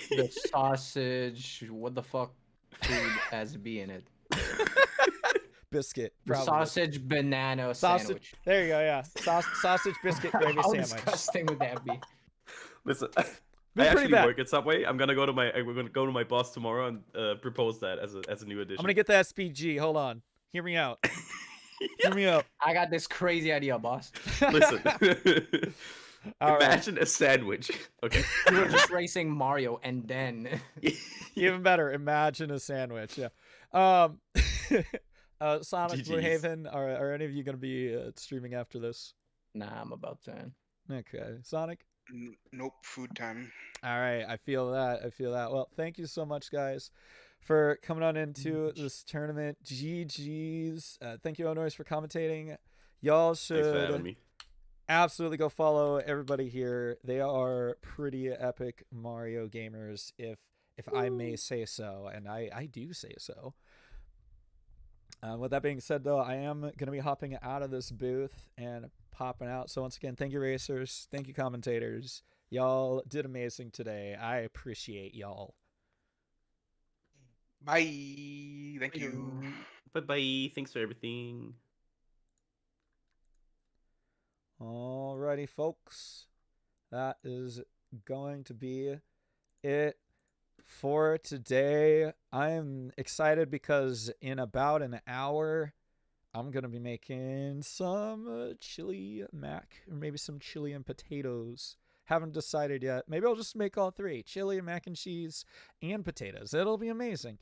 The sausage, what the fuck food has B in it? Biscuit. The probably. sausage banana Sausage. sandwich. There you go. Yeah. Sausage biscuit gravy How sandwich. disgusting would that be? Listen, Been I pretty actually bad. work at Subway. We're gonna go to my boss tomorrow and propose that as a new addition. I'm gonna get the SPG. Hold on. Hear me out. Hear me out. I got this crazy idea, boss. Listen. All right. Imagine a sandwich. Okay. We were just racing Mario, and then Even better. Imagine a sandwich. Yeah. Sonic, Blue GGs. Haven. Are any of you gonna be streaming after this? nah, I'm about to. Okay. Sonic. Nope, food time. All right, I feel that. I feel that. Well, thank you so much, guys, for coming on into this tournament. GG's. Thank you, Onoise, for commentating. Y'all Thanks for having should me. absolutely go follow everybody here. They are pretty epic Mario gamers, if I may say so, and I do say so. With that being said, though, I am going to be hopping out of this booth and popping out. So once again, thank you, racers. Thank you, commentators. Y'all did amazing today. I appreciate y'all. Bye. Thank you. Bye-bye. Thanks for everything. Alrighty, folks. That is going to be it for today. I'm excited because in about an hour, I'm going to be making some chili mac, or maybe some chili and potatoes. Haven't decided yet. Maybe I'll just make all three: chili, mac and cheese, and potatoes. It'll be amazing.